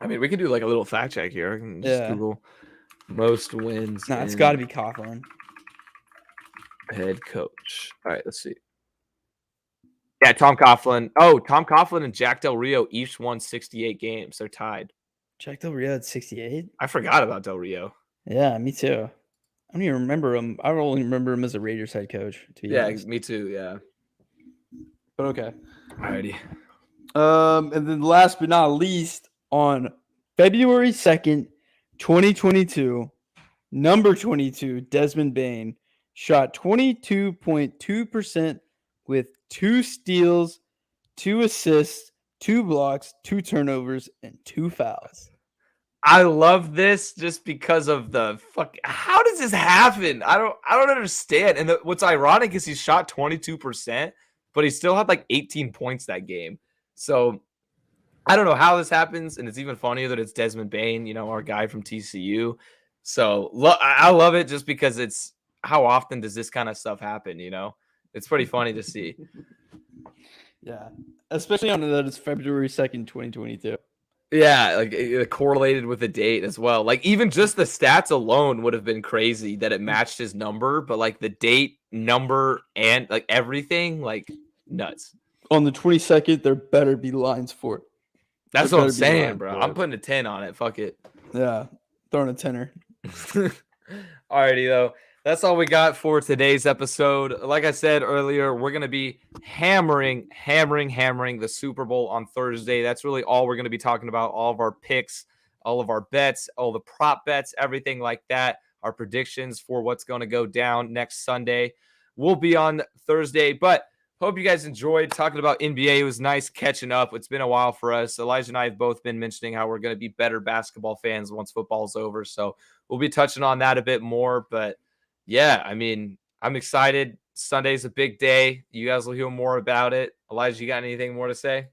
I mean, we can do like a little fact check here. I can just Google most wins. No, it's got to be Coughlin. Head coach. All right, let's see. Yeah, Tom Coughlin. Oh, Tom Coughlin and Jack Del Rio each won 68 games. They're tied. Jack Del Rio had 68? I forgot about Del Rio. Yeah, me too. I don't even remember him. I only remember him as a Raiders head coach. To be honest. Me too, yeah. But okay. Alrighty. And then last but not least, on February 2nd, 2022, number 22, Desmond Bain, shot 22.2% with 2 steals, 2 assists, 2 blocks, 2 turnovers, and 2 fouls. I love this just because of the fuck. How does this happen? I don't understand. And what's ironic is he shot 22%, but he still had like 18 points that game. So I don't know how this happens, and it's even funnier that it's Desmond Bain, our guy from TCU. So I love it just because it's how often does this kind of stuff happen? It's pretty funny to see. Yeah, especially on that it's February 2nd, 2022. Yeah, like it correlated with the date as well. Like even just the stats alone would have been crazy that it matched his number, but like the date, number, and like everything, like nuts. On the 22nd, there better be lines for it. That's what I'm saying, bro. I'm putting a 10 on it. Fuck it. Yeah, throwing a tenner. Alrighty, though. That's all we got for today's episode. Like I said earlier, we're going to be hammering the Super Bowl on Thursday. That's really all we're going to be talking about. All of our picks, all of our bets, all the prop bets, everything like that. Our predictions for what's going to go down next Sunday will be on Thursday. But hope you guys enjoyed talking about NBA. It was nice catching up. It's been a while for us. Elijah and I have both been mentioning how we're going to be better basketball fans once football's over. So we'll be touching on that a bit more. But yeah, I mean, I'm excited. Sunday's a big day. You guys will hear more about it. Elijah, you got anything more to say?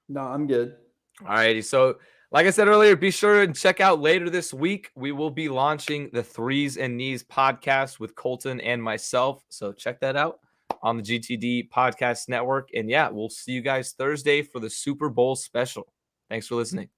No, I'm good. All righty. So Like I said earlier, be sure and check out later this week. We will be launching the Threes and Knees podcast with Colton and myself. So check that out on the GTD Podcast Network. And yeah, we'll see you guys Thursday for the Super Bowl special. Thanks for listening.